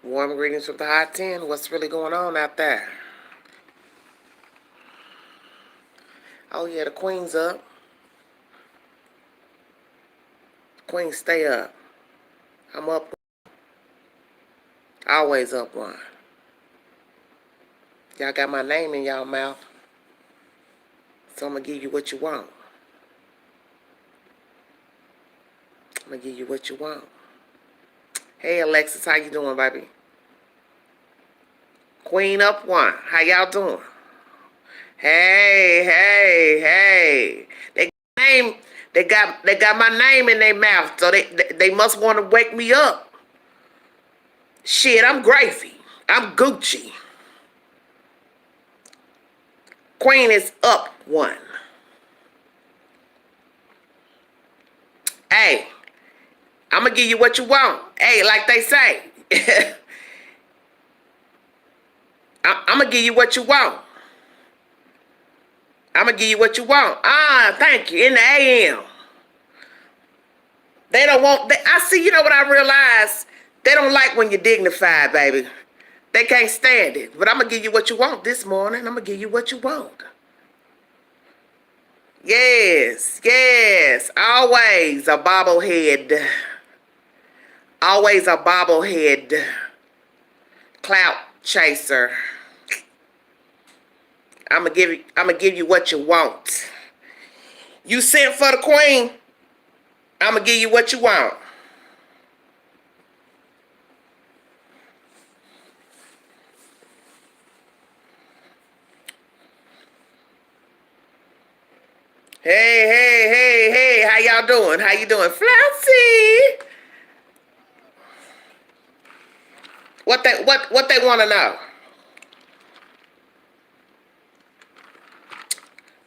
Warm greetings from the Hot 10. What's really going on out there? Oh, yeah, the queen's up. Queen, stay up. I'm up. Always up one. Y'all got my name in y'all mouth. So I'm going to give you what you want. I'm going to give you what you want. Hey, Alexis, how you doing, baby? Queen up one. How y'all doing? Hey. They got my name in their mouth, so they must want to wake me up. Shit, I'm gravy. I'm Gucci. Queen is up one. Hey, I'm going to give you what you want. Hey, like they say. I'm going to give you what you want. I'm going to give you what you want. Thank you. In the AM. They don't want... I see, you know what I realize? They don't like when you're dignified, baby. They can't stand it. But I'm going to give you what you want this morning. I'm going to give you what you want. Yes. Always a bobblehead. Always a bobblehead. Clout chaser. I'm gonna give you what you want. You sent for the queen. I'm gonna give you what you want. Hey, how y'all doing? How you doing? Flouncy. What they want to know?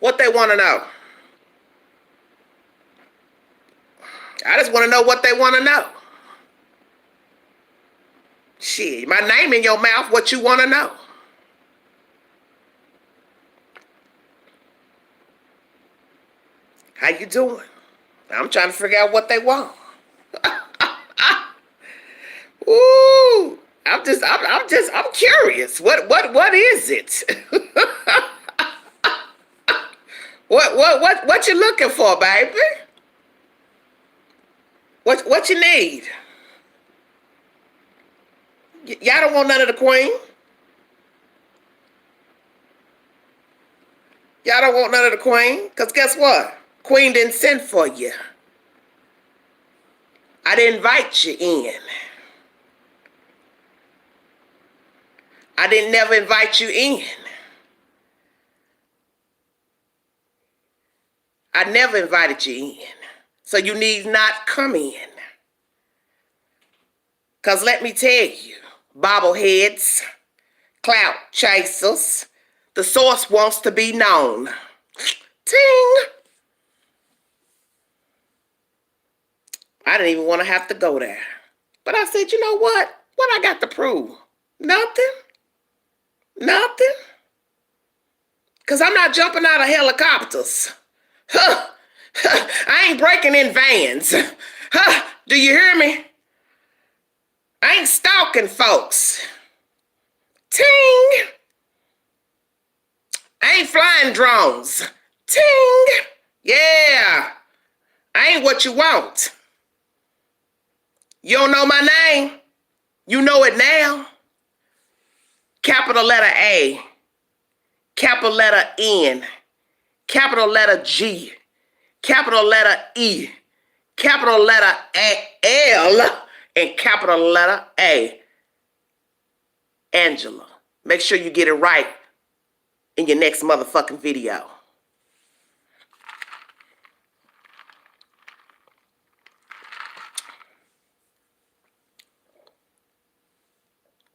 What they want to know? I just want to know what they want to know. Shit, my name in your mouth, what you want to know? How you doing? I'm trying to figure out what they want. Ooh, I'm curious. What is it? What you looking for, baby? What you need? Y'all don't want none of the queen? Y'all don't want none of the queen? Because guess what? Queen didn't send for you. I didn't invite you in. I didn't never invite you in. I never invited you in. So you need not come in. Because let me tell you, bobbleheads, clout chasers, the source wants to be known. Ting! I didn't even want to have to go there. But I said, you know what? What I got to prove? Nothing. Because I'm not jumping out of helicopters. I ain't breaking in vans. Do you hear me? I ain't stalking folks. Ting! I ain't flying drones. Ting! Yeah. I ain't what you want. You don't know my name? You know it now. Capital letter A. Capital letter N. Capital letter G. Capital letter E. Capital letter L. And capital letter A. Angela. Make sure you get it right in your next motherfucking video.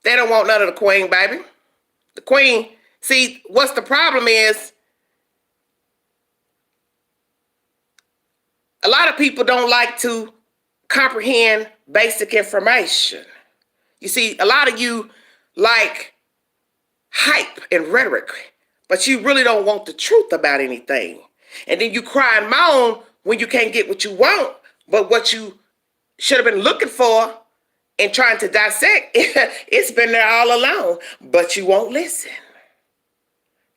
They don't want none of the queen, baby. The queen, see, what's the problem is, a lot of people don't like to comprehend basic information. You see, a lot of you like hype and rhetoric, but you really don't want the truth about anything. And then you cry and moan when you can't get what you want, but what you should have been looking for and trying to dissect. It's been there all along, but you won't listen.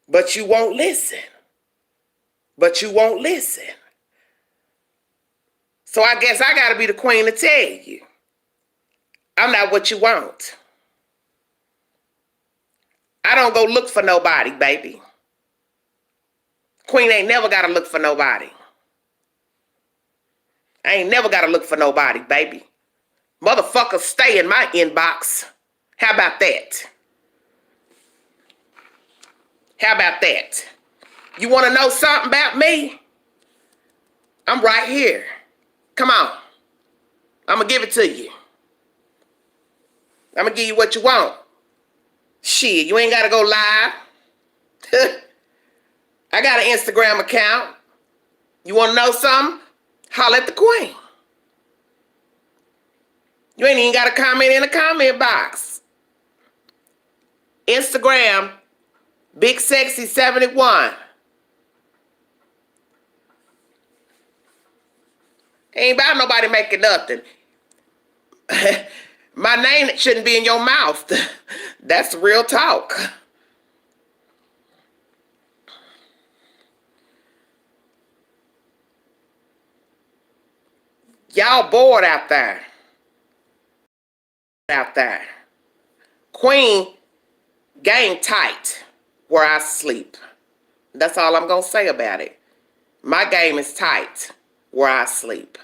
But you won't listen. But you won't listen. So I guess I got to be the queen to tell you, I'm not what you want. I don't go look for nobody, baby. Queen ain't never got to look for nobody. I ain't never got to look for nobody, baby. Motherfuckers stay in my inbox. How about that? How about that? You want to know something about me? I'm right here. Come on. I'm going to give it to you. I'm going to give you what you want. Shit, you ain't got to go live. I got an Instagram account. You want to know something? Holler at the queen. You ain't even got to comment in the comment box. Instagram, Big Sexy 71. Ain't about nobody making nothing. My name shouldn't be in your mouth. That's real talk. Y'all bored out there. Out there. Queen, game tight where I sleep. That's all I'm going to say about it. My game is tight where I sleep.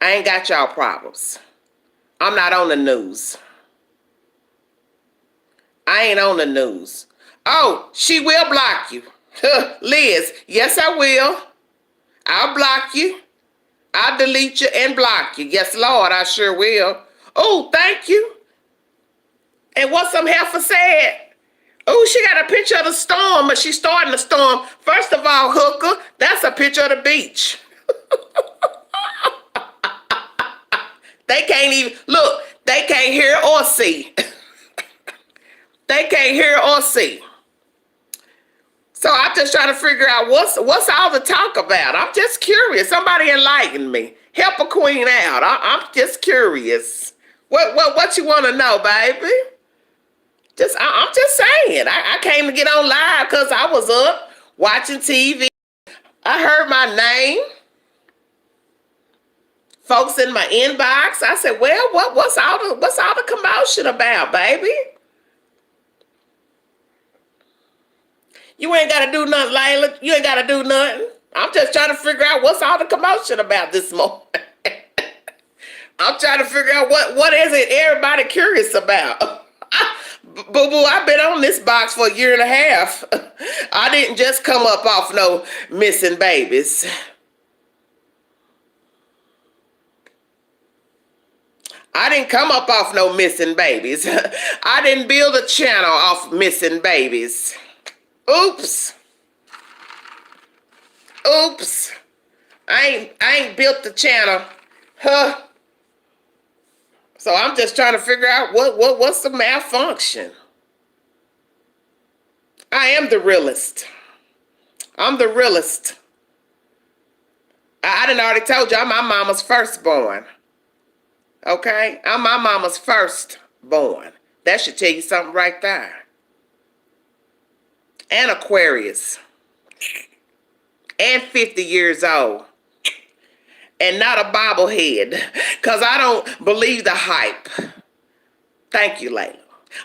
I ain't got y'all problems. I'm not on the news. I ain't on the news. Oh, she will block you. Liz, yes, I will. I'll block you. I'll delete you and block you. Yes, Lord, I sure will. Oh, thank you. And what some heifer said? Oh, she got a picture of the storm, but she's starting the storm. First of all, hooker, that's a picture of the beach. They can't even, look, they can't hear or see. They can't hear or see. So I'm just trying to figure out what's all the talk about. I'm just curious. Somebody enlighten me. Help a queen out. I'm just curious. What you want to know, baby? I'm just saying. I came to get on live because I was up watching TV. I heard my name. Folks in my inbox. I said, well, what's all the commotion about, baby? You ain't got to do nothing, Layla. You ain't got to do nothing. I'm just trying to figure out what's all the commotion about this morning. I'm trying to figure out what is it everybody curious about. Boo-boo, I've been on this box for a year and a half. I didn't just come up off no missing babies. I didn't come up off no missing babies. I didn't build a channel off missing babies. Oops. Oops. I ain't built the channel. Huh. So I'm just trying to figure out what's the malfunction. I am the realest. I'm the realest. I done already told you I'm my mama's firstborn. Okay? I'm my mama's firstborn. That should tell you something right there. And Aquarius. And 50 years old. And not a bobblehead. Because I don't believe the hype. Thank you, Layla.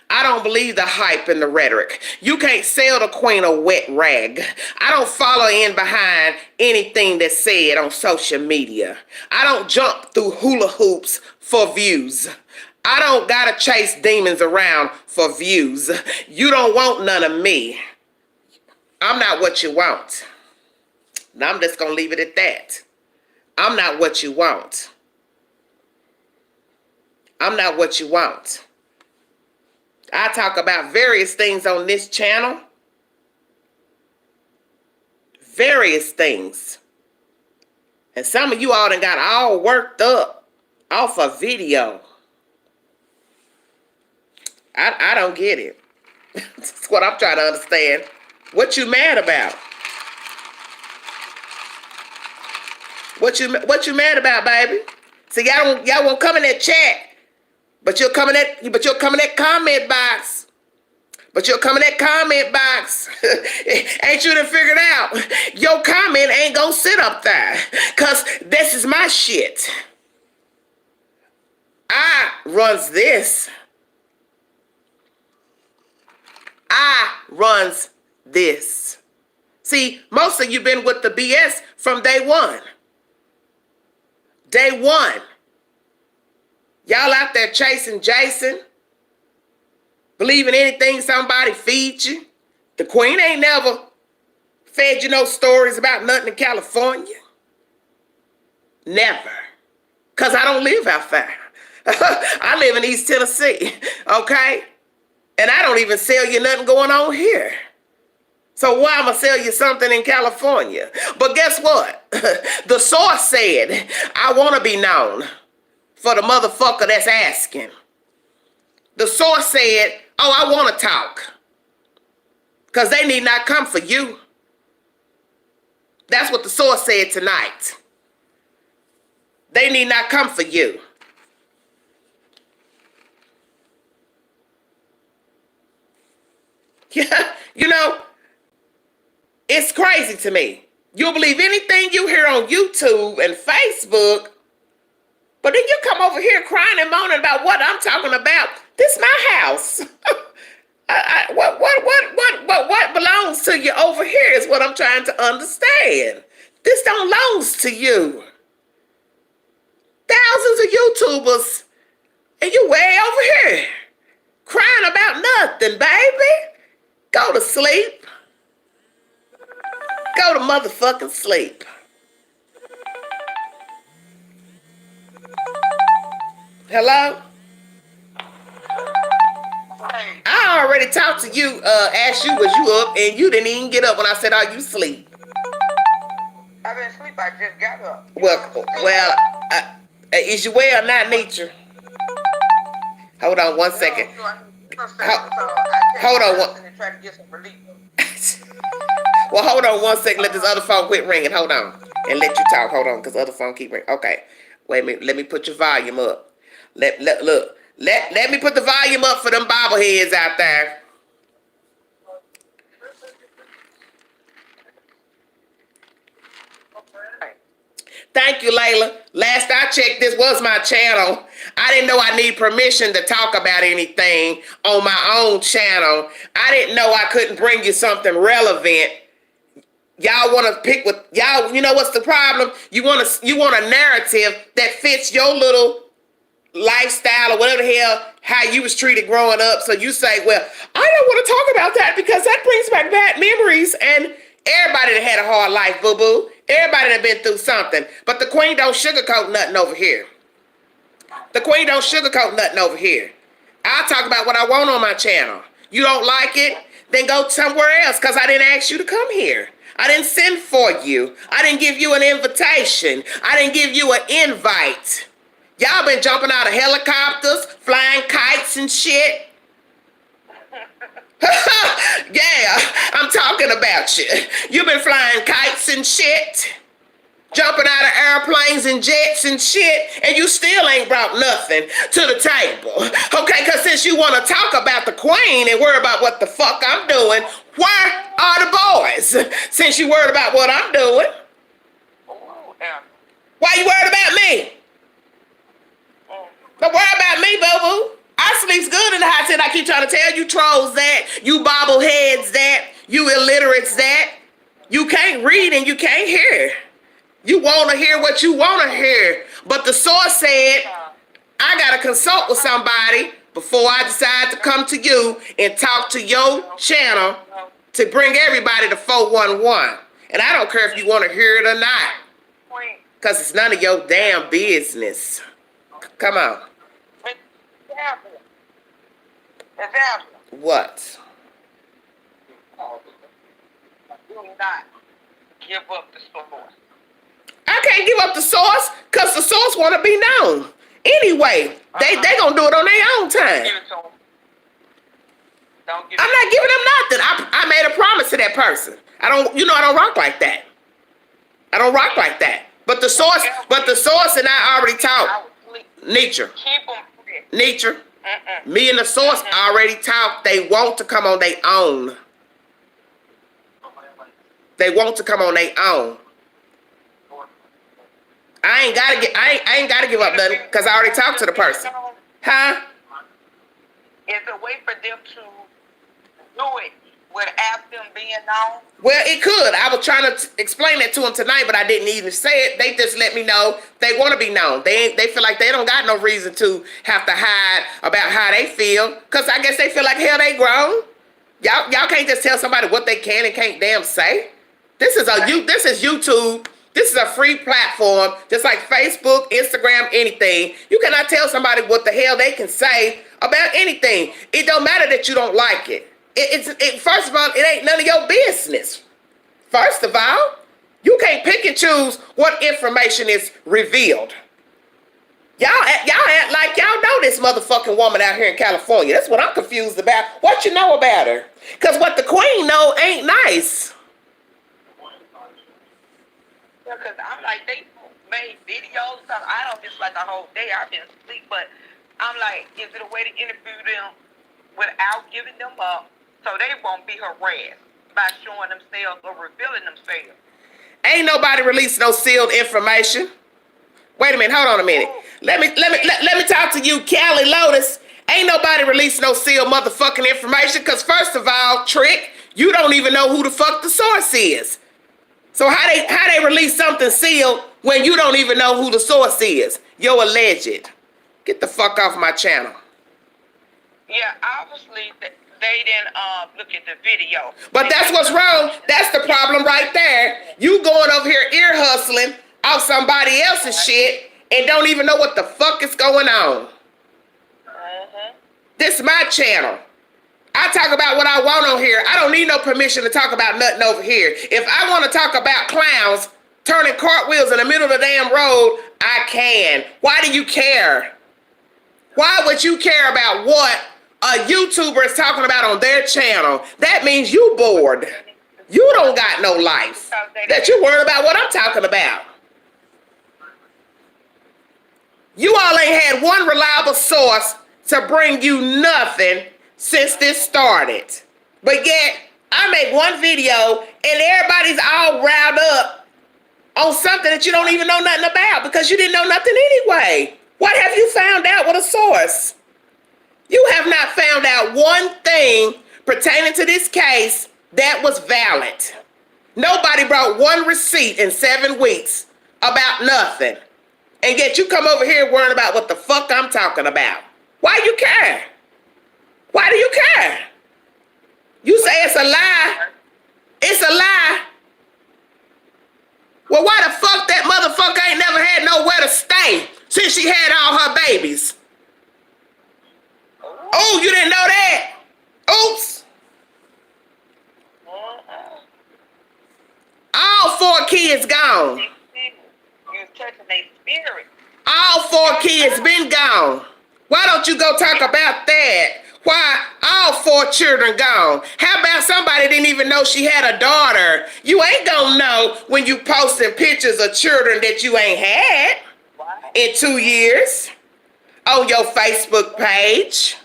I don't believe the hype and the rhetoric. You can't sell the queen a wet rag. I don't follow in behind anything that's said on social media. I don't jump through hula hoops for views. I don't gotta chase demons around for views. You don't want none of me. I'm not what you want. Now I'm just gonna leave it at that. I'm not what you want. I'm not what you want. I talk about various things on this channel. Various things. And some of you all done got all worked up off a video. I don't get it. That's what I'm trying to understand. What you mad about? What you mad about, baby? So y'all won't come in that chat, but you'll come in that comment box. But you'll come in that comment box. Ain't you done figured out? Your comment ain't gonna sit up there. Cause this is my shit. I runs this. I runs this. See, most of you been with the BS from day one. Day one. Y'all out there chasing Jason. Believing anything somebody feeds you. The queen ain't never fed you no stories about nothing in California. Never. Because I don't live out there. I live in East Tennessee, okay? And I don't even sell you nothing going on here. So why am I sell you something in California? But guess what? The source said, I want to be known for the motherfucker that's asking. The source said, oh, I want to talk. Because they need not come for you. That's what the source said tonight. They need not come for you. Yeah, you know, it's crazy to me. You'll believe anything you hear on YouTube and Facebook, but then you come over here crying and moaning about what I'm talking about. This is my house. What belongs to you over here is what I'm trying to understand. This don't belongs to you. Thousands of YouTubers, and you way over here crying about nothing, baby. Go to sleep. Go to motherfucking sleep. Hello? I already talked to you, asked you, was you up, and you didn't even get up when I said, are you asleep? I've been asleep, I just got up. Well, is you well, not nature? Hold on one second. Hold on one. Well, hold on one second. Let this other phone quit ringing. Hold on. And let you talk. Hold on, because the other phone keep ringing. Okay. Wait a minute. Let me put your volume up. Let me put the volume up for them bobbleheads out there. Thank you, Layla. Last I checked, this was my channel. I didn't know I need permission to talk about anything on my own channel. I didn't know I couldn't bring you something relevant. Y'all want to pick with y'all. You know what's the problem? You want a narrative that fits your little lifestyle or whatever the hell, how you was treated growing up. So you say, well, I don't want to talk about that because that brings back bad memories. And everybody that had a hard life, boo-boo. Everybody that been through something. But the queen don't sugarcoat nothing over here. The queen don't sugarcoat nothing over here. I'll talk about what I want on my channel. You don't like it? Then go somewhere else because I didn't ask you to come here. I didn't send for you. I didn't give you an invitation. I didn't give you an invite. Y'all been jumping out of helicopters, flying kites and shit. Yeah, I'm talking about you. You've been flying kites and shit, jumping out of airplanes and jets and shit, and you still ain't brought nothing to the table. Okay, because since you want to talk about the queen and worry about what the fuck I'm doing, where are the boys? Since you worried about what I'm doing. Why you worried about me? Don't worry about me, boo-boo. I sleeps good in the hot tent. I keep trying to tell you trolls that, you bobbleheads that, you illiterates that. You can't read and you can't hear. You want to hear what you want to hear. But the source said, I got to consult with somebody before I decide to come to you and talk to your channel to bring everybody to 411. And I don't care if you want to hear it or not. Because it's none of your damn business. Come on. What? Do not give up the source. I can't give up the source because the source want to be known. Anyway, they gonna do it on their own time. Give it to them. I'm not giving them nothing. I made a promise to that person. I don't rock like that. I don't rock like that. But the source and I already I talked. was asleep. Nature. Keep them fresh. Nature. Mm-mm. Me and the source already talked. They want to come on their own. They want to come on their own. I ain't gotta give up nothing because I already talked to the person. Huh? Is a way for them to do it without them being known? Well, it could. I was trying to explain that to them tonight, but I didn't even say it. They just let me know they want to be known. They feel like they don't got no reason to have to hide about how they feel, because I guess they feel like hell they grown. Y'all can't just tell somebody what they can and can't damn say. This is YouTube. This is a free platform, just like Facebook, Instagram, anything. You cannot tell somebody what the hell they can say about anything. It don't matter that you don't like it. First of all, it ain't none of your business. First of all, you can't pick and choose what information is revealed. Y'all act like y'all know this motherfucking woman out here in California. That's what I'm confused about. What you know about her? Because what the queen know ain't nice. Because I'm like, they made videos. So I don't just like a whole day. I've been asleep. But I'm like, is it a way to interview them without giving them up so they won't be harassed by showing themselves or revealing themselves? Ain't nobody released no sealed information. Wait a minute, hold on a minute. Let me talk to you, Callie Lotus. Ain't nobody released no sealed motherfucking information, because first of all, Trick, you don't even know who the fuck the source is. So how they release something sealed when you don't even know who the source is? You're alleged. Get the fuck off my channel. Yeah, obviously they didn't look at the video. But that's what's wrong. That's the problem right there. You going over here ear hustling off somebody else's shit and don't even know what the fuck is going on. This is my channel. I talk about what I want on here. I don't need no permission to talk about nothing over here. If I want to talk about clowns turning cartwheels in the middle of the damn road, I can. Why do you care? Why would you care about what a YouTuber is talking about on their channel? That means you bored. You don't got no life. That you worried about what I'm talking about. You all ain't had one reliable source to bring you nothing since this started. But yet, I make one video and everybody's all riled up on something that you don't even know nothing about because you didn't know nothing anyway. What have you found out with a source? You have not found out one thing pertaining to this case that was valid. Nobody brought one receipt in 7 weeks about nothing. And yet you come over here worrying about what the fuck I'm talking about. Why you care? Why do you care? You say it's a lie. It's a lie. Well, why the fuck that motherfucker ain't never had nowhere to stay since she had all her babies? Oh, you didn't know that? Oops. All 4 kids gone. You're touching their spirit. All 4 kids been gone. Why don't you go talk about that? Why all 4 children gone? How about somebody didn't even know she had a daughter? You ain't gonna know when you posting pictures of children that you ain't had in 2 years on your Facebook page.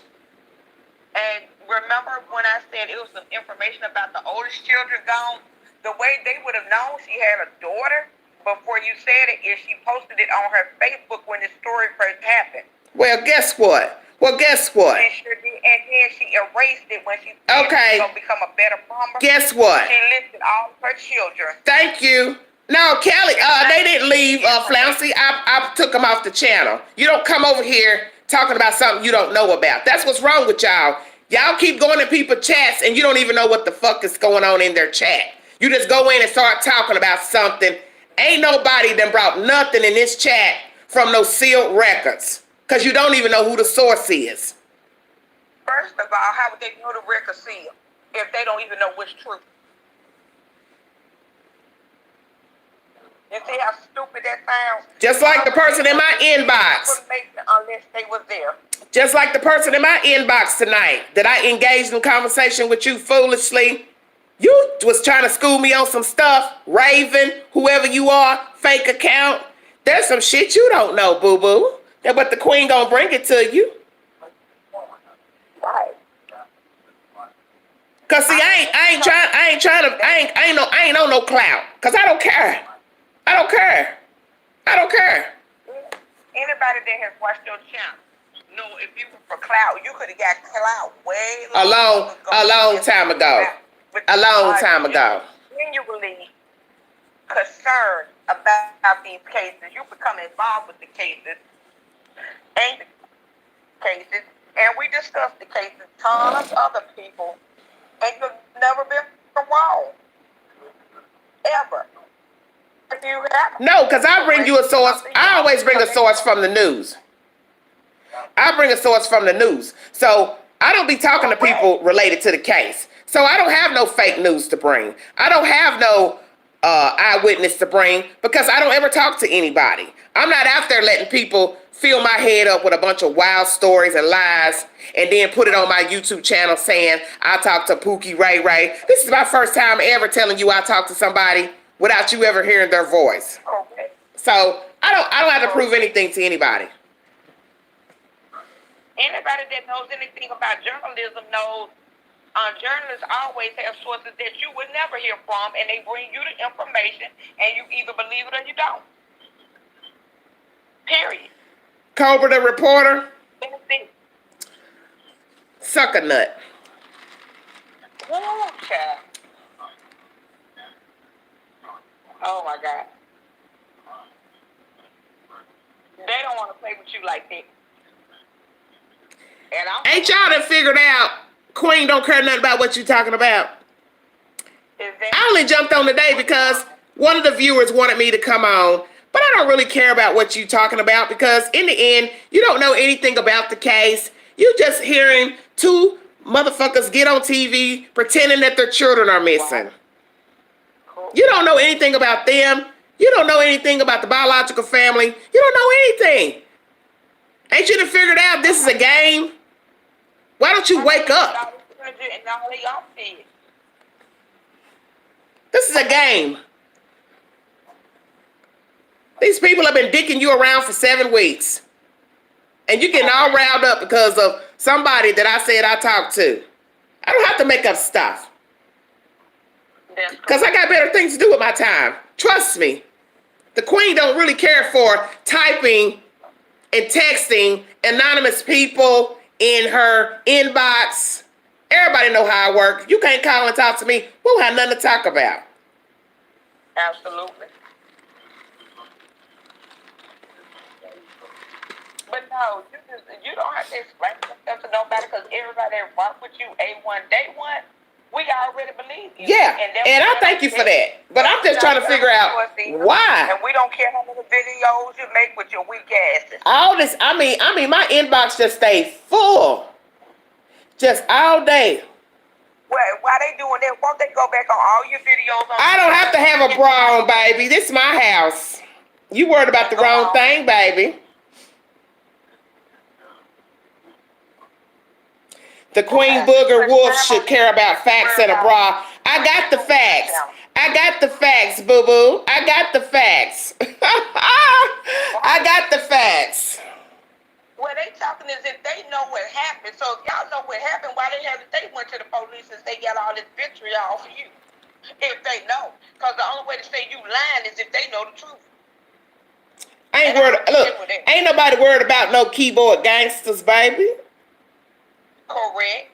And remember when I said it was some information about the oldest children gone? The way they would have known she had a daughter before you said it is she posted it on her Facebook when the story first happened. Well, guess what? And then she erased it when she said she was going to become a better farmer. Guess what? She listed all of her children. Thank you. No, Kelly, they didn't leave, Flouncy. I took them off the channel. You don't come over here talking about something you don't know about. That's what's wrong with y'all. Y'all keep going to people's chats and you don't even know what the fuck is going on in their chat. You just go in and start talking about something. Ain't nobody done brought nothing in this chat from no sealed records. Because you don't even know who the source is. First of all, how would they know the record sealed if they don't even know what's true? You see how stupid that sounds? Just like the person in my inbox. Unless they was there. Just like the person in my inbox tonight that I engaged in conversation with you foolishly. You was trying to school me on some stuff, Raven, whoever you are, fake account. There's some shit you don't know, boo-boo. But the queen gonna bring it to you. Right. Cause see, I ain't on no clout. Cause I don't care. I don't care. Anybody that has watched your channel know if you were for Clout, you could have got Clout way A long time ago. Genuinely concerned about these cases. You become involved with the cases and we discussed the cases. Tons of other people, and you've never been wrong ever. If you have, No, because I bring you a source. I always bring a source from the news. So I don't be talking to people related to the case. So I don't have no fake news to bring. I don't have no eyewitness to bring because I don't ever talk to anybody. I'm not out there letting people fill my head up with a bunch of wild stories and lies and then put it on my YouTube channel saying I talked to Pookie Ray Ray. This is my first time ever telling you I talked to somebody without you ever hearing their voice. Okay. So I don't have to prove anything to anybody. Anybody that knows anything about journalism knows journalists always have sources that you would never hear from, and they bring you the information, and you either believe it or you don't. Period. Cobra the reporter, Anything. suck a nut. Woo, child. Oh my God. They don't want to play with you like that. And Ain't y'all done figured out Queen don't care nothing about what you talking about? I only jumped on today because one of the viewers wanted me to come on, but I don't really care about what you talking about because in the end, you don't know anything about the case. You just hearing two motherfuckers get on TV pretending that their children are missing. You don't know anything about them. You don't know anything about the biological family. You don't know anything. Ain't you done figured out this is a game? Why don't you wake up? This is a game. These people have been dicking you around for 7 weeks. And you getting all riled up because of somebody that I said I talked to. I don't have to make up stuff. Because I got better things to do with my time. Trust me. The queen don't really care for typing and texting anonymous people in her inbox. Everybody know how I work. You can't call and talk to me. We don't have nothing to talk about. Absolutely. But no, you don't have to explain stuff to nobody because everybody that rock with you A1 day one, we already believe you. Yeah, and I thank you for that. But I'm just trying to figure out why. And we don't care how many videos you make with your weak asses. All this, I mean, my inbox just stayed full. Just all day. Well, why they doing that? Won't they go back on all your videos? I don't have to have a bra on, baby. This is my house. You worried about the wrong thing, baby. The Queen Booger Wolf should care about facts and a bra. I got the facts. I got the facts, boo-boo. I got the facts. I got the facts. Well, they talking as if they know what happened. So if y'all know what happened, why they went to the police and they got all this vitriol for you? If they know. Because the only way to say you lying is if they know the truth. I ain't worried. Look, ain't nobody worried about no keyboard gangsters, baby. Correct.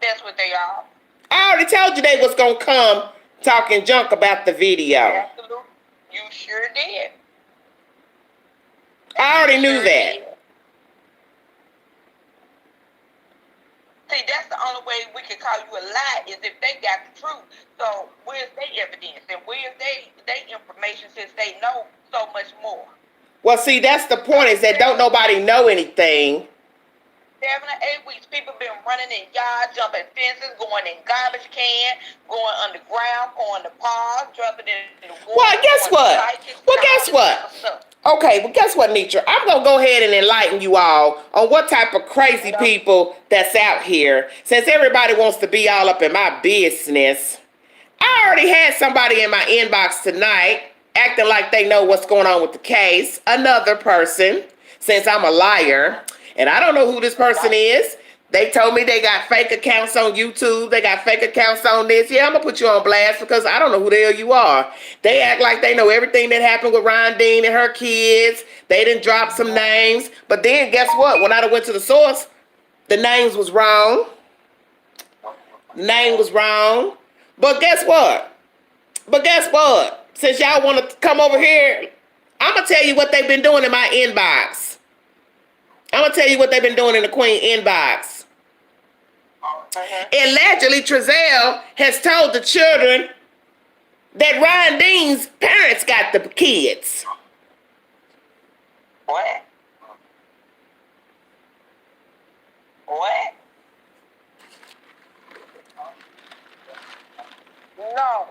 That's what they are. I already told you they was gonna come talking junk about the video. Absolutely. You sure did. I already knew that. See, that's the only way we can call you a lie is if they got the truth. So where's their evidence and where's their information since they know so much more? Well, see, that's the point is that don't nobody know anything. 7 or 8 weeks, people been running in yards, jumping fences, going in garbage can, going underground, going to parks, jumping in the water. Well, guess what? Okay, well, guess what, Nitra? I'm going to go ahead and enlighten you all on what type of crazy people that's out here. Since everybody wants to be all up in my business, I already had somebody in my inbox tonight acting like they know what's going on with the case. Another person, since I'm a liar, and I don't know who this person is. They told me they got fake accounts on YouTube. They got fake accounts on this. Yeah, I'm going to put you on blast because I don't know who the hell you are. They act like they know everything that happened with Ryan Dean and her kids. They didn't drop some names. But then guess what? When I went to the source, the names was wrong. The name was wrong. But guess what? Since y'all want to come over here, I'm going to tell you what they've been doing in my inbox. I'm going to tell you what they've been doing in the Queen inbox. Allegedly, Trezell has told the children that Ryan Dean's parents got the kids. What? What? No.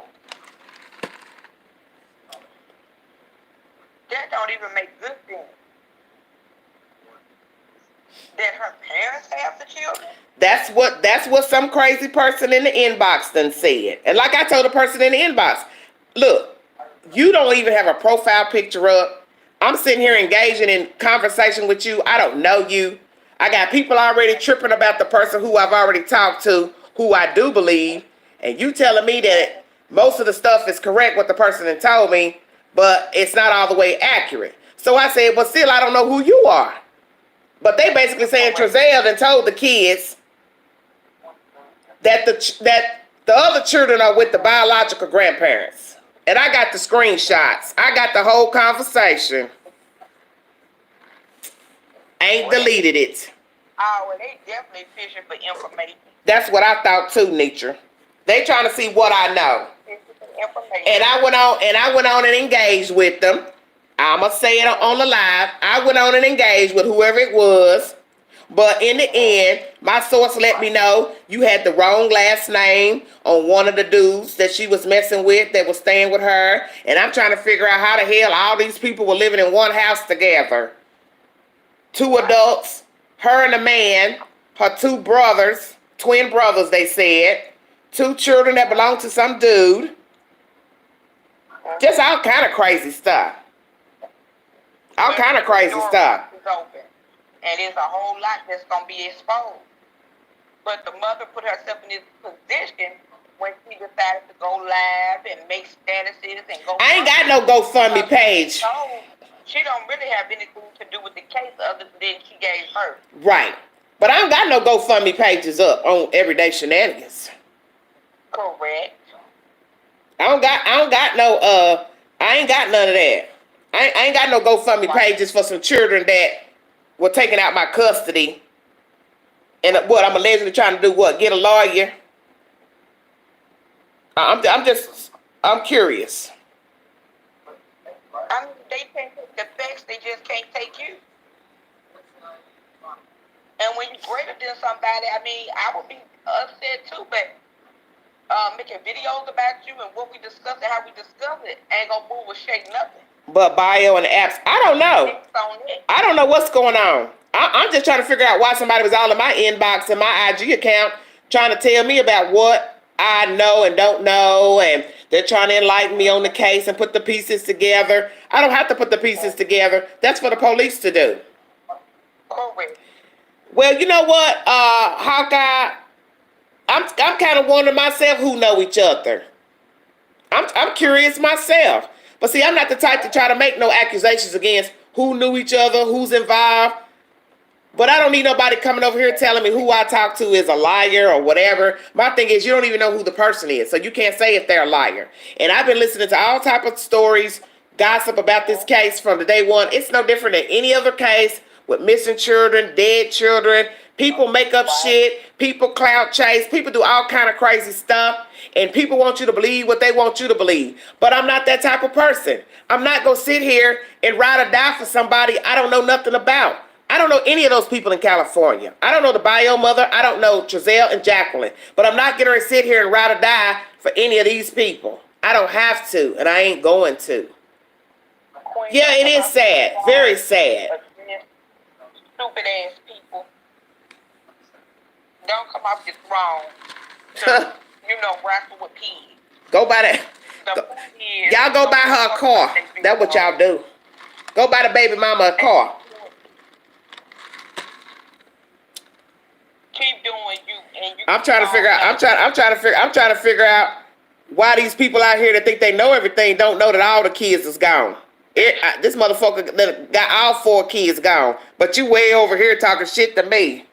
That don't even make good sense. That her parents have the children? That's what some crazy person in the inbox done said. And like I told the person in the inbox, look, you don't even have a profile picture up. I'm sitting here engaging in conversation with you. I don't know you. I got people already tripping about the person who I've already talked to, who I do believe. And you telling me that most of the stuff is correct what the person had told me, but it's not all the way accurate. So I said, but still, I don't know who you are. But they basically saying Trezell done told the kids that the other children are with the biological grandparents. And I got the screenshots. I got the whole conversation. Ain't deleted it. Oh, well, they definitely fishing for information. That's what I thought too, Nitra. They trying to see what I know. Information. And I went on and engaged with them. I'ma say it on the live. I went on and engaged with whoever it was. But in the end, my source let me know you had the wrong last name on one of the dudes that she was messing with that was staying with her. And I'm trying to figure out how the hell all these people were living in one house together. 2 adults, her and a man, her 2 brothers, twin brothers, they said. 2 children that belong to some dude. Just all kind of crazy stuff. All kind of crazy stuff. And there's a whole lot that's going to be exposed. But the mother put herself in this position when she decided to go live and make statuses and go... I ain't got no GoFundMe page. So she don't really have anything to do with the case other than she gave her. Right. But I don't got no GoFundMe pages up on Everyday Shenanigans. Correct. I ain't got none of that. I ain't got no GoFundMe pages for some children that were taking out my custody. And what, I'm allegedly trying to do what? Get a lawyer? I'm curious. I mean, they can't take the facts, they just can't take you. And when you're greater than somebody, I mean, I would be upset too, but making videos about you and what we discuss and how we discuss it ain't gonna move or shake nothing. But bio and the apps, I don't know. I don't know what's going on. I'm just trying to figure out why somebody was all in my inbox and my IG account trying to tell me about what I know and don't know, and they're trying to enlighten me on the case and put the pieces together. I don't have to put the pieces together. That's for the police to do. Correct. Well, you know what, Hawkeye? I'm kind of wondering myself who know each other. I'm curious myself. But see, I'm not the type to try to make no accusations against who knew each other, who's involved. But I don't need nobody coming over here telling me who I talk to is a liar or whatever. My thing is, you don't even know who the person is, so you can't say if they're a liar. And I've been listening to all type of stories, gossip about this case from the day one. It's no different than any other case with missing children, dead children. People make up shit. People clout chase. People do all kind of crazy stuff. And people want you to believe what they want you to believe. But I'm not that type of person. I'm not going to sit here and ride or die for somebody I don't know nothing about. I don't know any of those people in California. I don't know the bio mother. I don't know Trezell and Jacqueline. But I'm not going to sit here and ride or die for any of these people. I don't have to, and I ain't going to. Queen. Yeah, it is sad. Very sad. Stupid ass people. Don't come off your throne to, wrestle with pigs. Go buy that. Y'all go buy her a car. That's what y'all do. Go buy the baby mama a car. Keep doing you, and you. I'm trying to figure out. I'm trying to figure out why these people out here that think they know everything don't know that all the kids is gone. This motherfucker that got all 4 kids gone, but you way over here talking shit to me.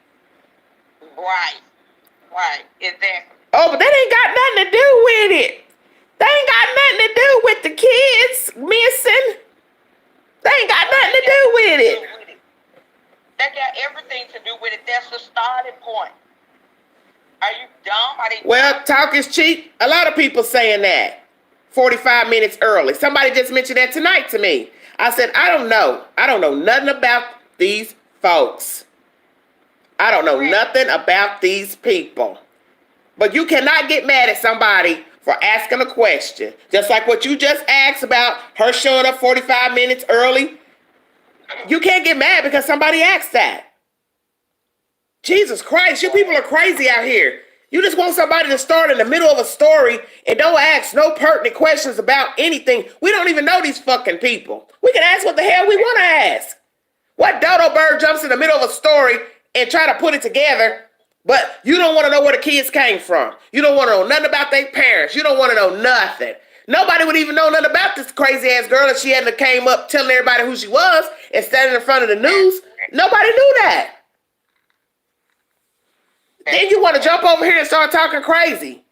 Right, exactly. Oh, but that ain't got nothing to do with it. They ain't got nothing to do with the kids missing. They ain't got nothing to do with it. That got everything to do with it. That's the starting point. Are you dumb? Well, talk is cheap. A lot of people saying that. 45 minutes early. Somebody just mentioned that tonight to me. I said, I don't know. I don't know nothing about these folks. I don't know nothing about these people. But you cannot get mad at somebody for asking a question. Just like what you just asked about her showing up 45 minutes early. You can't get mad because somebody asked that. Jesus Christ, you people are crazy out here. You just want somebody to start in the middle of a story and don't ask no pertinent questions about anything. We don't even know these fucking people. We can ask what the hell we want to ask. What dodo bird jumps in the middle of a story and try to put it together, but you don't want to know where the kids came from. You don't want to know nothing about their parents. You don't want to know nothing. Nobody would even know nothing about this crazy ass girl if she hadn't came up telling everybody who she was and standing in front of the news. Nobody knew that. Then you want to jump over here and start talking crazy.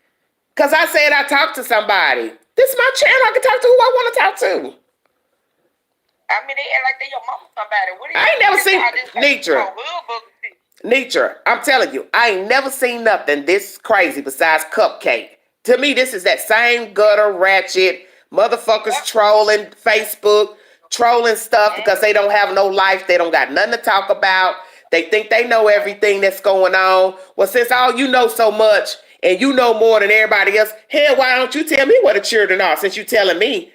Because I said I talked to somebody. This is my channel. I can talk to who I want to talk to. I mean, they act like they your mama somebody. What I ain't never seen Nitra, I'm telling you, I ain't never seen nothing this crazy besides Cupcake. To me, this is that same gutter ratchet motherfuckers trolling Facebook, trolling stuff because they don't have no life. They don't got nothing to talk about. They think they know everything that's going on. Well, since all you know so much and you know more than everybody else, hell, why don't you tell me what the children are since you telling me?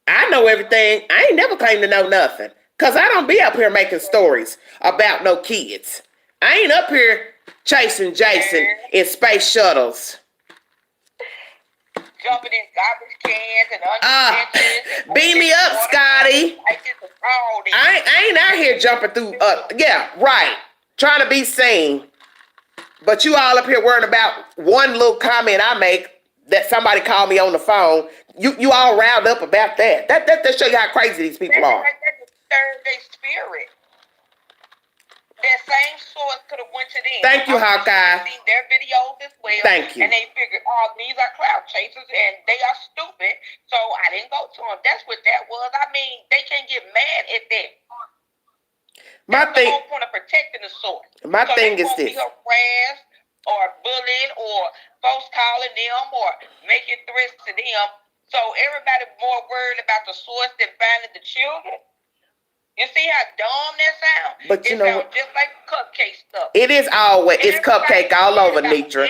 I know everything. I ain't never claimed to know nothing because I don't be up here making stories about no kids. I ain't up here chasing Jason in space shuttles. Jumping in garbage cans and beam me up, Scotty. I ain't out here jumping through. Yeah, right. Trying to be seen. But you all up here worrying about one little comment I make that somebody called me on the phone. You all riled up about that. That show you how crazy these people are. That disturbed their spirit. That same source could have went to them. Thank you, Hawkeye. Seen their videos as well. Thank you. And they figured, these are clout chasers and they are stupid. So I didn't go to them. That's what that was. I mean, they can't get mad at that. That's the whole point of protecting the source. My thing is this. They won't be harassed or bullied or folks calling them or making threats to them. So everybody more worried about the source than finding the children. You see how dumb that sounds? But you know what? Just like Cupcake stuff. It is always, it's Cupcake all over, Nitra.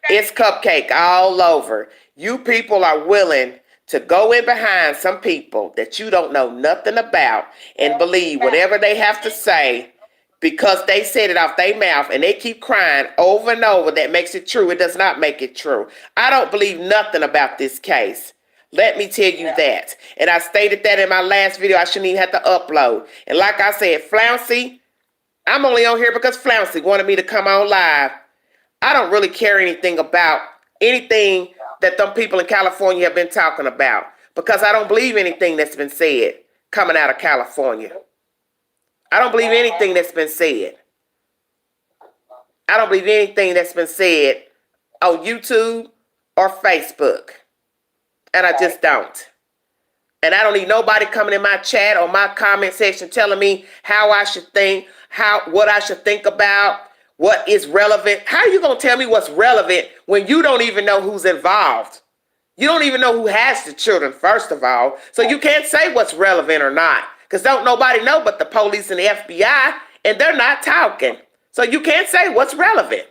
It's Cupcake all over. You people are willing to go in behind some people that you don't know nothing about and believe whatever they have to say because they said it off their mouth and they keep crying over and over. That makes it true. It does not make it true. I don't believe nothing about this case. Let me tell you that. And I stated that in my last video. I shouldn't even have to upload. And like I said, Flouncy, I'm only on here because Flouncy wanted me to come on live. I don't really care anything about anything that them people in California have been talking about because I don't believe anything that's been said coming out of California. I don't believe anything that's been said. I don't believe anything that's been said on YouTube or Facebook. And I just don't. And I don't need nobody coming in my chat or my comment section telling me how I should think, what I should think about, what is relevant. How are you going to tell me what's relevant when you don't even know who's involved? You don't even know who has the children, first of all. So you can't say what's relevant or not. Because don't nobody know but the police and the FBI, and they're not talking. So you can't say what's relevant.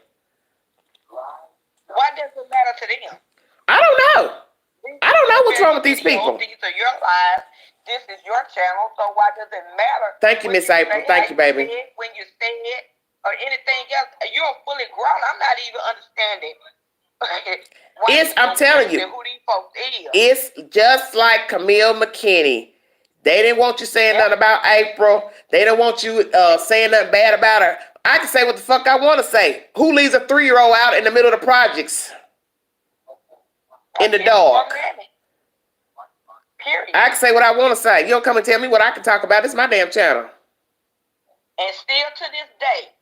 Why does it matter to them? I don't know. I don't know what's wrong with these people. These are your lives. this is your channel, so why does it matter? Thank you, Miss April. Thank you, baby. When you say it or anything else, you're fully grown. I'm not even understanding. I'm telling you, who these folks is. It's just like Camille McKinney. They didn't want you saying nothing about April. They don't want you saying nothing bad about her. I can say what the fuck I want to say. Who leaves a 3-year-old out in the middle of the projects? In the dark. Period. I can say what I want to say. You don't come and tell me what I can talk about. It's my damn channel. And still to this day,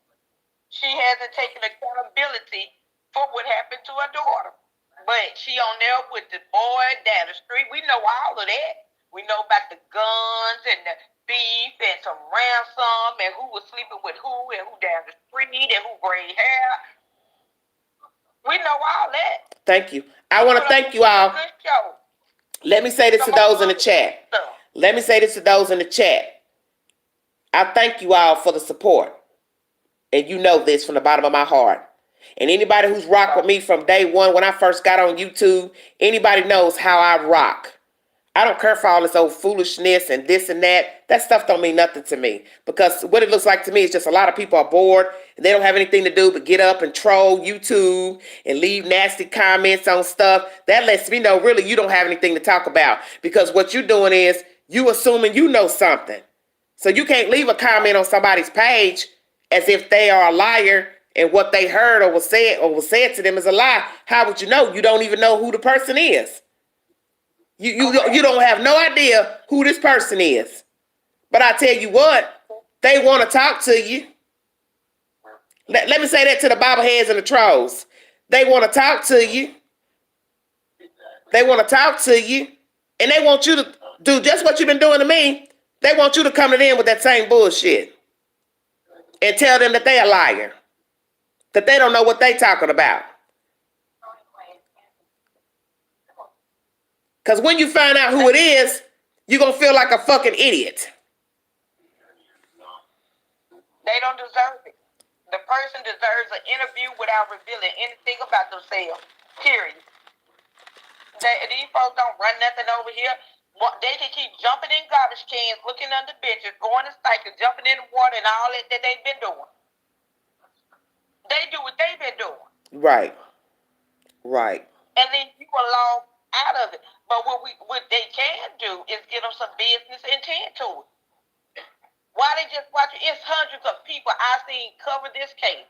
she hasn't taken accountability for what happened to her daughter. But she on there with the boy down the street. We know all of that. We know about the guns and the beef and some ransom and who was sleeping with who and who down the street and who gray hair. We know all that. Thank you. I want to thank you all. Let me say this to those in the chat. Let me say this to those in the chat. I thank you all for the support. And you know this from the bottom of my heart. And anybody who's rocked with me from day one when I first got on YouTube, anybody knows how I rock. I don't care for all this old foolishness and this and that. That stuff don't mean nothing to me. Because what it looks like to me is just a lot of people are bored and they don't have anything to do but get up and troll YouTube and leave nasty comments on stuff. That lets me know really you don't have anything to talk about. Because what you're doing is you assuming you know something. So you can't leave a comment on somebody's page as if they are a liar and what they heard or was said to them is a lie. How would you know? You don't even know who the person is. You don't have no idea who this person is. But I tell you what, they want to talk to you. Let me say that to the bobbleheads and the trolls. They want to talk to you. They want to talk to you. And they want you to do just what you've been doing to me. They want you to come to them with that same bullshit. And tell them that they a liar. That they don't know what they talking about. Because when you find out who it is, you're going to feel like a fucking idiot. They don't deserve it. The person deserves an interview without revealing anything about themselves. Period. These folks don't run nothing over here. They can keep jumping in garbage cans, looking under benches, going to cycles, jumping in the water and all that they've been doing. They do what they've been doing. Right. Right. And then you along out of it. But what they can do is give them some business intent to it. Why they just watch it? It's hundreds of people I've seen cover this case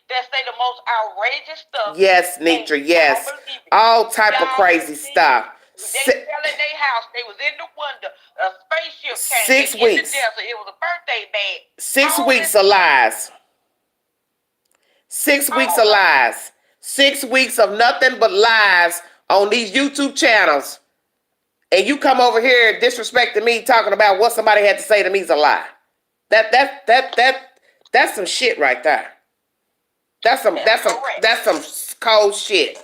that say the most outrageous stuff. Yes, Nitra, yes. All type of crazy stuff. They fell in their house. They was in the window. A spaceship came 6 weeks. in the desert. It was a birthday bag. 6 weeks of lies. 6 weeks of lies. 6 weeks of nothing but lies on these YouTube channels. And you come over here disrespecting me, talking about what somebody had to say to me is a lie. That's some shit right there. That's some cold shit.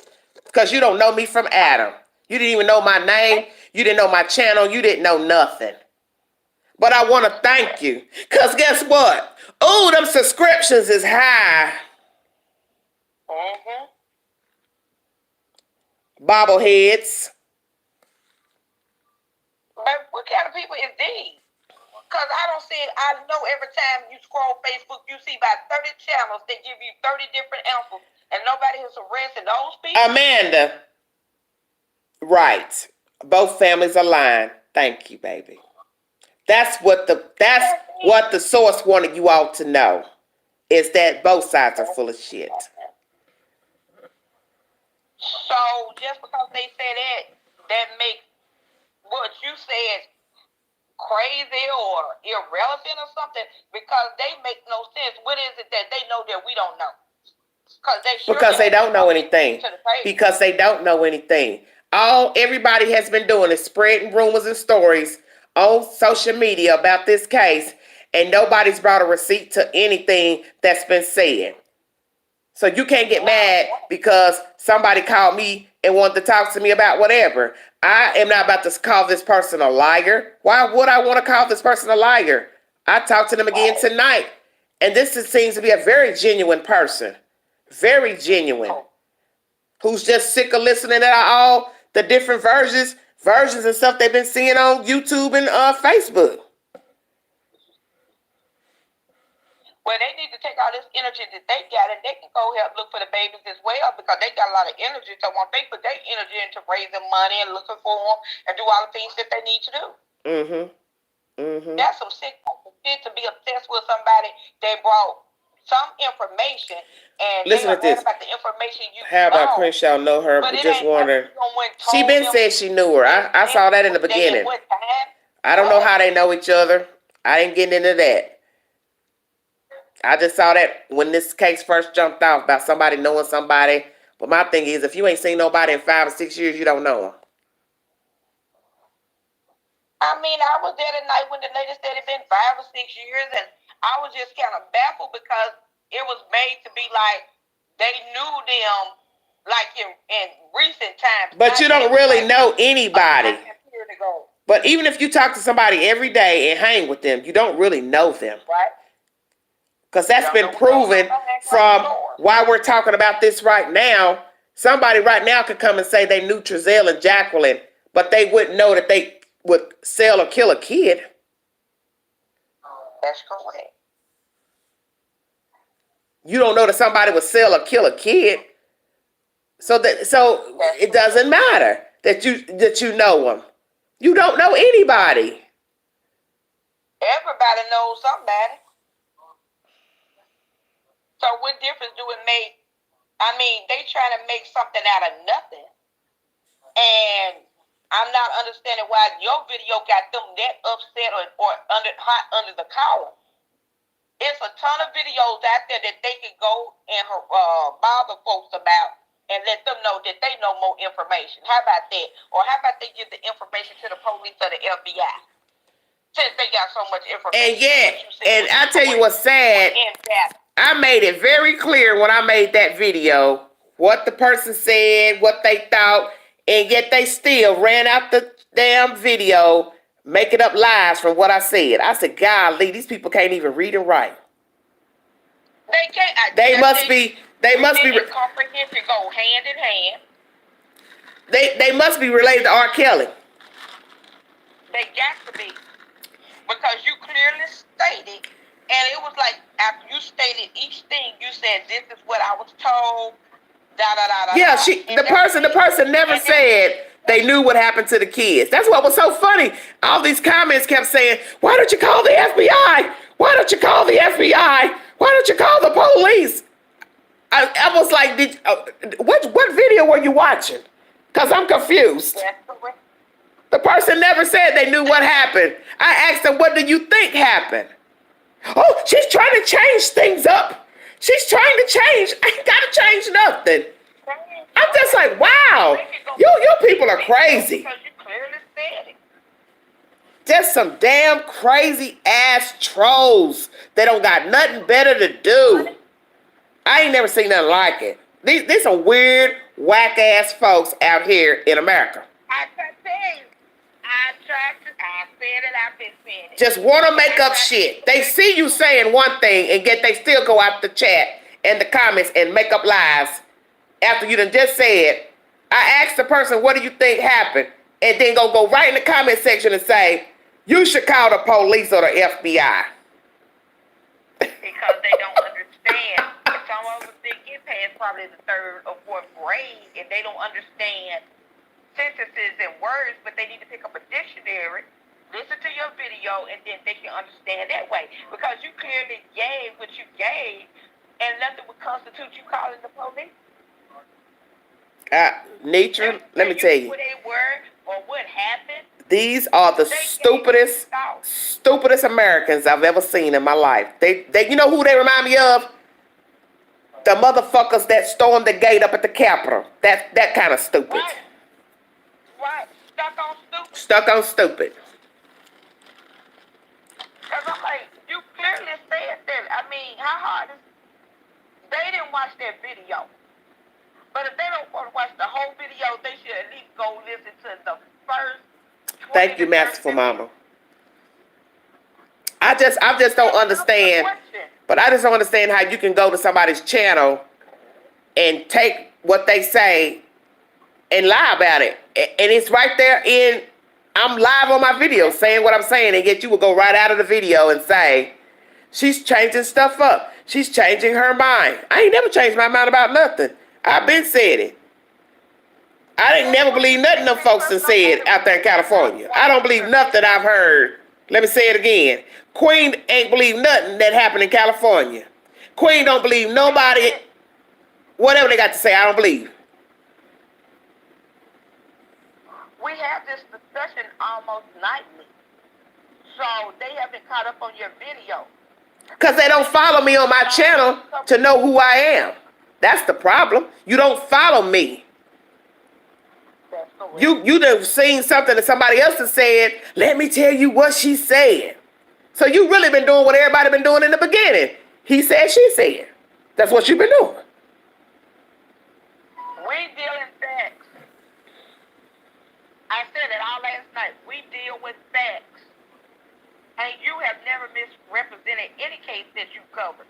Because you don't know me from Adam. You didn't even know my name. You didn't know my channel. You didn't know nothing. But I want to thank you. Because guess what? Oh, them subscriptions is high. Mm-hmm. Bobbleheads. But what kind of people is these? Because I don't see it. I know every time you scroll Facebook, you see about 30 channels that give you 30 different answers, and nobody has arrested those people. Amanda. Right. Both families aligned. Thank you, baby. That's what the source wanted you all to know. Is that both sides are full of shit. So just because they say that makes what you said crazy or irrelevant or something, because they make no sense. What is it that they know that we don't know? Because they don't know anything. Because they don't know anything. Everybody has been doing is spreading rumors and stories on social media about this case, and nobody's brought a receipt to anything that's been said. So you can't get mad because somebody called me and wanted to talk to me about whatever. I am not about to call this person a liar. Why would I want to call this person a liar? I talked to them again tonight. And seems to be a very genuine person. Very genuine. Who's just sick of listening to all the different versions versions and stuff they've been seeing on YouTube and Facebook. Well, they need to take all this energy that they got and they can go help look for the babies as well because they got a lot of energy. So once they put their energy into raising money and looking for them and do all the things that they need to do. That's some sick shit to be obsessed with somebody that brought some information and listen to this. About the information you How about Crenshaw know her, but just wonder. She been said she knew her. I saw that in the beginning. I don't know how they know each other. I ain't getting into that. I just saw that when this case first jumped off about somebody knowing somebody. But my thing is, if you ain't seen nobody in 5 or 6 years, you don't know them. I mean, I was there the night when the lady said it's been 5 or 6 years, and I was just kind of baffled because it was made to be like they knew them like in recent times. But you don't really know anybody. But even if you talk to somebody every day and hang with them, you don't really know them. Right. Because that's been proven from why we're talking about this right now. Somebody right now could come and say they knew Trezelle and Jacqueline, but they wouldn't know that they would sell or kill a kid. That's correct. You don't know that somebody would sell or kill a kid. So it doesn't matter that you know them. You don't know anybody. Everybody knows somebody. So what difference do it make? I mean, they trying to make something out of nothing. And I'm not understanding why your video got them that upset or hot under the collar. It's a ton of videos out there that they can go and bother folks about and let them know that they know more information. How about that? Or how about they give the information to the police or the FBI? Since they got so much information. And I tell you what's sad. I made it very clear when I made that video what the person said, what they thought, and yet they still ran out the damn video, making up lies from what I said. I said, golly, these people can't even read and write. They can't. They must be comprehension go hand in hand. They must be related to R. Kelly. They got to be. Because you clearly stated, and it was like after you stated each thing, you said this is what I was told. Yeah, the person never said they knew what happened to the kids. That's what was so funny. All these comments kept saying, "Why don't you call the FBI? Why don't you call the FBI? Why don't you call the police?" I was like, what video were you watching? Because I'm confused. The person never said they knew what happened. I asked them, what do you think happened? Oh, she's trying to change things up. She's trying to change. I ain't got to change nothing. I'm just like, wow. You people are crazy. Just some damn crazy ass trolls. They don't got nothing better to do. I ain't never seen nothing like it. These some weird, whack ass folks out here in America. I can tell you. I said it, I've been saying it. Just want to make up shit. They see you saying one thing and yet they still go out the chat and the comments and make up lies after you done just said. I asked the person, what do you think happened? And then go right in the comment section and say, you should call the police or the FBI. Because they don't understand. Some of them they get past probably the 3rd or 4th grade and they don't understand sentences and words, but they need to pick up a dictionary, listen to your video, and then they can understand that way. Because you clearly gave what you gave, and nothing would constitute you calling the police. Nature, let me tell you. Who they were or what happened. These are the stupidest Americans I've ever seen in my life. They you know who they remind me of? The motherfuckers that stormed the gate up at the Capitol. That kind of stupid. Right. Stuck on stupid. Because I'm like, you clearly said that. I mean, how hard is... They didn't watch that video. But if they don't want to watch the whole video, they should at least go listen to the first... Thank you, Masterful Mama. I just don't understand. But I just don't understand how you can go to somebody's channel and take what they say and lie about it. And it's right there I'm live on my video saying what I'm saying, and yet you will go right out of the video and say, she's changing stuff up. She's changing her mind. I ain't never changed my mind about nothing. I've been said it. I didn't never believe nothing them folks done said out there in California. I don't believe nothing I've heard. Let me say it again. Queen ain't believe nothing that happened in California. Queen don't believe nobody, whatever they got to say, I don't believe. We have this discussion almost nightly. So they haven't caught up on your video. Because they don't follow me on my channel to know who I am. That's the problem. You don't follow me. You done seen something that somebody else has said. Let me tell you what she said. So you really been doing what everybody been doing in the beginning. He said, she said. That's what you've been doing. We deal in facts. I said it all last night. We deal with facts. And you have never misrepresented any case that you covered.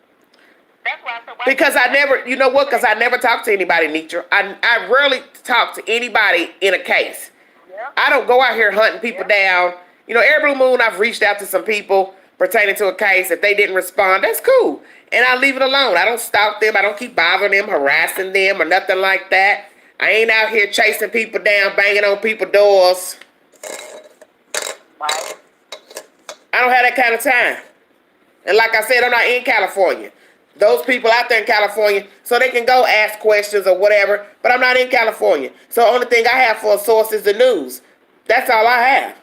That's why I said, because I never, you know what? Because I never talk to anybody, Nitra. I rarely talk to anybody in a case. Yeah. I don't go out here hunting people down. You know, every blue moon I've reached out to some people pertaining to a case. If they didn't respond, that's cool. And I leave it alone. I don't stalk them. I don't keep bothering them, harassing them, or nothing like that. I ain't out here chasing people down, banging on people's doors. Right. I don't have that kind of time. And like I said, I'm not in California. Those people out there in California, so they can go ask questions or whatever, but I'm not in California. So the only thing I have for a source is the news. That's all I have.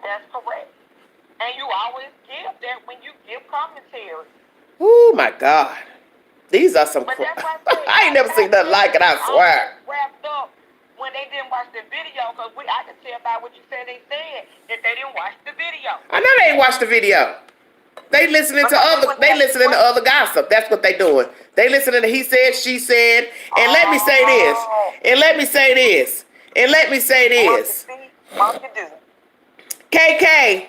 That's correct. And you always give that when you give commentary. Oh my God. These are some I ain't never seen nothing like it, I swear. Wrapped up when they didn't watch the video, because I could tell by what you said they said that they didn't watch the video. I know they ain't watched the video. They listening to other gossip. That's what they doing. They listening to he said, she said, and let me say this. And let me say this. And let me say this. KK,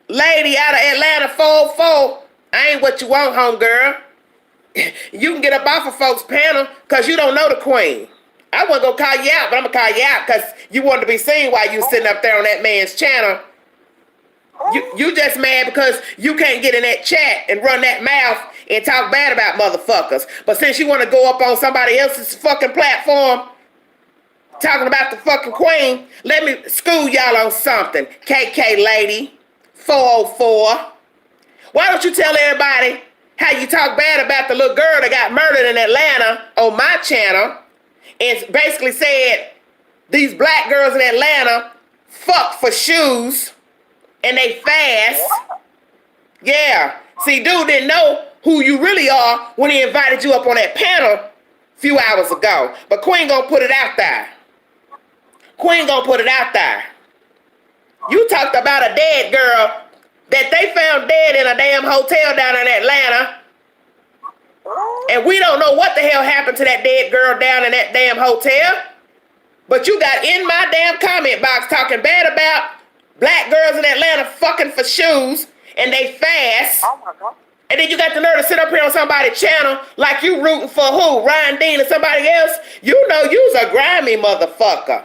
lady out of Atlanta 404, I ain't what you want, homegirl. You can get up off of folks' panel because you don't know the queen. I wasn't going to call you out, but I'm going to call you out because you wanted to be seen while you sitting up there on that man's channel. You just mad because you can't get in that chat and run that mouth and talk bad about motherfuckers. But since you want to go up on somebody else's fucking platform talking about the fucking queen, let me school y'all on something. KK lady, 404. Why don't you tell everybody how you talk bad about the little girl that got murdered in Atlanta on my channel and basically said these black girls in Atlanta fuck for shoes and they fast. Yeah. See, dude didn't know who you really are when he invited you up on that panel a few hours ago. But Queen gonna put it out there. Queen gonna put it out there. You talked about a dead girl that they found dead in a damn hotel down in Atlanta. And we don't know what the hell happened to that dead girl down in that damn hotel. But you got in my damn comment box talking bad about black girls in Atlanta fucking for shoes and they fast. Oh my God. And then you got the nerve to sit up here on somebody's channel like you rooting for who? Ryan Dean or somebody else? You know you's a grimy motherfucker.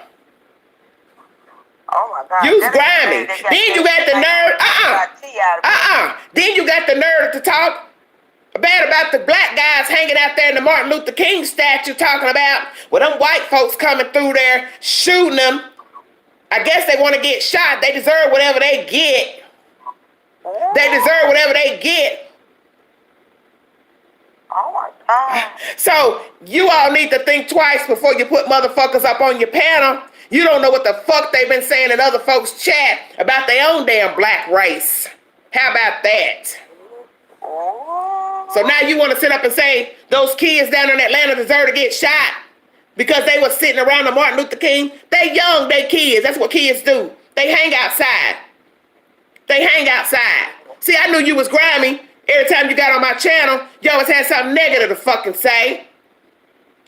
Oh my God. You's grimy. Then you got the nerve. Then you got the nerve to talk bad about the black guys hanging out there in the Martin Luther King statue talking about, well, them white folks coming through there shooting them. I guess they want to get shot. They deserve whatever they get. They deserve whatever they get. Oh my God. So you all need to think twice before you put motherfuckers up on your panel. You don't know what the fuck they've been saying in other folks' chat about their own damn black race. How about that? So now you want to sit up and say those kids down in Atlanta deserve to get shot because they were sitting around the Martin Luther King? They young, they kids. That's what kids do. They hang outside. They hang outside. See, I knew you was grimy. Every time you got on my channel, you always had something negative to fucking say.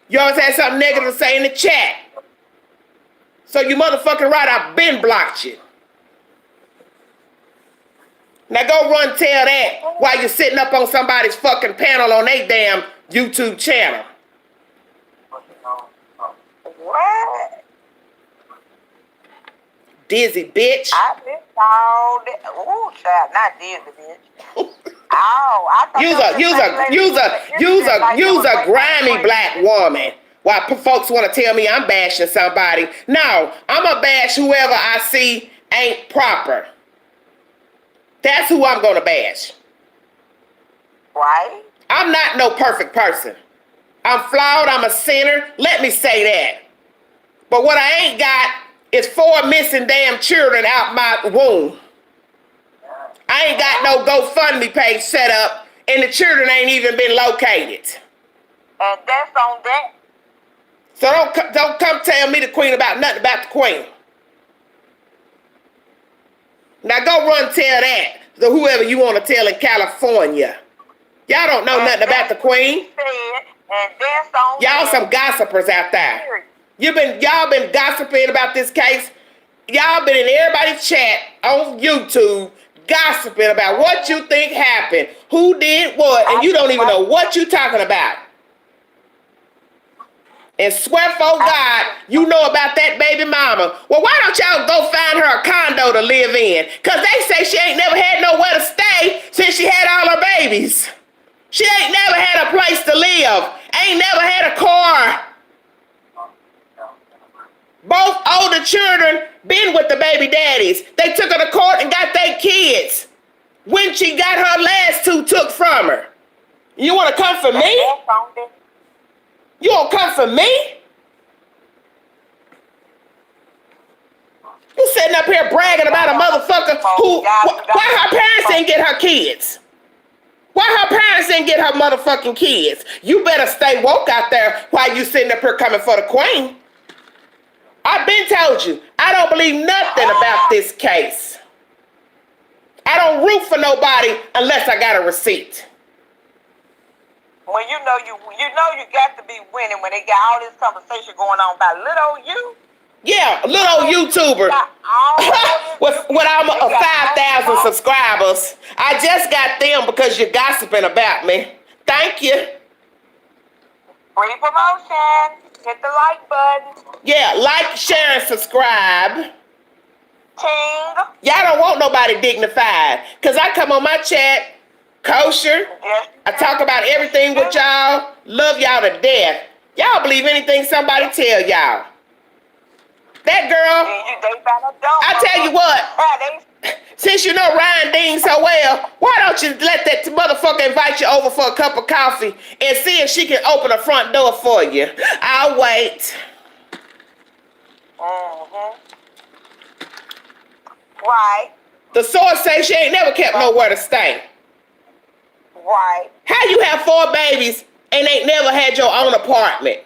You always had something negative to say in the chat. So you motherfucking right, I've been blocked you. Now go run tell that while you're sitting up on somebody's fucking panel on their damn YouTube channel. What? Dizzy bitch. I missed all that. Ooh, child, not Disney, bitch. Oh, I thought Use a grimy black woman. While folks want to tell me I'm bashing somebody. No, I'm going to bash whoever I see ain't proper. That's who I'm going to bash. Right? I'm not no perfect person. I'm flawed. I'm a sinner. Let me say that. But what I ain't got is 4 missing damn children out my womb. I ain't got no GoFundMe page set up, and the children ain't even been located. And that's on that. So don't come tell me the queen about nothing about the queen. Now go run tell that to whoever you want to tell in California. Y'all don't know nothing about the queen. And that's on y'all some gossipers out there. Y'all been gossiping about this case. Y'all been in everybody's chat on YouTube gossiping about what you think happened, who did what, and you don't even know what you talking about. And swear for God, you know about that baby mama. Well, why don't y'all go find her a condo to live in? Because they say she ain't never had nowhere to stay since she had all her babies. She ain't never had a place to live. Ain't never had a car. Both older children been with the baby daddies. They took her to court and got their kids. When she got her last 2 took from her. You want to come for me? You won't come for me? You sitting up here bragging about a motherfucker who, why her parents didn't get her kids? Why her parents didn't get her motherfucking kids? You better stay woke out there while you sitting up here coming for the queen. I've been told you, I don't believe nothing about this case. I don't root for nobody unless I got a receipt. When you know you got to be winning when they got all this conversation going on about little old you. Yeah, little old YouTuber. with almost 5,000 subscribers. I just got them because you're gossiping about me. Thank you. Free promotion. Hit the like button. Yeah, like, share, and subscribe. Ting. Y'all don't want nobody dignified. Because I come on my chat, kosher. Yes. I talk about everything with y'all. Love y'all to death. Y'all believe anything somebody tell y'all. That girl, I tell you what, since you know Ryan Dean so well, why don't you let that motherfucker invite you over for a cup of coffee and see if she can open the front door for you? I'll wait. Right. The source says she ain't never kept nowhere to stay. Right. How you have 4 babies and ain't never had your own apartment?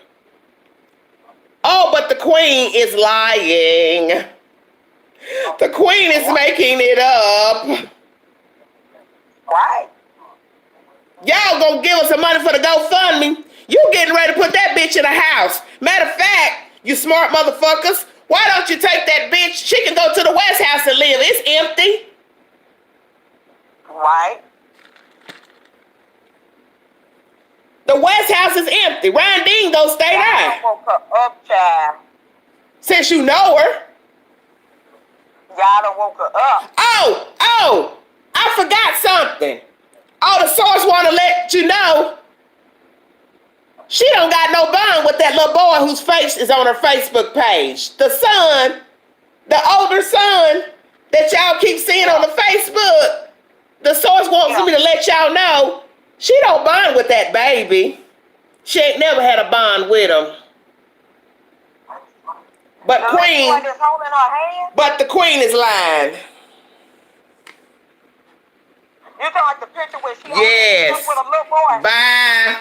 Oh, but the queen is lying. The queen is making it up. Right. Y'all gonna give us some money for the GoFundMe. You getting ready to put that bitch in a house. Matter of fact, you smart motherfuckers, why don't you take that bitch? She can go to the West House and live. It's empty. Right. The West House is empty. Ryan Dean go stay there. Woke her up, child. Since you know her. Y'all done woke her up. Oh, I forgot something. Oh, the source want to let you know she don't got no bond with that little boy whose face is on her Facebook page. The son, the older son that y'all keep seeing on the Facebook. The source wants me to let y'all know she don't bond with that baby. She ain't never had a bond with him. But the Queen, one that's holding her hand? but the Queen is lying. You talking about the picture where she Yes. with a little boy? Bye.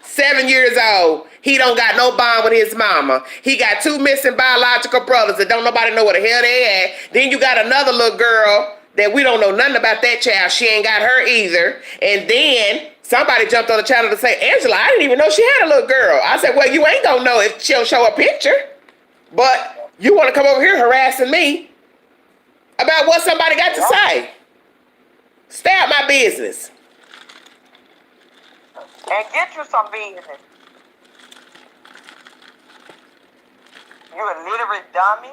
7 years old. He don't got no bond with his mama. He got 2 missing biological brothers that don't nobody know where the hell they at. Then you got another little girl that we don't know nothing about that child. She ain't got her either. And then somebody jumped on the channel to say, Angela, I didn't even know she had a little girl. I said, well, you ain't gonna know if she'll show a picture. But you want to come over here harassing me about what somebody got to say. Stay out my business. And get you some business. You illiterate dummy.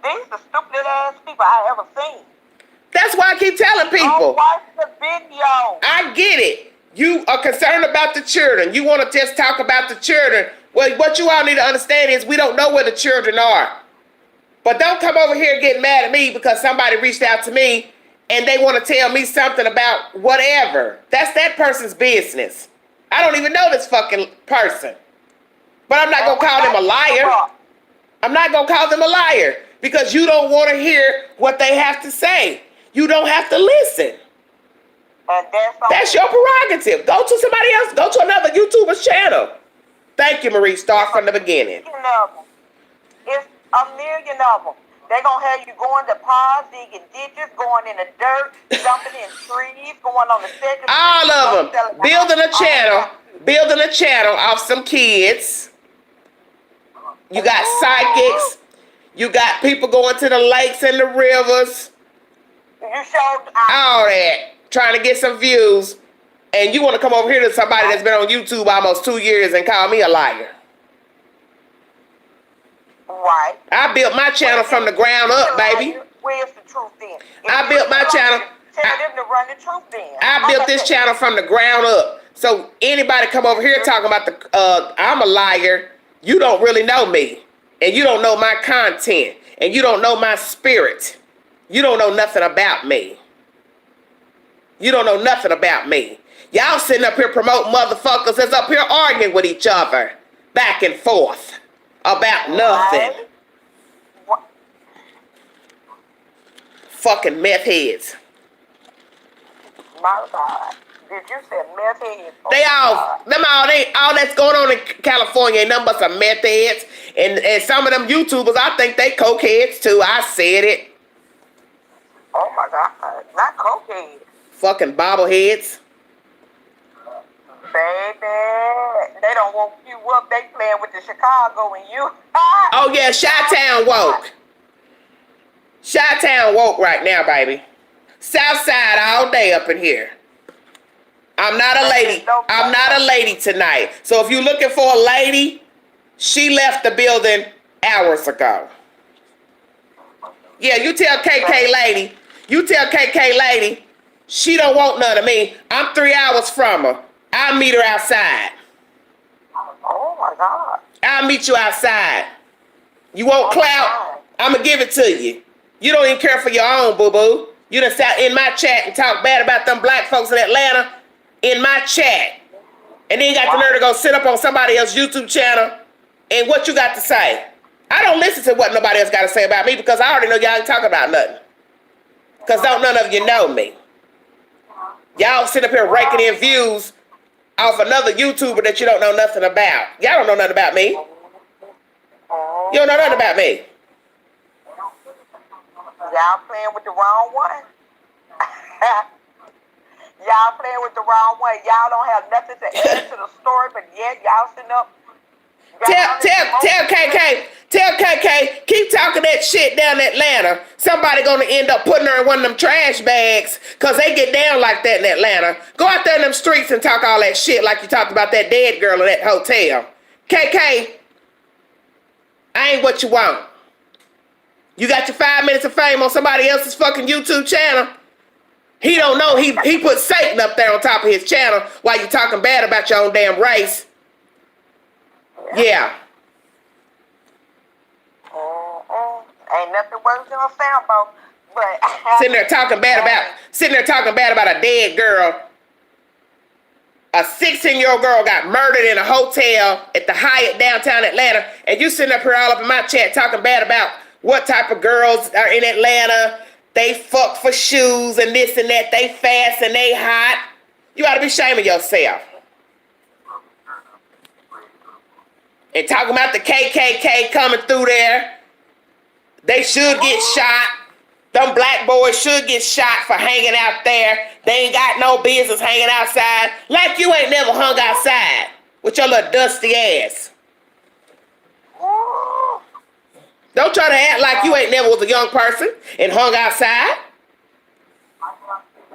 These are stupid ass people I ever seen. That's why I keep telling people. Oh, watch the video. I get it. You are concerned about the children. You want to just talk about the children. Well, what you all need to understand is we don't know where the children are. But don't come over here getting mad at me because somebody reached out to me and they want to tell me something about whatever. That's that person's business. I don't even know this fucking person. But I'm not going to call them a liar. I'm not going to call them a liar because you don't want to hear what they have to say. You don't have to listen. And that's your prerogative. Go to somebody else. Go to another YouTuber's channel. Thank you, Marie. Start from the beginning. It's a million of them. They're going to have you going to ponds, digging ditches, going in the dirt, jumping in trees, going on the second. All of them. Building a channel off some kids. You got psychics. You got people going to the lakes and the rivers. You showed all that. Trying to get some views. And you want to come over here to somebody that's been on YouTube almost 2 years and call me a liar. Right. I built my channel from the ground up, baby. Where's the truth then? I built my channel. Tell them to run the truth then. I built this channel from the ground up. So anybody come over here talking about I'm a liar, you don't really know me. And you don't know my content. And you don't know my spirit. You don't know nothing about me. You don't know nothing about me. Y'all sitting up here promoting motherfuckers that's up here arguing with each other. Back and forth. About nothing. What? Fucking meth heads. My God. Did you say meth heads? Oh, they all that's going on in California ain't nothing but some meth heads. And some of them YouTubers, I think they cokeheads too. I said it. Oh my God. Not cokeheads. Fucking bobbleheads. Baby, they don't woke you up. They playing with the Chicago and you. Oh yeah, Chi-Town woke. Chi-Town woke right now, baby. Southside all day up in here. I'm not a lady. I'm not a lady tonight. So if you're looking for a lady, she left the building hours ago. Yeah, you tell KK lady. You tell KK lady, she don't want none of me. I'm 3 hours from her. I'll meet her outside. Oh my God. I'll meet you outside. You want clout? I'm going to give it to you. You don't even care for your own, boo-boo. You done sat in my chat and talk bad about them black folks in Atlanta in my chat. And then got the nerve to go sit up on somebody else's YouTube channel. And what you got to say? I don't listen to what nobody else got to say about me because I already know y'all ain't talking about nothing. Because don't none of you know me. Y'all sit up here raking in views off another YouTuber that you don't know nothing about. Y'all don't know nothing about me. You don't know nothing about me. Y'all playing with the wrong one. Y'all playing with the wrong one. Y'all don't have nothing to add to the story, but yet y'all sitting up. Tell KK, keep talking that shit down in Atlanta. Somebody gonna end up putting her in one of them trash bags because they get down like that in Atlanta. Go out there in them streets and talk all that shit like you talked about that dead girl in that hotel. KK, I ain't what you want. You got your 5 minutes of fame on somebody else's fucking YouTube channel. He don't know he put Satan up there on top of his channel while you talking bad about your own damn race. Yeah. Ain't nothing worse than a soundboard. But sitting there talking bad about a dead girl. A 16-year-old girl got murdered in a hotel at the Hyatt downtown Atlanta, and you sitting up here all up in my chat talking bad about what type of girls are in Atlanta. They fuck for shoes and this and that. They fast and they hot. You ought to be ashamed of yourself. And talking about the KKK coming through there. They should get shot. Them black boys should get shot for hanging out there. They ain't got no business hanging outside. Like you ain't never hung outside with your little dusty ass. Don't try to act like you ain't never was a young person and hung outside.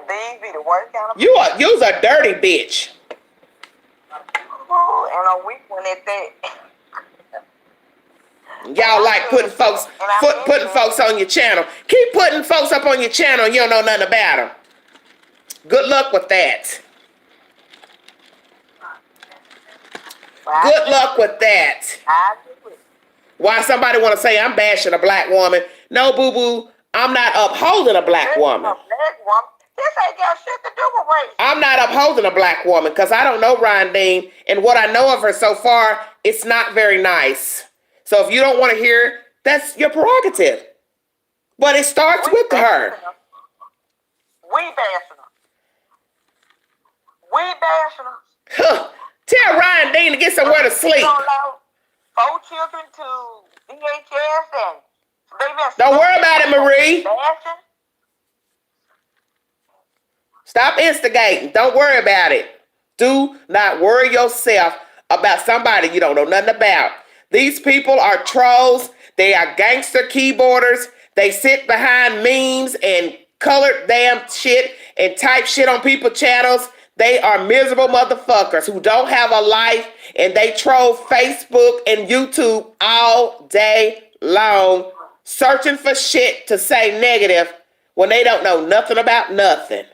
These be the worst kind of You's a dirty bitch. And a weak one at that. Y'all like putting folks on your channel. Keep putting folks up on your channel and you don't know nothing about them. Good luck with that. Good luck with that. Why somebody want to say I'm bashing a black woman? No, boo-boo. I'm not upholding a black woman. This ain't got shit to do with race. I'm not upholding a black woman because I don't know Ryan Dean, and what I know of her so far, it's not very nice. So if you don't want to hear, that's your prerogative. But it starts with her. We bashing her. We bashing her. Huh. Tell Ryan Dean to get somewhere to sleep. 4 children to DHS and they've been. Don't worry about it, Marie. Bashing. Stop instigating. Don't worry about it. Do not worry yourself about somebody you don't know nothing about. These people are trolls. They are gangster keyboarders. They sit behind memes and colored damn shit and type shit on people's channels. They are miserable motherfuckers who don't have a life and they troll Facebook and YouTube all day long, searching for shit to say negative when they don't know nothing about nothing.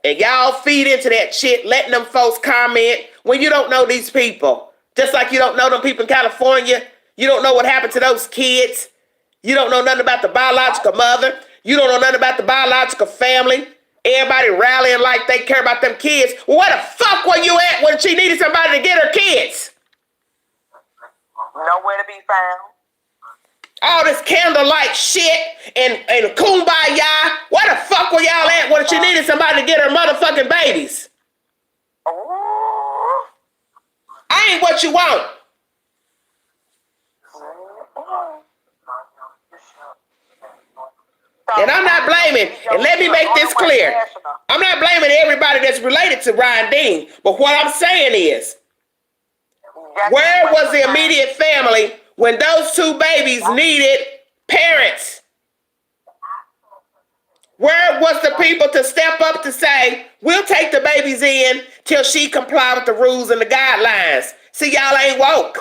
And y'all feed into that shit, letting them folks comment when you don't know these people. Just like you don't know them people in California. You don't know what happened to those kids. You don't know nothing about the biological mother. You don't know nothing about the biological family. Everybody rallying like they care about them kids. Well, where the fuck were you at when she needed somebody to get her kids? Nowhere to be found. All this candlelight shit and kumbaya. Where the fuck were y'all at when she needed somebody to get her motherfucking babies? Ooh. I ain't what you want. And I'm not blaming, and let me make this clear. I'm not blaming everybody that's related to Ryan Dean. But what I'm saying is, where was the immediate family when those two babies needed parents? Where was the people to step up to say, we'll take the babies in till she comply with the rules and the guidelines? See, y'all ain't woke.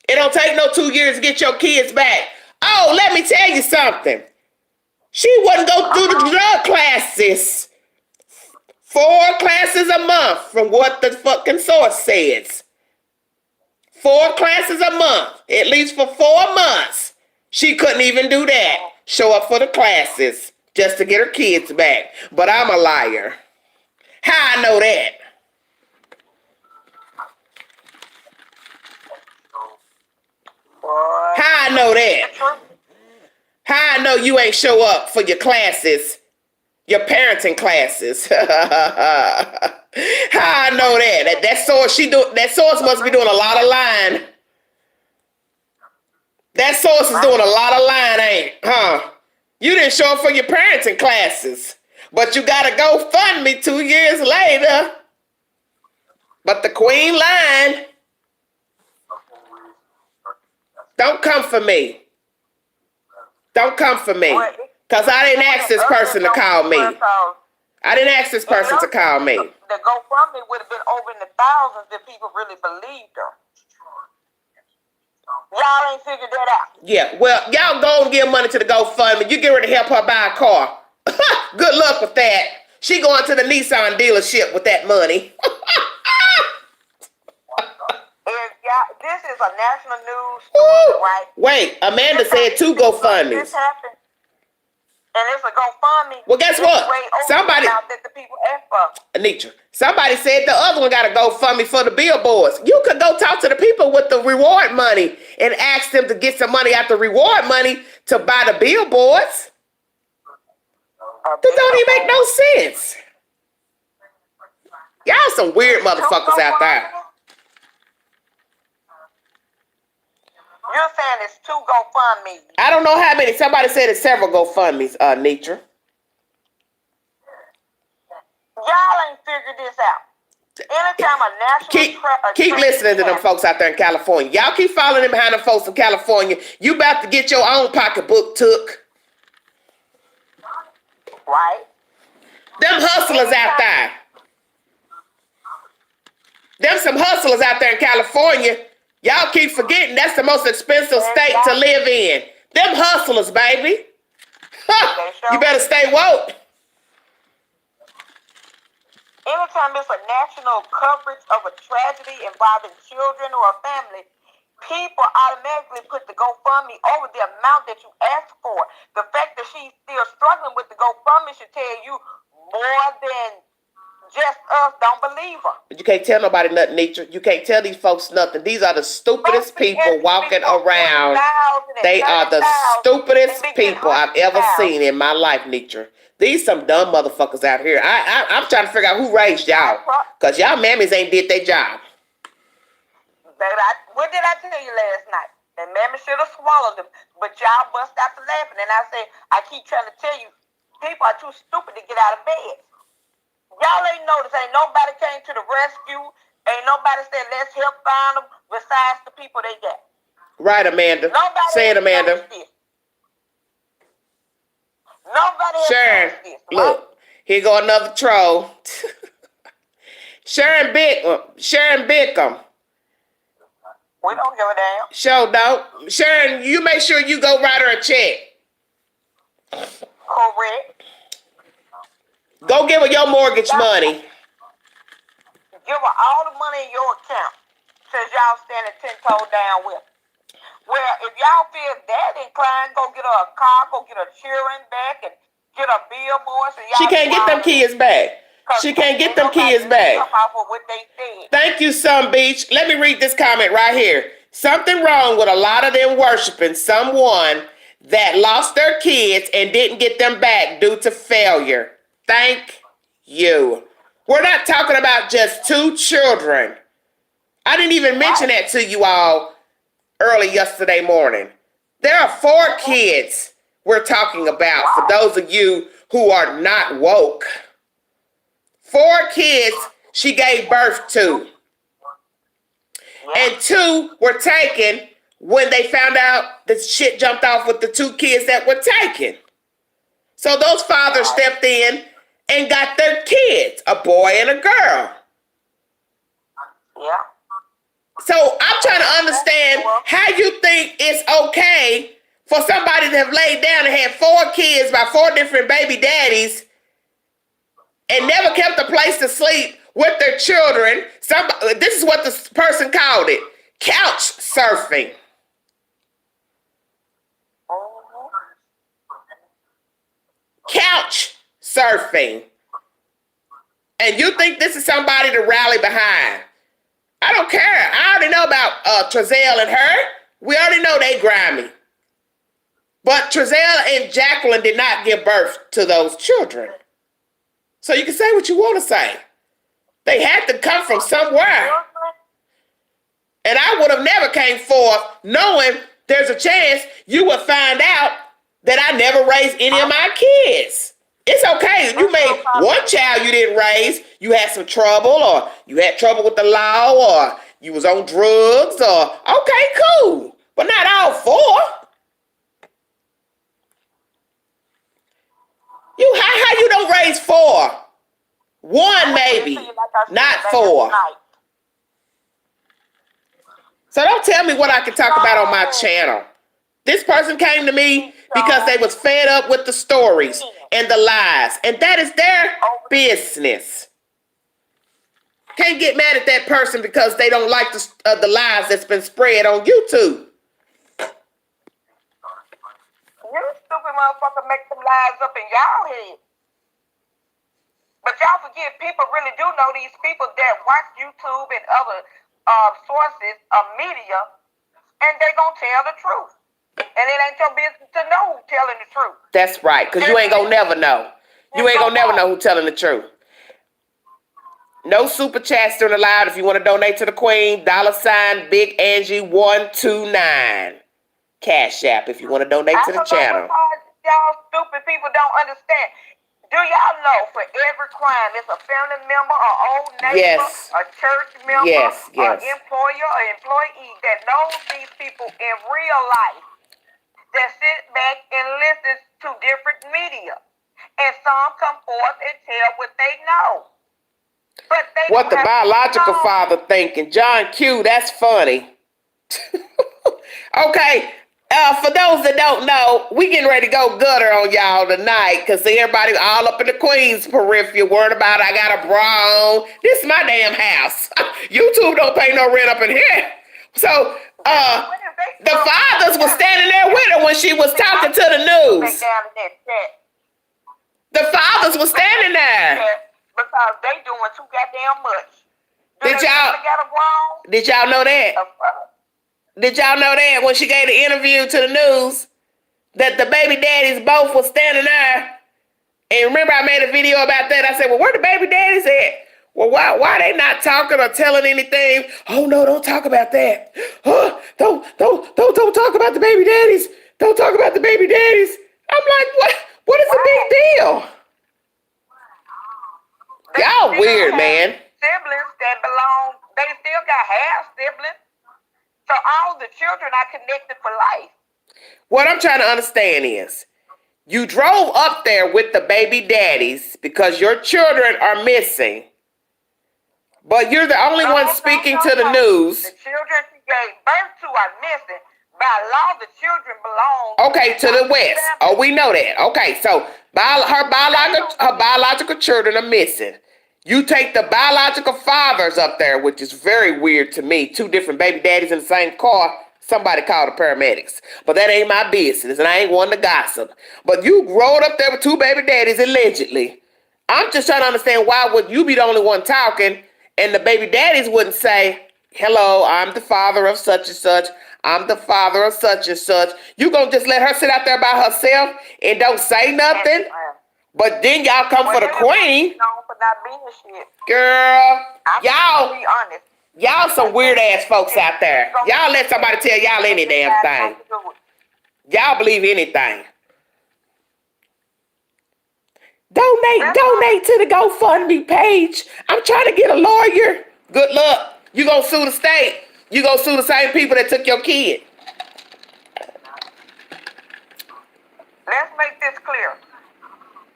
It don't take no 2 years to get your kids back. Oh, let me tell you something. She wouldn't go through the drug classes. 4 classes a month from what the fucking source says. 4 classes a month, at least for 4 months. She couldn't even do that. Show up for the classes just to get her kids back. But I'm a liar. How I know that? How I know that? How I know you ain't show up for your classes, your parenting classes? How I know that? That source must be doing a lot of lying. That source is doing a lot of lying, ain't? Huh? You didn't show up for your parenting classes, but you got to go fund me 2 years later. But the queen lying. Don't come for me. Don't come for me. Because I didn't ask this person to call me. I didn't ask this person to call me. The GoFundMe would have been over in the thousands if people really believed her. Y'all ain't figured that out. Yeah, well, y'all go and give money to the GoFundMe. You get ready to help her buy a car. Good luck with that. She going to the Nissan dealership with that money. This is a national news story, right? Wait, Amanda said 2 GoFundMes. This happened, and it's a GoFundMe. Well, guess what? Somebody, that the people asked for. Anitra, somebody said the other one got to GoFundMe for the billboards. You could go talk to the people with the reward money and ask them to get some money out the reward money to buy the billboards. That don't even make no sense. Y'all some weird motherfuckers out there. You're saying it's 2 GoFundMe. I don't know how many. Somebody said it's several GoFundMes, Nitra. Y'all ain't figured this out. Anytime a national... Keep listening to them folks out there in California. Y'all keep following them behind them folks in California. You about to get your own pocketbook took. Right. Them hustlers out there. Them some hustlers out there in California. Y'all keep forgetting that's the most expensive state to live in. Them hustlers, baby. You better stay woke. Anytime it's a national coverage of a tragedy involving children or a family, people automatically put the GoFundMe over the amount that you asked for. The fact that she's still struggling with the GoFundMe should tell you more than just us don't believe her. You can't tell nobody nothing, Nietzsche. You can't tell these folks nothing. These are the stupidest people walking around. They are the stupidest people I've ever seen in my life, Nietzsche. These some dumb motherfuckers out here. I'm trying to figure out who raised y'all. Because y'all mammies ain't did their job. What did I tell you last night? That mammy should have swallowed them. But y'all bust out to laughing. And I said, I keep trying to tell you, people are too stupid to get out of bed. Y'all ain't noticed. Ain't nobody came to the rescue. Ain't nobody said, let's help find them besides the people they got. Right, Amanda. Nobody say it, Amanda. Nobody Sharon, this, right? look, here go another troll. Sharon Bickham. We don't give a damn. Sure don't. Sharon, you make sure you go write her a check. Correct. Go give her your mortgage money. Give her all the money in your account since y'all standing 10 toes down with her. Well, if y'all feel that inclined, go get her a car, go get her cheering back, and get a billboard. So she can't get them kids back. She can't get them kids back. Thank you, Sun Beach. Let me read this comment right here. Something wrong with a lot of them worshiping someone that lost their kids and didn't get them back due to failure. Thank you. We're not talking about just 2 children. I didn't even mention that to you all early yesterday morning. There are 4 kids we're talking about for those of you who are not woke. 4 kids she gave birth to. And 2 were taken when they found out the shit jumped off with the 2 kids that were taken. So those fathers stepped in and got their kids, a boy and a girl. Yeah. So I'm trying to understand how you think it's okay for somebody to have laid down and had 4 kids by 4 different baby daddies and never kept a place to sleep with their children. This is what the person called it. Couch surfing. Couch surfing. And you think this is somebody to rally behind. I don't care. I already know about Trezelle and her. We already know they grimy. But Trezelle and Jacqueline did not give birth to those children. So you can say what you want to say. They had to come from somewhere. And I would have never came forth knowing there's a chance you would find out that I never raised any of my kids. It's okay. You made one child you didn't raise. You had some trouble, or you had trouble with the law, or you was on drugs, or okay, cool. But not all 4. How you don't raise 4? 1 maybe, not 4. So don't tell me what I can talk about on my channel. This person came to me because they was fed up with the stories and the lies. And that is their business. Can't get mad at that person because they don't like the lies that's been spread on YouTube. You stupid motherfucker make some lies up in y'all head. But y'all forget, people really do know these people that watch YouTube and other sources of media, and they gonna tell the truth. And it ain't your business to know who's telling the truth. That's right, because you ain't gonna never know. You ain't gonna never know who's telling the truth. No super chats still allowed. If you want to donate to the Queen, $ Big Angie 129. Cash App if you want to donate to the channel. Y'all stupid people don't understand. Do y'all know for every crime, it's a family member, an old neighbor, a church member, an employer, or employee that knows these people in real life that sit back and listens to different media. And some come forth and tell what they know. But they what the biological father thinking. John Q, that's funny. Okay. For those that don't know, we getting ready to go gutter on y'all tonight because everybody all up in the Queens periphery worried about I got a bra on. This is my damn house. YouTube don't pay no rent up in here. So, the fathers was standing there with her when she was talking to the news. The fathers was standing there. Because they doing too goddamn much. Did y'all know that? Did y'all know that when she gave the interview to the news that the baby daddies both was standing there? And remember I made a video about that. I said, well, where the baby daddies at? Well, why they not talking or telling anything? Oh no, don't talk about that. Don't talk about the baby daddies. Don't talk about the baby daddies. I'm like, what is the big deal? Y'all weird, man. Siblings that belong, they still got half siblings. So all the children are connected for life. What I'm trying to understand is, you drove up there with the baby daddies because your children are missing, but you're the only one speaking to the news. The children she gave birth to are missing. By law, the children belong. Okay, to the West. Oh, we know that. Okay, so her biological children are missing. You take the biological fathers up there, which is very weird to me. Two different baby daddies in the same car. Somebody called the paramedics. But that ain't my business, and I ain't one to gossip. But you rode up there with two baby daddies, allegedly. I'm just trying to understand why would you be the only one talking, and the baby daddies wouldn't say, hello, I'm the father of such and such. I'm the father of such and such. You gonna just let her sit out there by herself and don't say nothing? But then y'all come for the queen. Girl, y'all some weird ass folks out there. Y'all let somebody tell y'all any damn thing. Y'all believe anything. Donate to the GoFundMe page. I'm trying to get a lawyer. Good luck. You gonna sue the state. You gonna sue the same people that took your kid. Let's make this clear.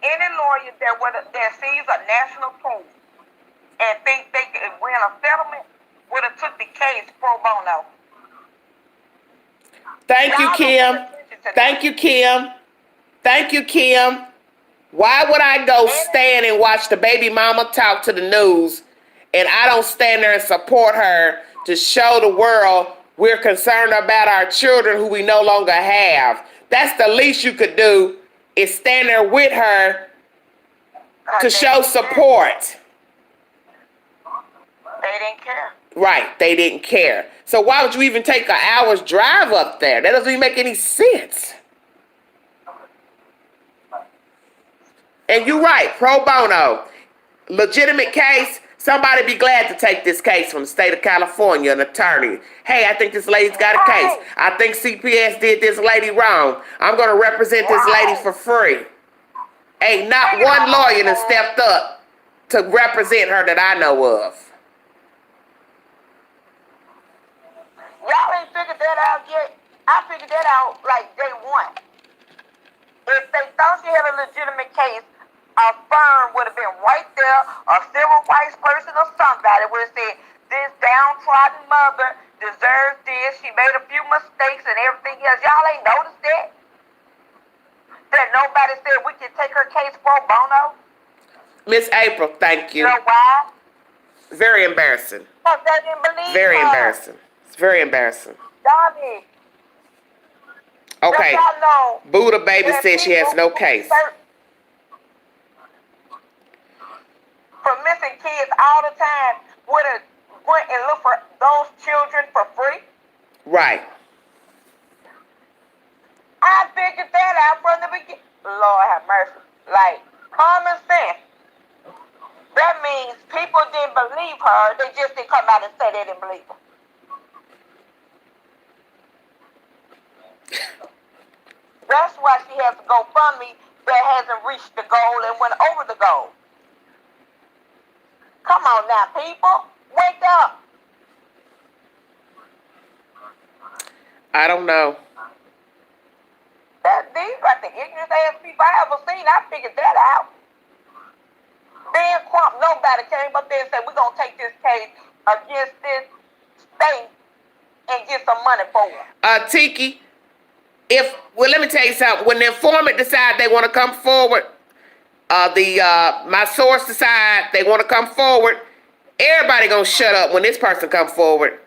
Any lawyer that sees a national proof and think they could win a settlement would have took the case pro bono. Thank you, Kim. Thank you, Kim. Thank you, Kim. Why would I go stand and watch the baby mama talk to the news and I don't stand there and support her to show the world we're concerned about our children who we no longer have? That's the least you could do, is stand there with her to show support. They didn't care. Right, they didn't care. So why would you even take an hour's drive up there? That doesn't even make any sense. And you're right, pro bono. Legitimate case. Somebody be glad to take this case from the state of California, an attorney. Hey, I think this lady's got a case. I think CPS did this lady wrong. I'm going to represent this lady for free. Ain't not one lawyer that stepped up to represent her that I know of. Y'all ain't figured that out yet. I figured that out like day one. If they thought she had a legitimate case, a firm would have been right there, a civil rights person or somebody would have said, this downtrodden mother deserves this. She made a few mistakes and everything else. Y'all ain't noticed that? That nobody said we can take her case pro bono? Miss April, thank you. You know why? Very embarrassing. Because they didn't believe Very her. embarrassing. It's very embarrassing. Donnie. Okay. Buddha baby said she has no case. For missing kids all the time would have went and looked for those children for free. Right. I figured that out from the beginning. Lord have mercy. Like, common sense. That means people didn't believe her. They just didn't come out and say they didn't believe her. That's why she has to go fund me that hasn't reached the goal and went over the goal. Come on now, people. Wake up. I don't know. These are the ignorant ass people I ever seen. I figured that out. Dan Crump, nobody came up there and said, we're going to take this case against this state and get some money for them. Tiki, let me tell you something. When the informant decide they want to come forward, my source decide they want to come forward, everybody gonna shut up when this person come forward.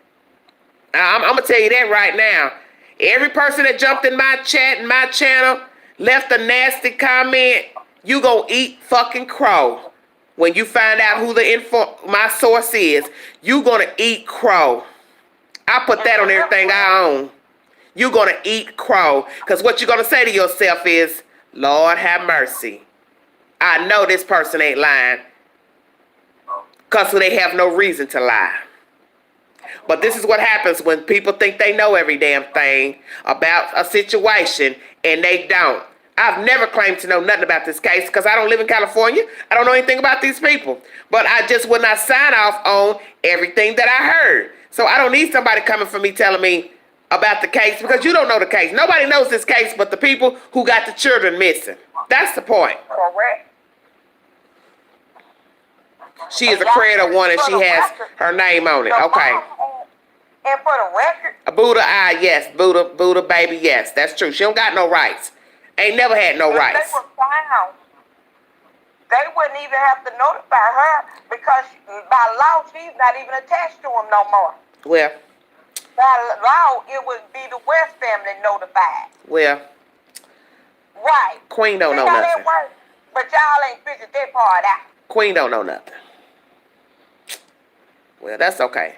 I'm gonna tell you that right now. Every person that jumped in my chat and my channel, left a nasty comment, you gonna eat fucking crow. When you find out who my source is, you gonna eat crow. I put that on everything I own. You gonna eat crow. Because what you gonna say to yourself is, Lord have mercy. I know this person ain't lying. Because they have no reason to lie. But this is what happens when people think they know every damn thing about a situation and they don't. I've never claimed to know nothing about this case because I don't live in California. I don't know anything about these people. But I just would not sign off on everything that I heard. So I don't need somebody coming for me telling me about the case because you don't know the case. Nobody knows this case but the people who got the children missing. That's the point. Correct. She is a creator one and she has her name on it. Okay. And for the record, A Buddha, yes. Buddha, baby, yes. That's true. She don't got no rights. Ain't never had no rights. If they were found, they wouldn't even have to notify her because by law, she's not even attached to him no more. Well. By law, it would be the West family notified. Well. Right. Queen don't See know how nothing. that works? But y'all ain't figured that part out. Queen don't know nothing. Well, that's okay.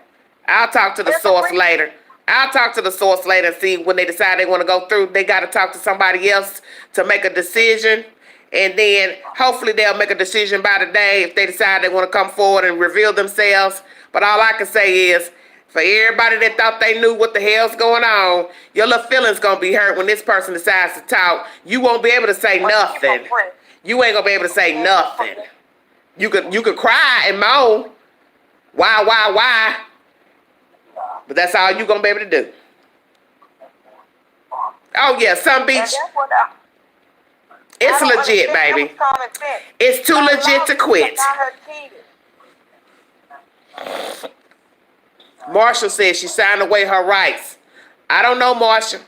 I'll talk to the source later. I'll talk to the source later and see when they decide they want to go through. They got to talk to somebody else to make a decision. And then hopefully they'll make a decision by today if they decide they want to come forward and reveal themselves. But all I can say is, for everybody that thought they knew what the hell's going on, your little feelings going to be hurt when this person decides to talk. You won't be able to say nothing. You ain't going to be able to say nothing. You could cry and moan. Why? But that's all you going to be able to do. Oh, yeah, Sun Beach. It's legit, baby. It's too legit to quit. Marshall says she signed away her rights. I don't know, Marshall.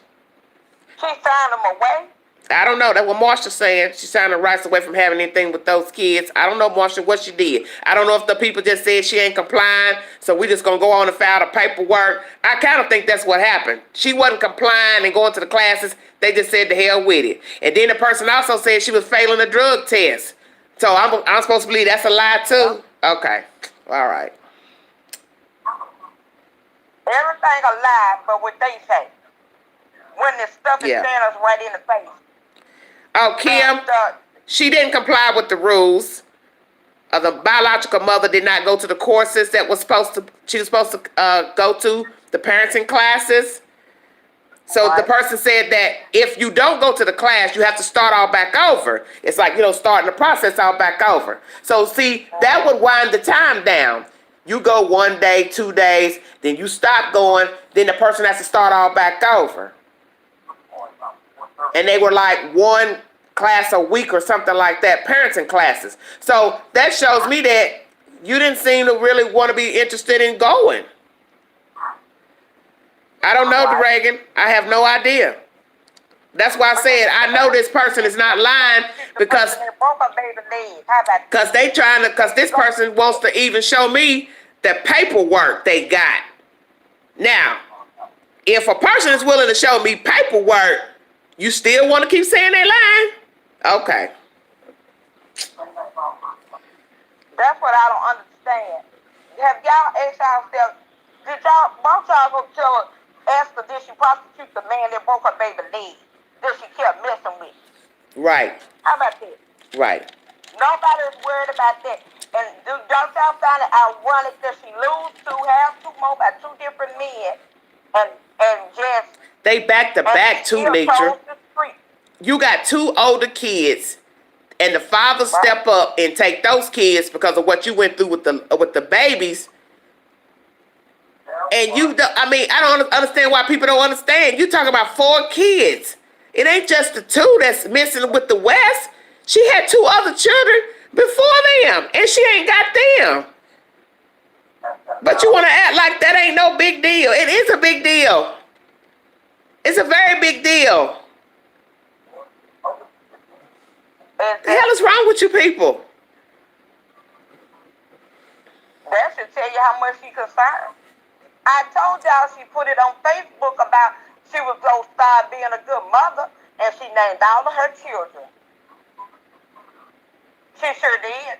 She signed them away? I don't know. That's what Marshall's saying. She signed her rights away from having anything with those kids. I don't know, Marshall, what she did. I don't know if the people just said she ain't complying, so we just going to go on and file the paperwork. I kind of think that's what happened. She wasn't complying and going to the classes. They just said the hell with it. And then the person also said she was failing a drug test. So I'm supposed to believe that's a lie too? Okay. All right. Everything a lie but what they say. When this stuff is staring us right in the face. Oh, Kim, she didn't comply with the rules. The biological mother did not go to the courses that she was supposed to go to, the parenting classes. So the person said that if you don't go to the class, you have to start all back over. It's like, starting the process all back over. So see, that would wind the time down. You go 1 day, 2 days, then you stop going, then the person has to start all back over. And they were like 1 class a week or something like that, parenting classes. So that shows me that you didn't seem to really want to be interested in going. I don't know, Reagan. I have no idea. That's why I said I know this person is not lying because this person wants to even show me the paperwork they got. Now, if a person is willing to show me paperwork, you still want to keep saying they lying? Okay. That's what I don't understand. Have y'all asked yourself, most y'all go tell ask her, did she prostitute the man that broke her baby leg that she kept messing with? Right. How about that? Right. Nobody's worried about that. And don't y'all find it ironic that she have 2 more by 2 different men and just... They back to back too, Nature. You got 2 older kids, and the father step up and take those kids because of what you went through with the babies. And I don't understand why people don't understand. You talking about 4 kids. It ain't just the 2 that's missing with the West. She had 2 other children before them, and she ain't got them. But you want to act like that ain't no big deal. It is a big deal. It's a very big deal. The hell is wrong with you people? That should tell you how much she concerned. I told y'all she put it on Facebook about she was going to start being a good mother, and she named all of her children. She sure did.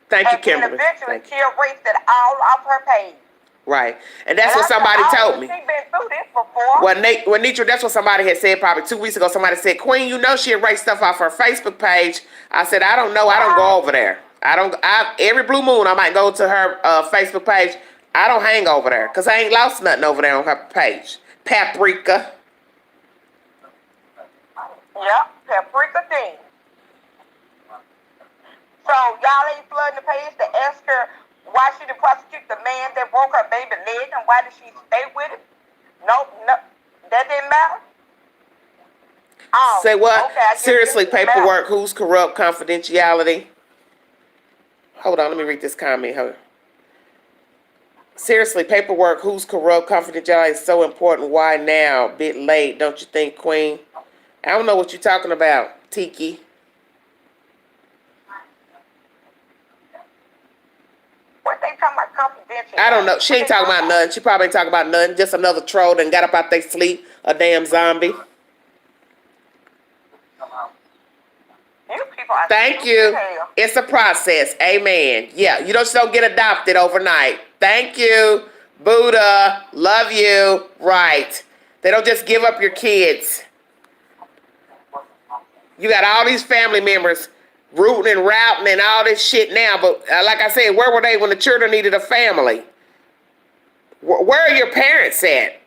Thank you, Kimberly. And eventually she erased it all off her page. Right. And that's what somebody told me. She's been through this before. Well, Nitra, that's what somebody had said probably 2 weeks ago. Somebody said, Queen, you know she erased stuff off her Facebook page. I said, I don't know. I don't go over there. Every blue moon, I might go to her Facebook page. I don't hang over there because I ain't lost nothing over there on her page. Paprika. Yep, Paprika thing. So y'all ain't flooding the page to ask her why she didn't prosecute the man that broke her baby leg and why did she stay with him? No, that didn't matter. Say what? Okay, seriously, paperwork, who's corrupt, confidentiality. Hold on, let me read this comment. Hold on. Seriously, paperwork, who's corrupt, confidentiality is so important. Why now? Bit late, don't you think, Queen? I don't know what you're talking about, Tiki. What they talking about confidential? I don't know. She ain't talking about nothing. She probably ain't talking about nothing. Just another troll that got up out their sleep. A damn zombie. You people are Thank you. It's a process. Amen. Yeah, you just don't get adopted overnight. Thank you. Buddha. Love you. Right. They don't just give up your kids. You got all these family members rooting and routing and all this shit now. But like I said, where were they when the children needed a family? Where are your parents at?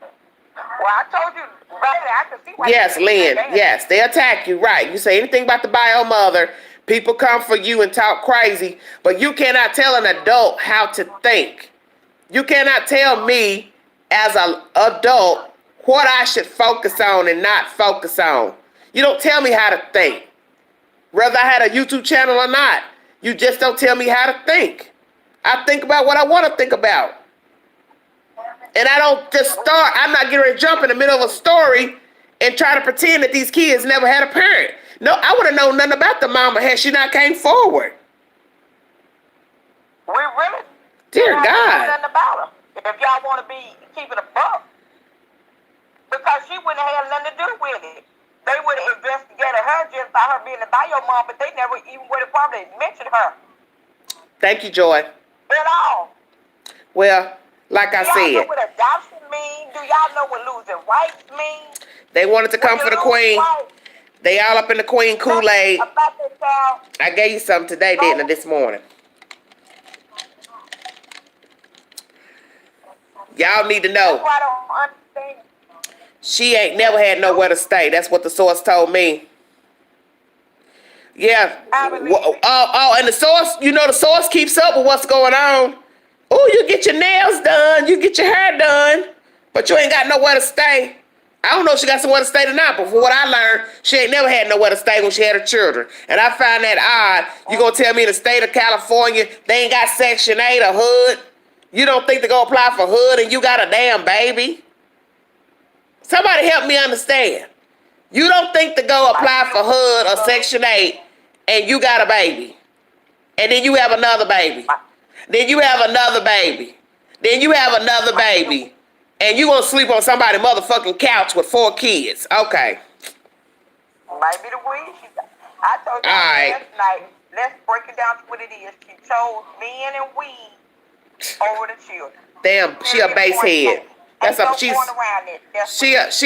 Well, I told you, right, I can see why. Yes, Lynn. Yes, they attack you. Right. You say anything about the bio mother, people come for you and talk crazy. But you cannot tell an adult how to think. You cannot tell me as an adult what I should focus on and not focus on. You don't tell me how to think. Whether I had a YouTube channel or not, you just don't tell me how to think. I think about what I want to think about. And I don't just start, I'm not getting ready to jump in the middle of a story and try to pretend that these kids never had a parent. No, I would have known nothing about the mama had she not came forward. We really Dear don't God. know nothing about her. If y'all want to be keeping a buck. Because she wouldn't have had nothing to do with it. They would have investigated her just by her being a bio mom, but they never even would have probably mentioned her. Thank you, Joy. At all. Well, like I Do y'all know said, what adoption means? Do y'all know what losing rights means? they wanted to come for the queen. They all up in the queen Kool-Aid. About that child. I gave you something today, didn't I, this morning? Y'all need to know. That's why I don't understand. She ain't never had nowhere to stay. That's what the source told me. Yeah. Oh, and the source, you know the source keeps up with what's going on. Oh, you get your nails done, you get your hair done, but you ain't got nowhere to stay. I don't know if she got somewhere to stay or not, but from what I learned, she ain't never had nowhere to stay when she had her children. And I find that odd. You gonna tell me in the state of California, they ain't got Section 8 or HUD? You don't think to go apply for HUD and you got a damn baby? Somebody help me understand. You don't think to go apply for HUD or Section 8 and you got a baby. And then you have another baby. Then you have another baby. Then you have another baby. And you gonna sleep on somebody's motherfucking couch with 4 kids. Okay. Might be the weed. I told you last night, let's break it down to what it is. She chose men and weed over the children. Damn, she a base head. That's a she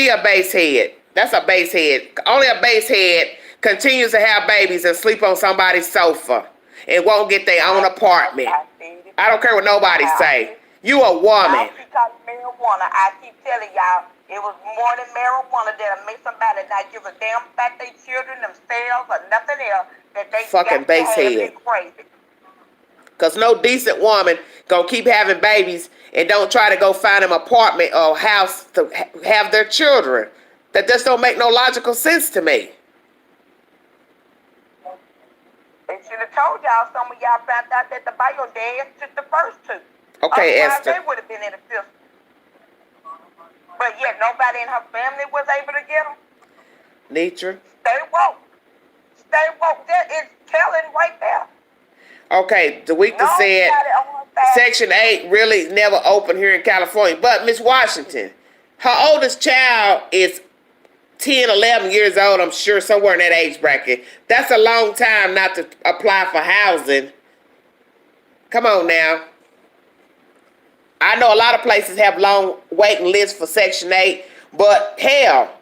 a base head. That's a base head. Only a base head continues to have babies and sleep on somebody's sofa and won't get their own apartment. I don't care what nobody say. You a woman. Marijuana. I keep telling y'all, it was more than marijuana that'll make somebody not give a damn about their children, themselves, or nothing else that they fucking base head. Crazy. Cause no decent woman gonna keep having babies and don't try to go find an apartment or house to have their children. That just don't make no logical sense to me. They should have told y'all. Some of y'all found out that the bio dads took the first two. Okay, Otherwise, Esther. they would have been in the system. But yet, nobody in her family was able to get them. Nitra. Stay woke. Stay woke. That is telling right there. Okay, Deweka said Section 8 really never opened here in California. But, Miss Washington, her oldest child is 10, 11 years old, I'm sure, somewhere in that age bracket. That's a long time not to apply for housing. Come on now. I know a lot of places have long waiting lists for Section 8, but hell,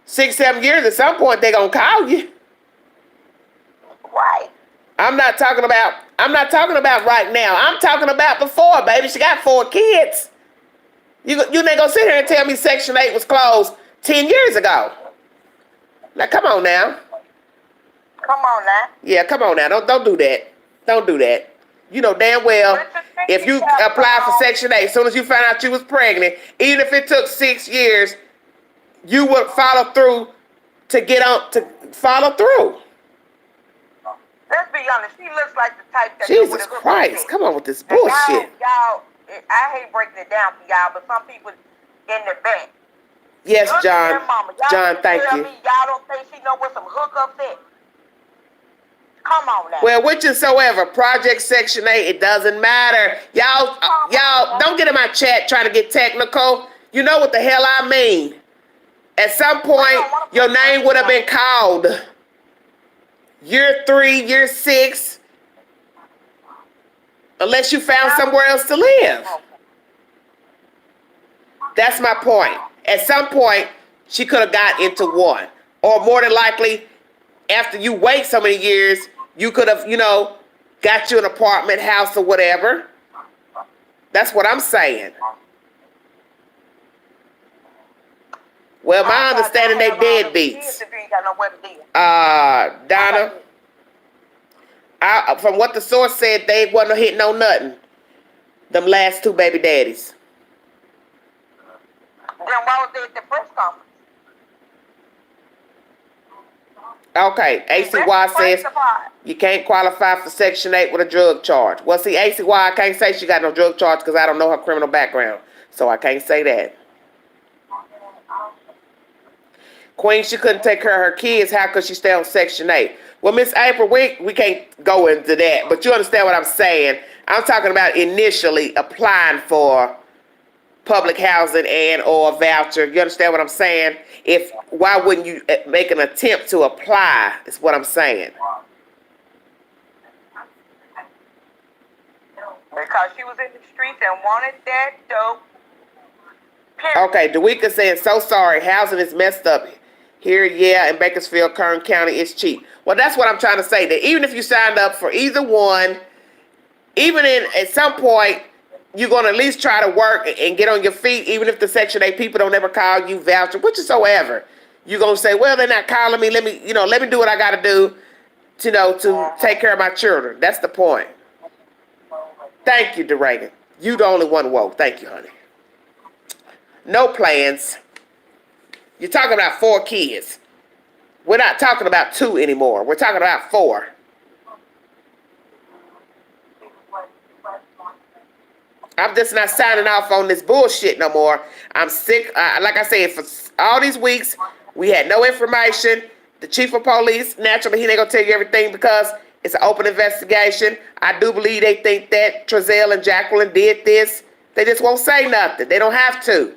6, 7 years, at some point they're going to call you. Right. I'm not talking about right now. I'm talking about before, baby. She got 4 kids. You ain't gonna sit here and tell me Section 8 was closed 10 years ago. Now, come on now. Come on now. Yeah, come on now. Don't do that. Don't do that. You know damn well, if you apply for Section 8, as soon as you found out you was pregnant, even if it took 6 years, you would follow through to follow through. Let's be honest. She looks like the type that Jesus Christ, come on with this bullshit. Y'all, I hate breaking it down for y'all, but some people in the back. Yes, John. John, thank you. Y'all don't think she know what some hookups is? Come on now. Well, whichsoever, Project Section 8, it doesn't matter. Y'all don't get in my chat trying to get technical. You know what the hell I mean. At some point, your name would have been called. Year 3, year 6, unless you found somewhere else to live. That's my point. At some point, she could have got into one. Or more than likely, after you wait so many years, you could have, got you an apartment, house, or whatever. That's what I'm saying. Well, my understanding, they deadbeats. Donna, from what the source said, they wasn't hitting on nothing. Them last 2 baby daddies. Then why was they at the press conference? Okay, ACY says you can't qualify for Section 8 with a drug charge. Well, see, ACY, I can't say she got no drug charge because I don't know her criminal background. So I can't say that. Queen, she couldn't take care of her kids. How could she stay on Section 8? Well, Miss April, we can't go into that, but you understand what I'm saying. I'm talking about initially applying for public housing and or a voucher. You understand what I'm saying? Why wouldn't you make an attempt to apply, is what I'm saying. Because she was in the streets and wanted that dope. Okay, Deweka saying, so sorry, housing is messed up. Here, yeah, in Bakersfield, Kern County, it's cheap. Well, that's what I'm trying to say. That even if you signed up for either one, at some point, you're going to at least try to work and get on your feet, even if the Section 8 people don't ever call you voucher, whichsoever. You're going to say, well, they're not calling me. Let me do what I got to do, to take care of my children. That's the point. Thank you, DeReagan. You the only one woke. Thank you, honey. No plans. You're talking about 4 kids. We're not talking about 2 anymore. We're talking about 4. I'm just not signing off on this bullshit no more. I'm sick. Like I said, for all these weeks, we had no information. The chief of police, naturally, he ain't gonna tell you everything because it's an open investigation. I do believe they think that Trezell and Jacqueline did this. They just won't say nothing. They don't have to.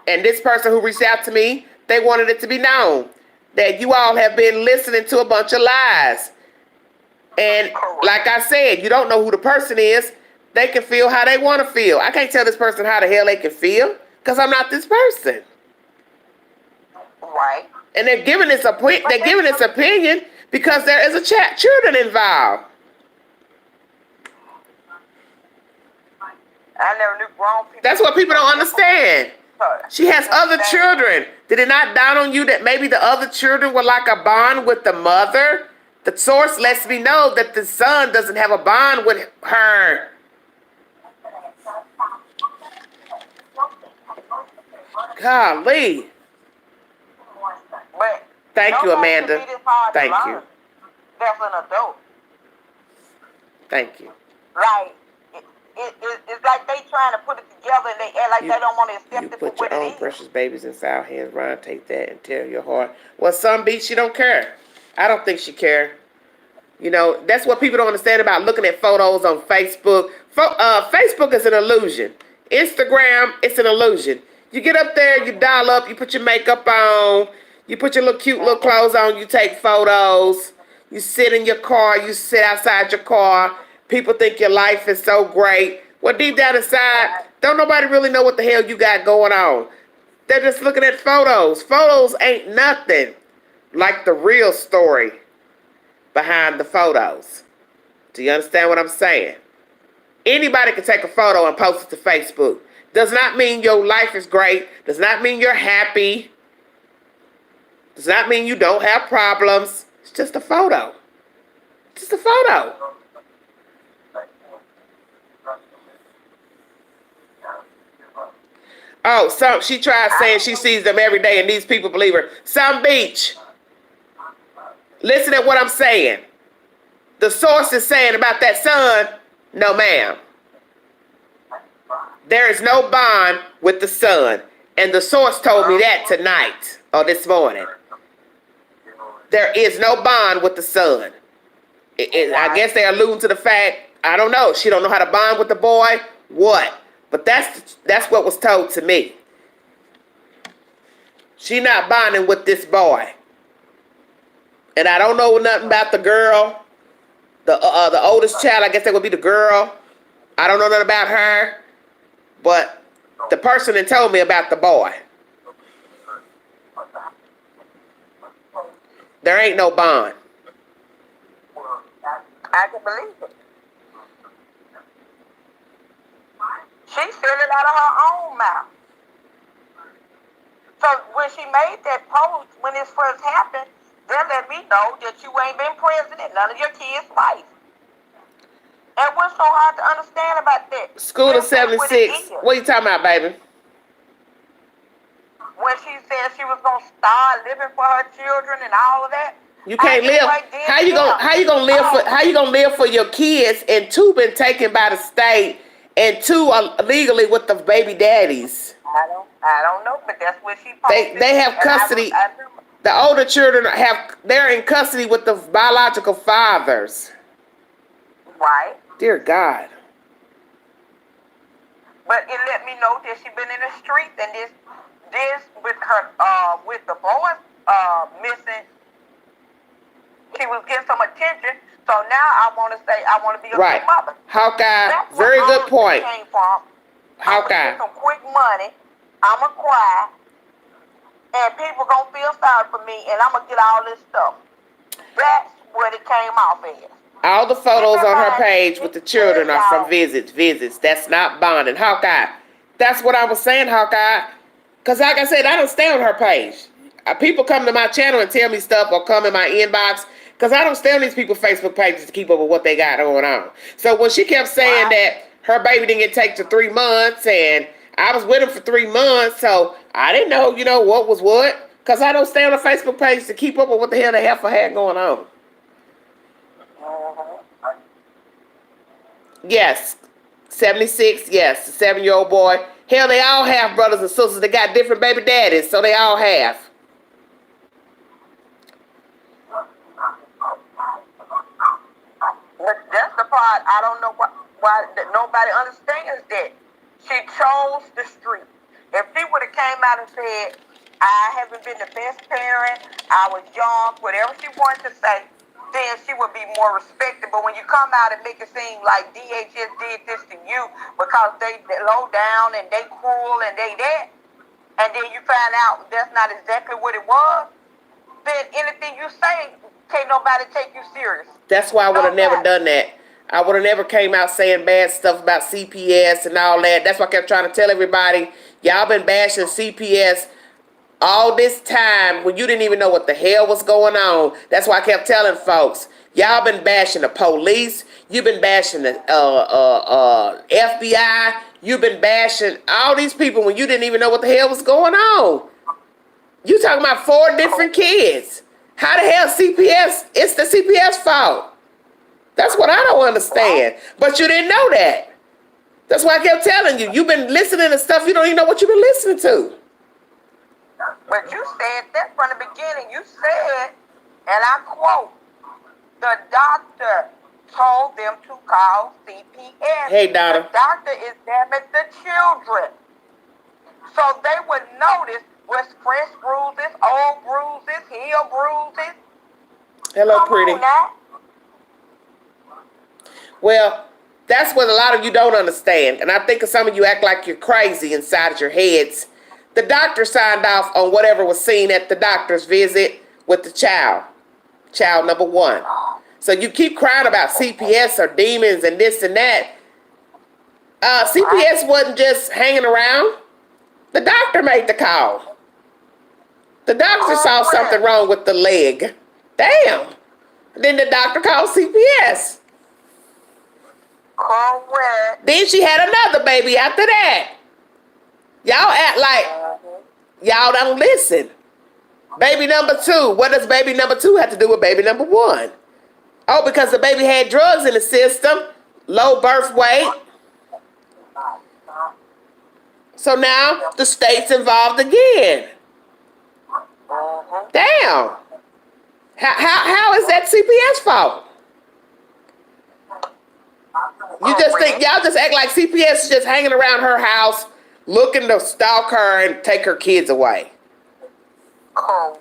And this person who reached out to me, they wanted it to be known that you all have been listening to a bunch of lies. And like I said, you don't know who the person is. They can feel how they want to feel. I can't tell this person how the hell they can feel because I'm not this person. Right. And they're giving this opinion because there is children involved. I never knew grown people. That's what people don't understand. She has other children. Did it not dawn on you that maybe the other children were like a bond with the mother? The source lets me know that the son doesn't have a bond with her. Golly. But Thank you, Nobody should Amanda. be this hard Thank to you. learn. That's an adult. Thank you. Like, it's like they trying to put it together and they act like they don't want to accept You it for put your what it own is. precious babies in foul hands. Ryan, take that and tell your heart. Well, some beat, she don't care. I don't think she care. You know, that's what people don't understand about looking at photos on Facebook. Facebook is an illusion. Instagram, it's an illusion. You get up there, you dial up, you put your makeup on, you put your little cute little clothes on, you take photos, you sit in your car, you sit outside your car. People think your life is so great. Well, deep down inside, don't nobody really know what the hell you got going on. They're just looking at photos. Photos ain't nothing like the real story behind the photos. Do you understand what I'm saying? Anybody can take a photo and post it to Facebook. Does not mean your life is great. Does not mean you're happy. Does not mean you don't have problems. It's just a photo. Just a photo. Oh, so she tried saying she sees them every day and these people believe her. Some Beach. Listen to what I'm saying. The source is saying about that son, no ma'am. There is no bond with the son. And the source told me that tonight or this morning. There is no bond with the son. I guess they're alluding to the fact, I don't know, she don't know how to bond with the boy. What? But that's what was told to me. She not bonding with this boy. And I don't know nothing about the girl. The oldest child, I guess that would be the girl. I don't know nothing about her. But the person that told me about the boy. There ain't no bond. I can believe it. She said it out of her own mouth. So when she made that post, when this first happened, they let me know that you ain't been present in none of your kids' life. And what's so hard to understand about that? School of That's what it 76. is. What you talking about, baby? When she said she was gonna start living for her children and all of that. You can't live. How you gonna live for your kids? And two been taken by the state, and two are legally with the baby daddies. I don't know, but that's what she posted. They have custody. The older children they're in custody with the biological fathers. Right. Dear God. But it let me know that she been in the streets, and this with her with the boys missing, she was getting some attention. So now I want to say I want to be a good mother. Hawkeye, That's very where good all point. this came from. Hawkeye. I'm gonna get some quick money. I'ma cry, and people gonna feel sorry for me, and I'm gonna get all this stuff. That's what it came off as. All the photos on her page with the children are from visits. That's not bonding. Hawkeye. That's what I was saying, Hawkeye. Because like I said, I don't stay on her page. People come to my channel and tell me stuff or come in my inbox. Because I don't stay on these people's Facebook pages to keep up with what they got going on. So when she kept saying that her baby didn't get taken to 3 months and I was with him for 3 months, so I didn't know, what was what. Because I don't stay on the Facebook page to keep up with what the hell the heifer had going on. Yes, 76, yes, the 7-year-old boy. Hell, they all have brothers and sisters. They got different baby daddies, so they all have. But that's the part I don't know why that nobody understands that. She chose the street. If she would have came out and said, I haven't been the best parent, I was young, whatever she wanted to say, then she would be more respected. But when you come out and make it seem like DHS did this to you because they low down and they cruel and they that, and then you find out that's not exactly what it was, then anything you say, can't nobody take you serious. That's why I would have never done that. I would have never came out saying bad stuff about CPS and all that. That's why I kept trying to tell everybody, y'all been bashing CPS all this time when you didn't even know what the hell was going on. That's why I kept telling folks, y'all been bashing the police. You've been bashing the FBI. You've been bashing all these people when you didn't even know what the hell was going on. You talking about 4 different kids. How the hell CPS? It's the CPS fault. That's what I don't understand. But you didn't know that. That's why I kept telling you. You've been listening to stuff you don't even know what you've been listening to. But you said that from the beginning. You said, and I quote, the doctor told them to call CPS. Hey, Donna. The doctor is damning the children. So they would notice with fresh bruises, old bruises, heel bruises. Hello, Come pretty. on now. Well, that's what a lot of you don't understand. And I think some of you act like you're crazy inside of your heads. The doctor signed off on whatever was seen at the doctor's visit with the child number 1. So you keep crying about CPS or demons and this and that. CPS wasn't just hanging around. The doctor made the call. The doctor saw something wrong with the leg. Damn. Then the doctor called CPS. Correct. Then she had another baby after that. Y'all act like y'all don't listen. Baby number 2. What does baby number 2 have to do with baby number 1? Oh, because the baby had drugs in the system, low birth weight. So now the state's involved again. Damn. How is that CPS fault? You just think y'all just act like CPS is just hanging around her house, looking to stalk her and take her kids away. Correct.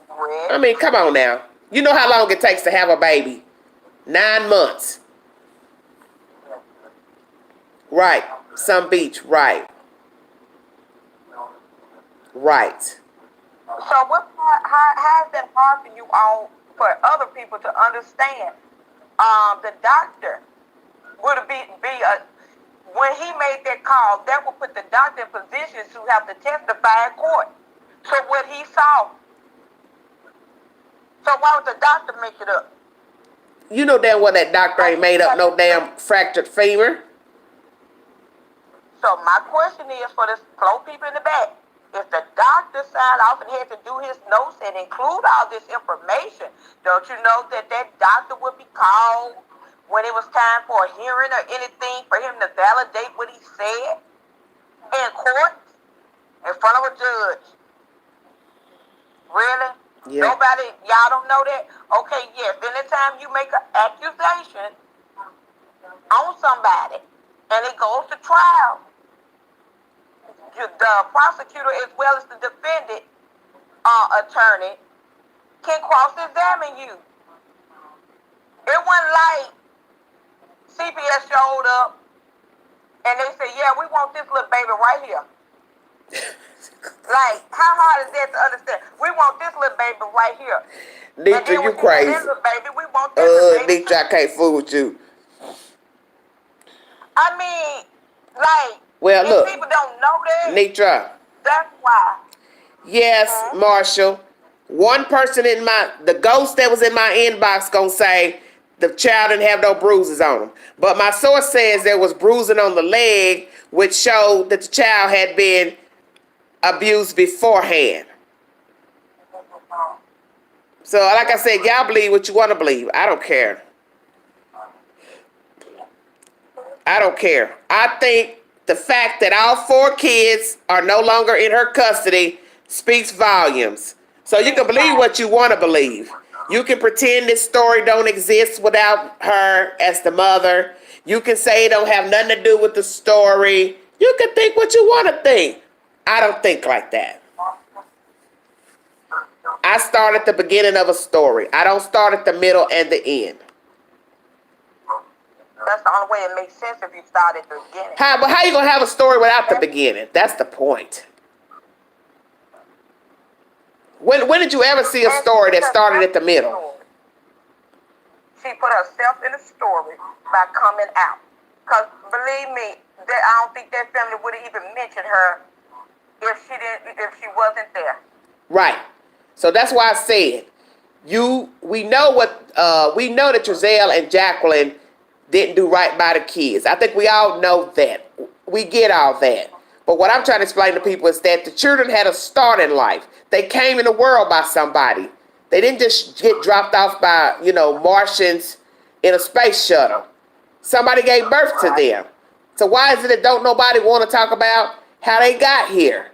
I mean, come on now. You know how long it takes to have a baby? 9 months. Right. Some beach. Right. Right. So how is that hard for you all, for other people to understand? The doctor would when he made that call, that would put the doctor in position to have to testify in court to what he saw. So why would the doctor make it up? You know damn well that doctor ain't made up no damn fractured femur. So my question is for the slow people in the back. If the doctor signed off and had to do his notes and include all this information, don't you know that doctor would be called when it was time for a hearing or anything for him to validate what he said in court in front of a judge? Really? Yeah. Nobody, y'all don't know that? Okay, yes. Anytime you make an accusation on somebody and it goes to trial, the prosecutor as well as the defendant attorney can cross-examine you. It wasn't like CPS showed up and they said, yeah, we want this little baby right here. Like, how hard is that to understand? We want this little baby right here. Nitra, you crazy. This little baby, we want this little baby. Nitra, I can't fool with you. I mean, like, well, look, people don't know that. Nitra. That's why. Yes, Marshall. One person in the ghost that was in my inbox gonna say the child didn't have no bruises on him. But my source says there was bruising on the leg, which showed that the child had been abused beforehand. So, like I said, y'all believe what you want to believe. I don't care. I don't care. I think the fact that all 4 kids are no longer in her custody speaks volumes. So you can believe what you want to believe. You can pretend this story don't exist without her as the mother. You can say it don't have nothing to do with the story. You can think what you want to think. I don't think like that. I start at the beginning of a story. I don't start at the middle and the end. That's the only way it makes sense if you start at the beginning. But how you going to have a story without the beginning? That's the point. When did you ever see a story that started at the middle? She put herself in a story by coming out. Because believe me, I don't think that family would have even mentioned her if she wasn't there. Right. So that's why I said we know that Giselle and Jacqueline didn't do right by the kids. I think we all know that. We get all that. But what I'm trying to explain to people is that the children had a start in life. They came in the world by somebody. They didn't just get dropped off by, Martians in a space shuttle. Somebody gave birth to them. So why is it that don't nobody want to talk about how they got here?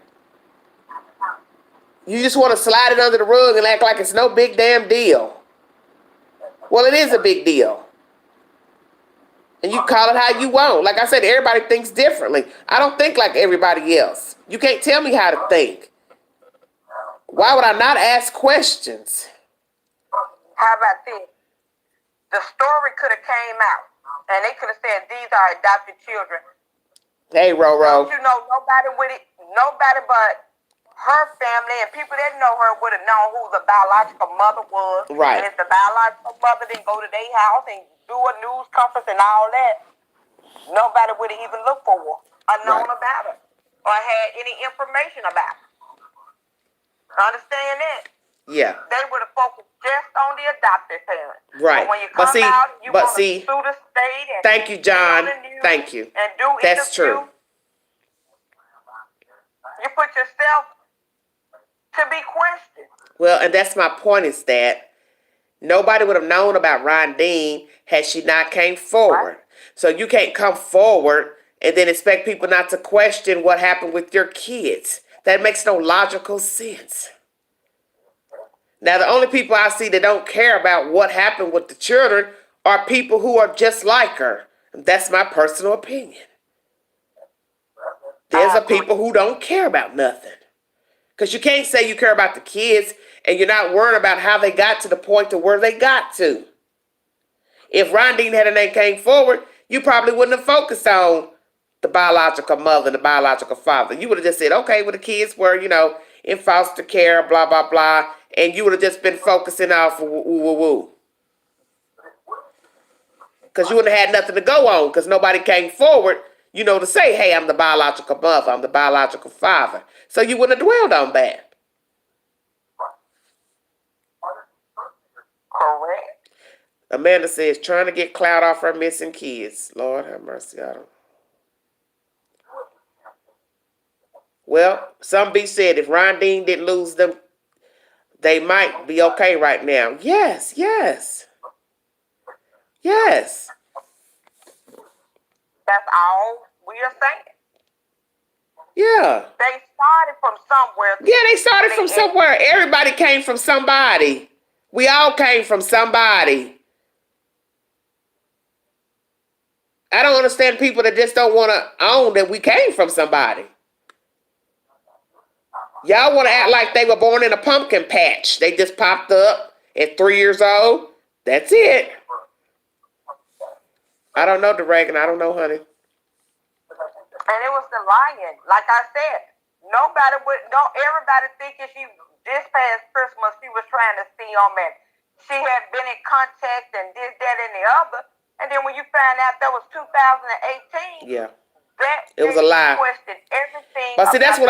You just want to slide it under the rug and act like it's no big damn deal. Well, it is a big deal. And you call it how you want. Like I said, everybody thinks differently. I don't think like everybody else. You can't tell me how to think. Why would I not ask questions? How about this? The story could have came out, and they could have said these are adopted children. Hey, Roro. Don't you know nobody but her family and people that know her would have known who the biological mother was. Right. And if the biological mother didn't go to their house and do a news conference and all that, nobody would have even looked for her or known about her or had any information about her. Understand that? Yeah. They would have focused just on the adopted parents. Right. But when you come out, you want to sue the state. And thank you, John. Thank you. And do That's true. You put yourself to be questioned. Well, and that's my point is that nobody would have known about Ron Dean had she not came forward. Right. So you can't come forward and then expect people not to question what happened with your kids. That makes no logical sense. Now, the only people I see that don't care about what happened with the children are people who are just like her. That's my personal opinion. There's a people who don't care about nothing. Because you can't say you care about the kids and you're not worried about how they got to the point to where they got to. If Ron Dean had a name came forward, you probably wouldn't have focused on the biological mother and the biological father. You would have just said, okay, well, the kids were, in foster care, blah, blah, blah. And you would have just been focusing off of woo. Because you wouldn't have had nothing to go on because nobody came forward, to say, hey, I'm the biological mother, I'm the biological father. So you wouldn't have dwelled on that. Correct. Amanda says, trying to get Clout off her missing kids. Lord have mercy. I don't. Well, some be said if Ron Dean didn't lose them, they might be okay right now. Yes. That's all we are saying. Yeah. They started from somewhere. Yeah, they started from somewhere. Everybody came from somebody. We all came from somebody. I don't understand people that just don't want to own that we came from somebody. Y'all want to act like they were born in a pumpkin patch. They just popped up at 3 years old. That's it. I don't know, DeRegan. I don't know, honey. And it was the lion. Like I said, everybody thinking this past Christmas, she was trying to see him and she had been in contact and this, that, and the other. And then when you find out that was 2018. Yeah. It was a lie. But see, that's when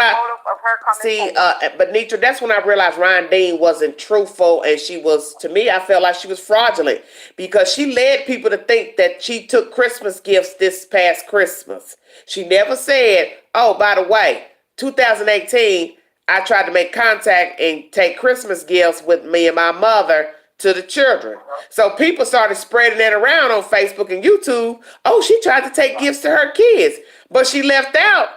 but Nitra, that's when I realized Ron Dean wasn't truthful, and to me, I felt like she was fraudulent because she led people to think that she took Christmas gifts this past Christmas. She never said, oh, by the way, 2018, I tried to make contact and take Christmas gifts with me and my mother to the children. So people started spreading that around on Facebook and YouTube. Oh, she tried to take gifts to her kids. But she left out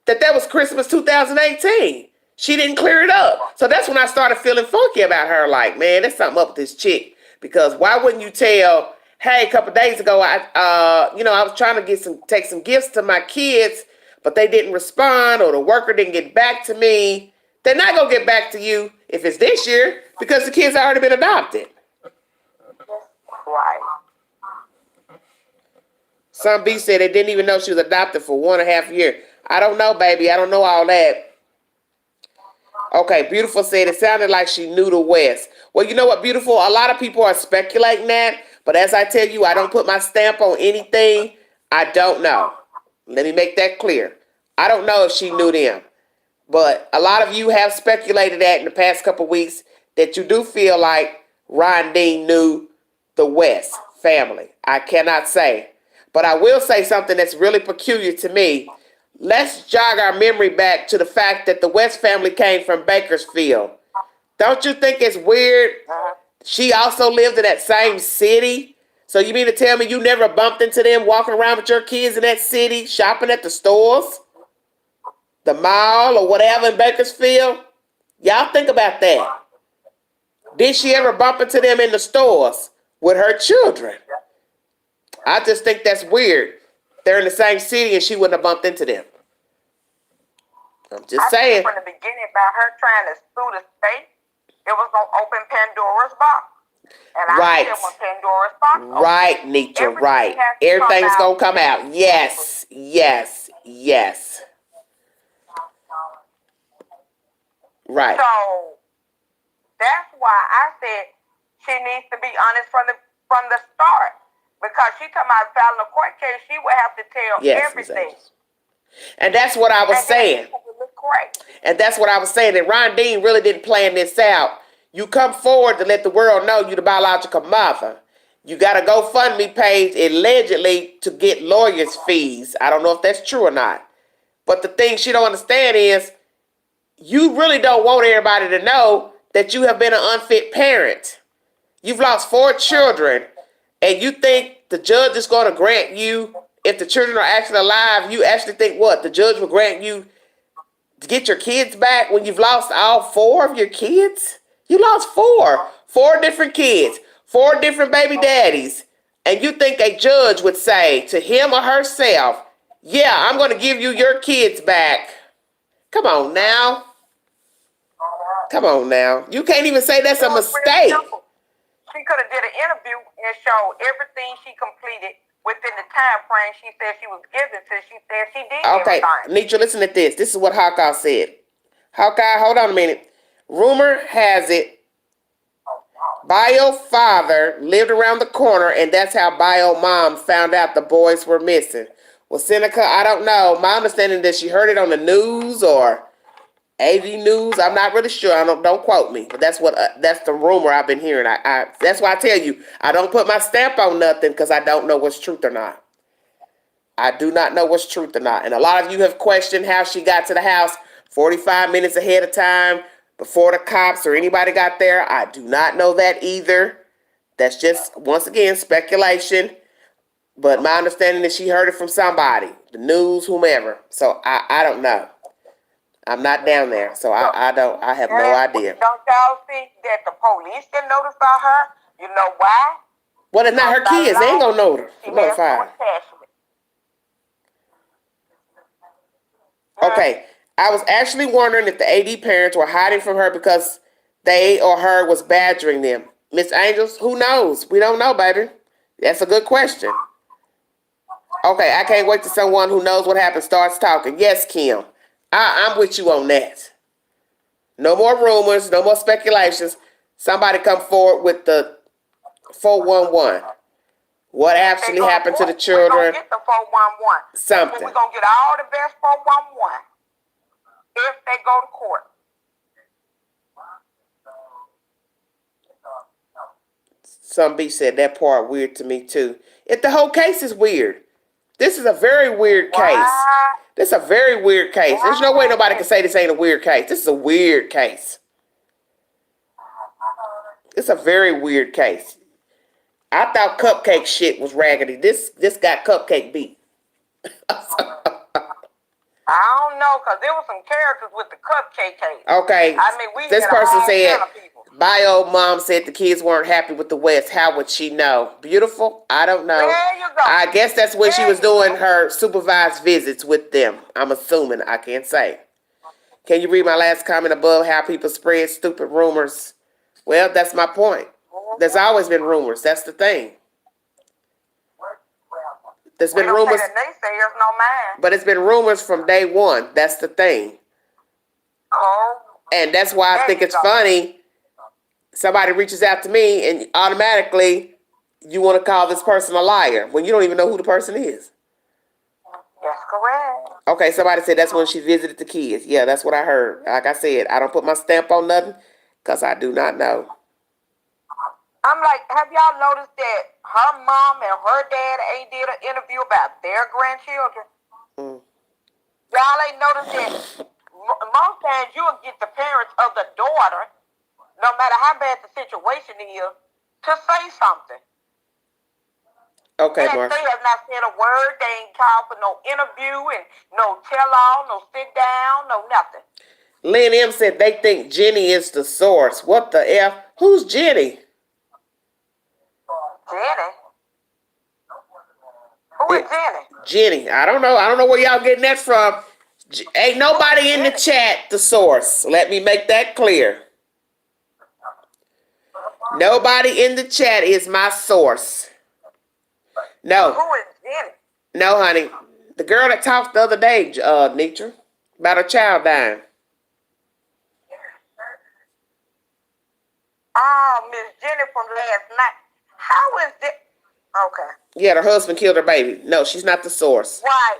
that was Christmas 2018. She didn't clear it up. So that's when I started feeling funky about her. Like, man, there's something up with this chick. Because why wouldn't you tell, hey, a couple of days ago, I was trying to take some gifts to my kids, but they didn't respond or the worker didn't get back to me. They're not going to get back to you if it's this year because the kids already been adopted. Right. Some B said they didn't even know she was adopted for 1.5 years. I don't know, baby. I don't know all that. Okay, Beautiful said it sounded like she knew the West. Well, you know what, Beautiful? A lot of people are speculating that. But as I tell you, I don't put my stamp on anything. I don't know. Let me make that clear. I don't know if she knew them. But a lot of you have speculated that in the past couple of weeks that you do feel like Ron Dean knew the West family. I cannot say. But I will say something that's really peculiar to me. Let's jog our memory back to the fact that the West family came from Bakersfield. Don't you think it's weird? She also lived in that same city. So you mean to tell me you never bumped into them walking around with your kids in that city, shopping at the stores, the mall, or whatever in Bakersfield? Y'all think about that. Did she ever bump into them in the stores with her children? I just think that's weird. They're in the same city and she wouldn't have bumped into them. I'm just saying. From the beginning, about her trying to sue the state, it was going to open Pandora's box. And I said when Pandora's box opens, right, Nitra, right. Everything's going to come out. Yes, yes, yes. Right. So that's why I said she needs to be honest from the start. Because she talking about filing a court case, she would have to tell everything. And that's what I was saying. And that's what I was saying. That Ron Dean really didn't plan this out. You come forward to let the world know you're the biological mother. You got a GoFundMe page allegedly to get lawyers' fees. I don't know if that's true or not. But the thing she don't understand is you really don't want everybody to know that you have been an unfit parent. You've lost 4 children. And you think the judge is going to grant you, if the children are actually alive, you actually think what? The judge will grant you to get your kids back when you've lost all 4 of your kids? You lost 4. 4 different kids. 4 different baby daddies. And you think a judge would say to him or herself, yeah, I'm going to give you your kids back. Come on now. Come on now. You can't even say that's a mistake. She could have did an interview and showed everything she completed within the time frame she said she was given. So she said she did everything. Okay, Nitra, listen to this. This is what Hawkeye said. Hawkeye, hold on a minute. Rumor has it, Bio father lived around the corner, and that's how Bio mom found out the boys were missing. Well, Seneca, I don't know. My understanding is that she heard it on the news or AV News. I'm not really sure. Don't quote me, but that's the rumor I've been hearing. That's why I tell you I don't put my stamp on nothing because I don't know what's truth or not. I do not know what's truth or not. And a lot of you have questioned how she got to the house 45 minutes ahead of time before the cops or anybody got there. I do not know that either. That's just, once again, speculation. But my understanding is she heard it from somebody, the news, whomever. So I don't know. I'm not down there, so I have no idea. Don't y'all think that the police didn't notify her? You know why? Well, it's not her kids. They ain't gonna notify her. Okay, I was actually wondering if the AD parents were hiding from her because they or her was badgering them. Miss Angels, who knows? We don't know, baby. That's a good question. Okay, I can't wait till someone who knows what happened starts talking. Yes, Kim. I'm with you on that. No more rumors, no more speculations. Somebody come forward with the 411. What actually happened to the children? We're going to get the 411. Something. We're going to get all the best 411 if they go to court. Some B said that part weird to me too. If the whole case is weird. This is a very weird case. This is a very weird case. There's no way nobody can say this ain't a weird case. This is a weird case. It's a very weird case. I thought Cupcake shit was raggedy. This got Cupcake beat. I don't know, because there were some characters with the Cupcake case. Okay. I mean, this person said, Bio mom said the kids weren't happy with the West. How would she know? Beautiful? I don't know. There you go. I guess that's when she was doing her supervised visits with them. I'm assuming. I can't say. Can you read my last comment above? How people spread stupid rumors? Well, that's my point. There's always been rumors. That's the thing. There's been rumors. But it's been rumors from day one. That's the thing. And that's why I think it's funny. Somebody reaches out to me and automatically you want to call this person a liar when you don't even know who the person is. That's correct. Okay, somebody said that's when she visited the kids. Yeah, that's what I heard. Like I said, I don't put my stamp on nothing because I do not know. I'm like, have y'all noticed that her mom and her dad ain't did an interview about their grandchildren? Y'all ain't noticed that most times you'll get the parents of the daughter no matter how bad the situation is, to say something. Okay, And Mark. they have not said a word. They ain't called for no interview and no tell-all, no sit down, no nothing. Lynn M said they think Jenny is the source. What the F? Who's Jenny? Jenny? Who is Jenny? Jenny. I don't know. I don't know where y'all getting that from. Ain't nobody in the chat the source. Let me make that clear. Nobody in the chat is my source. No. Who is Jenny? No, honey. The girl that talked the other day, Nitra, about her child dying. Oh, Miss Jenny from last night. How is it? Okay. Yeah, her husband killed her baby. No, she's not the source. Right.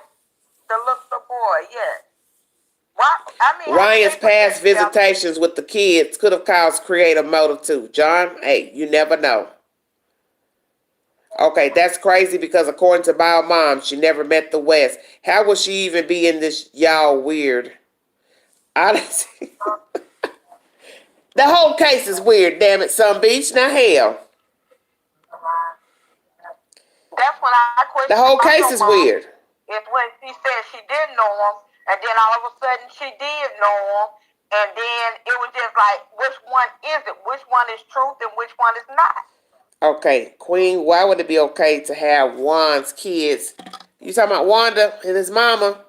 The little boy, yeah. What? I mean, Ryan's past visitations with the kids could have caused creative motive too. John, hey, you never know. Okay, that's crazy because according to Bio Mom, she never met the West. How would she even be in this y'all weird? Honestly, the whole case is weird, damn it, Sun Beach. Now hell. That's when I question. The whole case is weird. It's when she said she didn't know him, and then all of a sudden she did know him, and then it was just like, which one is it? Which one is truth and which one is not? Okay, Queen, why would it be okay to have Juan's kids? You talking about Wanda and his mama?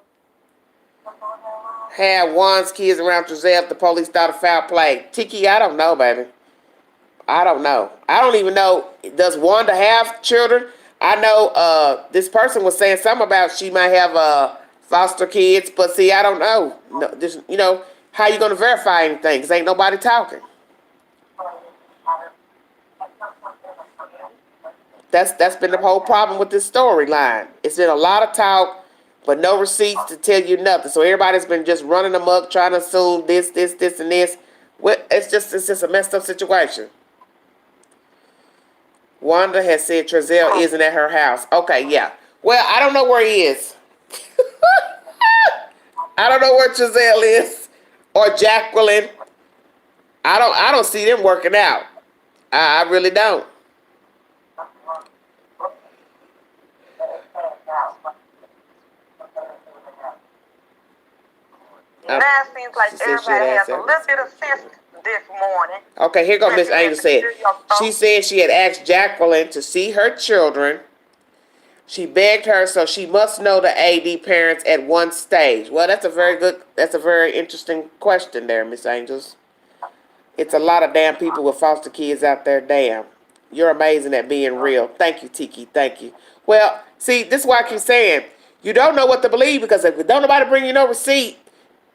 Have Juan's kids around Giselle if the police thought of foul play. Tiki, I don't know, baby. I don't know. I don't even know. Does Wanda have children? I know this person was saying something about she might have foster kids, but see, I don't know. No, this, you know, how you going to verify anything? Because ain't nobody talking. That's been the whole problem with this storyline. It's been a lot of talk, but no receipts to tell you nothing. So everybody's been just running amok, trying to assume this, and this. It's just a messed up situation. Wanda has said Trezell isn't at her house. Okay, yeah. Well, I don't know where he is. I don't know where Trezell is or Jacqueline. I don't see them working out. I really don't. Now it seems like everybody has a little bit of sense this morning. Okay, here go Miss Angel said. She said she had asked Jacqueline to see her children. She begged her, so she must know the AD parents at one stage. Well, that's a very interesting question there, Miss Angels. It's a lot of damn people with foster kids out there, damn. You're amazing at being real. Thank you, Tiki, thank you. Well, see, this is why I keep saying, you don't know what to believe because if don't nobody bring you no receipt,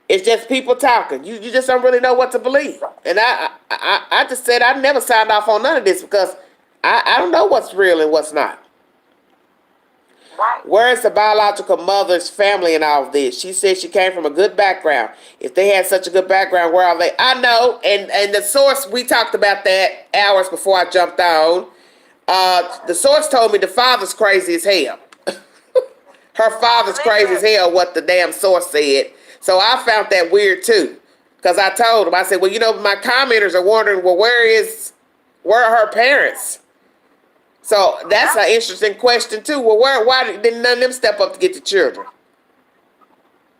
it's just people talking. You just don't really know what to believe. And I just said I never signed off on none of this because I don't know what's real and what's not. Where is the biological mother's family in all of this? She said she came from a good background. If they had such a good background, where are they? I know, and the source, we talked about that hours before I jumped on. The source told me the father's crazy as hell. Her father's crazy as hell, what the damn source said. So I found that weird too. Because I told him, I said, well, you know, my commenters are wondering, well, where are her parents? So that's an interesting question too. Well, why didn't none of them step up to get the children?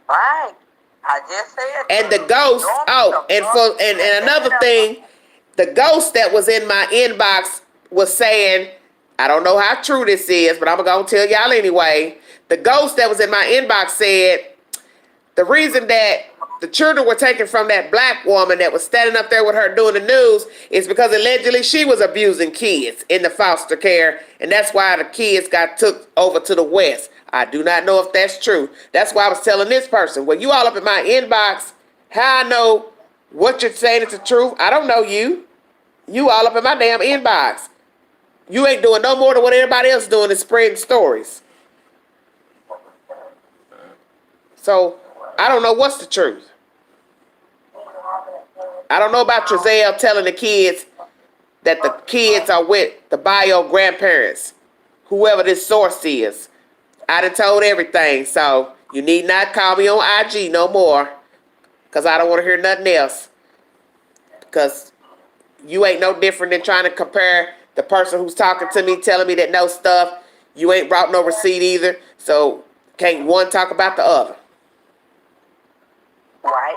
Right. I just said. And the ghost, and another thing, the ghost that was in my inbox was saying, I don't know how true this is, but I'm going to tell y'all anyway. The ghost that was in my inbox said, the reason that the children were taken from that black woman that was standing up there with her doing the news is because allegedly she was abusing kids in the foster care, and that's why the kids got took over to the West. I do not know if that's true. That's why I was telling this person, well, you all up in my inbox, how I know what you're saying is the truth? I don't know you. You all up in my damn inbox. You ain't doing no more than what everybody else is doing is spreading stories. So, I don't know what's the truth. I don't know about Trezell telling the kids that the kids are with the bio grandparents, whoever this source is. I done told everything, so you need not call me on IG no more, because I don't want to hear nothing else. Because You ain't no different than trying to compare the person who's talking to me, telling me that no stuff. You ain't brought no receipt either. So can't one talk about the other. Right.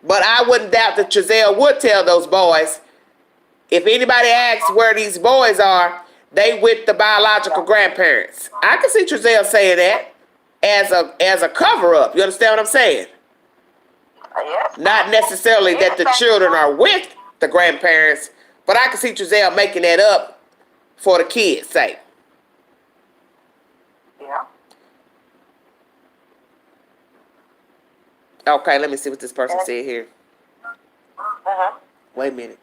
But I wouldn't doubt that Trezelle would tell those boys. If anybody asks where these boys are, they with the biological grandparents. I can see Trezelle saying that as a cover up. You understand what I'm saying? Yes. Not necessarily that the children are with the grandparents, but I can see Trezelle making that up for the kids' sake. Yeah. Okay, let me see what this person said here. Uh-huh. Wait a minute.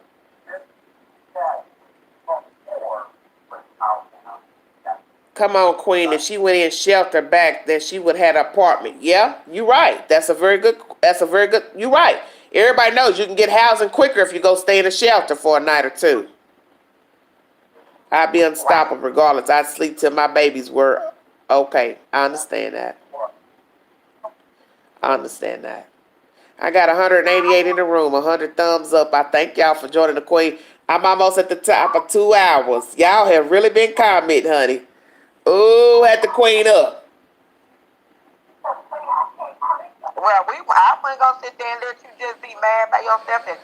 Come on, Queen. If she went in shelter back, then she would have had an apartment. Yeah, you're right. That's a very good, you're right. Everybody knows you can get housing quicker if you go stay in a shelter for a night or two. I'd be unstoppable regardless. I'd sleep till my babies were okay. I understand that. I got 188 in the room, 100 thumbs up. I thank y'all for joining the Queen. I'm almost at the top of 2 hours. Y'all have really been commenting, honey. Ooh, had the Queen up. Well, I wasn't gonna sit there and let you just be mad by yourself and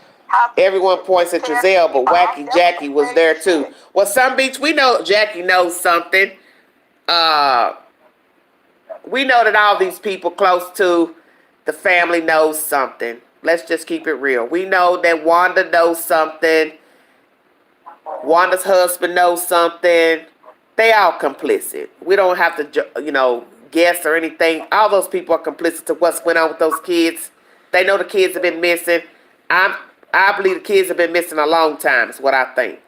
everyone points at Trezelle, but Wacky Jackie was there too. Well, Sun Beach, we know Jackie knows something. We know that all these people close to the family knows something. Let's just keep it real. We know that Wanda knows something. Wanda's husband knows something. They all complicit. We don't have to, guess or anything. All those people are complicit to what's went on with those kids. They know the kids have been missing. I believe the kids have been missing a long time, is what I think.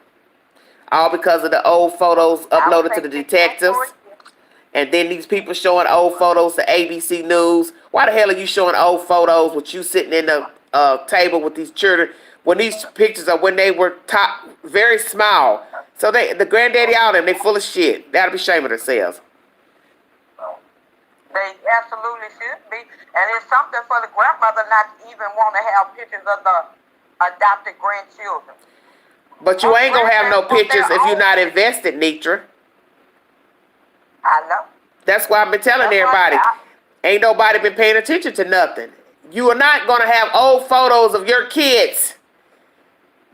All because of the old photos uploaded to the detectives. And then these people showing old photos to ABC News. Why the hell are you showing old photos with you sitting in the table with these children when these pictures are when they were very small? So the granddaddy out of them, they full of shit. They ought to be ashamed of themselves. They absolutely should be. And it's something for the grandmother not to even want to have pictures of the adopted grandchildren. But you ain't going to have no pictures if you're not invested, Nitra. I know. That's why I've been telling everybody. Ain't nobody been paying attention to nothing. You are not going to have old photos of your kids.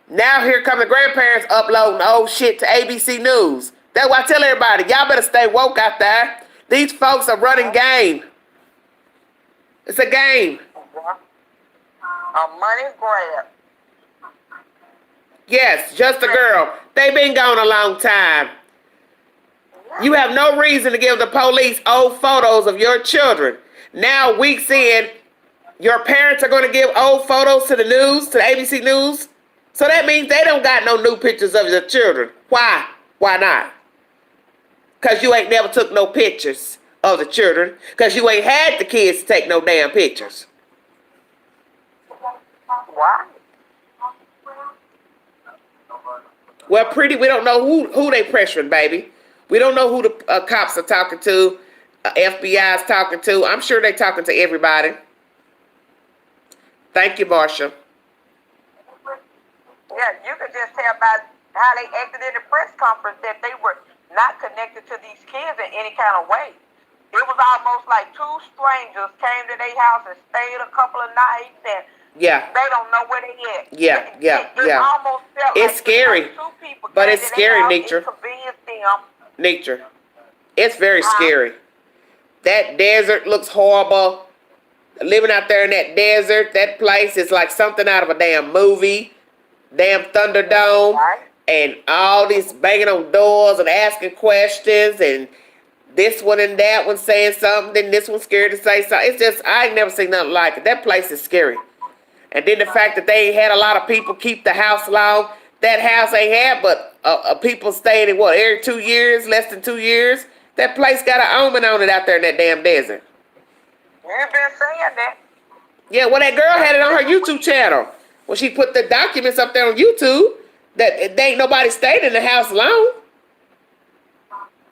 Now here come the grandparents uploading old shit to ABC News. That's why I tell everybody, y'all better stay woke out there. These folks are running game. It's a game. A money grab. Yes, just a girl. They been gone a long time. You have no reason to give the police old photos of your children. Now, weeks in, your parents are going to give old photos to the news, to the ABC News. So that means they don't got no new pictures of your children. Why? Why not? Because you ain't never took no pictures of the children. Because you ain't had the kids to take no damn pictures. Why? Well, pretty, we don't know who they pressuring, baby. We don't know who the cops are talking to, FBI is talking to. I'm sure they're talking to everybody. Thank you, Marsha. Yeah, you could just tell by how they acted in the press conference that they were not connected to these kids in any kind of way. It was almost like two strangers came to their house and stayed a couple of nights and they don't know where they at. It almost felt it's like scary, two people but it's scary, Nitra. Nature. It's very scary. That desert looks horrible. Living out there in that desert, that place is like something out of a damn movie. Damn Thunderdome. Right. And all this banging on doors and asking questions and this one and that one saying something, then this one's scared to say something. It's just, I ain't never seen nothing like it. That place is scary. And then the fact that they ain't had a lot of people keep the house long. That house ain't had but people staying in every 2 years, less than 2 years. That place got an omen on it out there in that damn desert. You've been saying that. Yeah, well, that girl had it on her YouTube channel. When she put the documents up there on YouTube, that there ain't nobody stayed in the house long.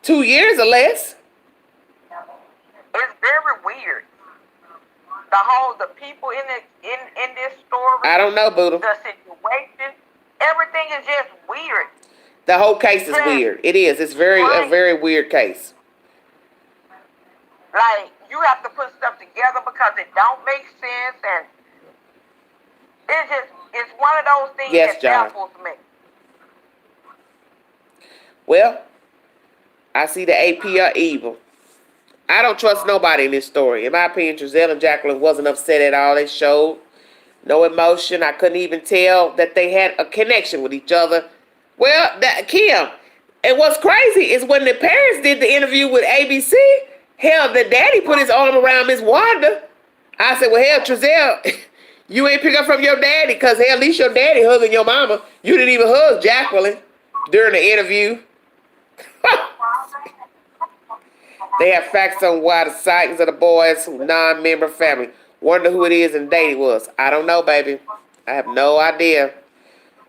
2 years or less. It's very weird. the people in this story. I don't know, Buddha. The situation, everything is just weird. The whole case is weird. It is. It's a very weird case. Like, you have to put stuff together because it don't make sense, and it's one of those things that baffles me. Well, I see the AP are evil. I don't trust nobody in this story. In my opinion, Trezell and Jacqueline wasn't upset at all. They showed no emotion. I couldn't even tell that they had a connection with each other. Well, Kim, and what's crazy is when the parents did the interview with ABC, hell, the daddy put his arm around Miss Wanda. I said, well, hell, Trezell, you ain't pick up from your daddy because, hell, at least your daddy hugging your mama. You didn't even hug Jacqueline during the interview. They have facts on why the sightings of the boys' non-member family. Wonder who it is and date it was. I don't know, baby. I have no idea.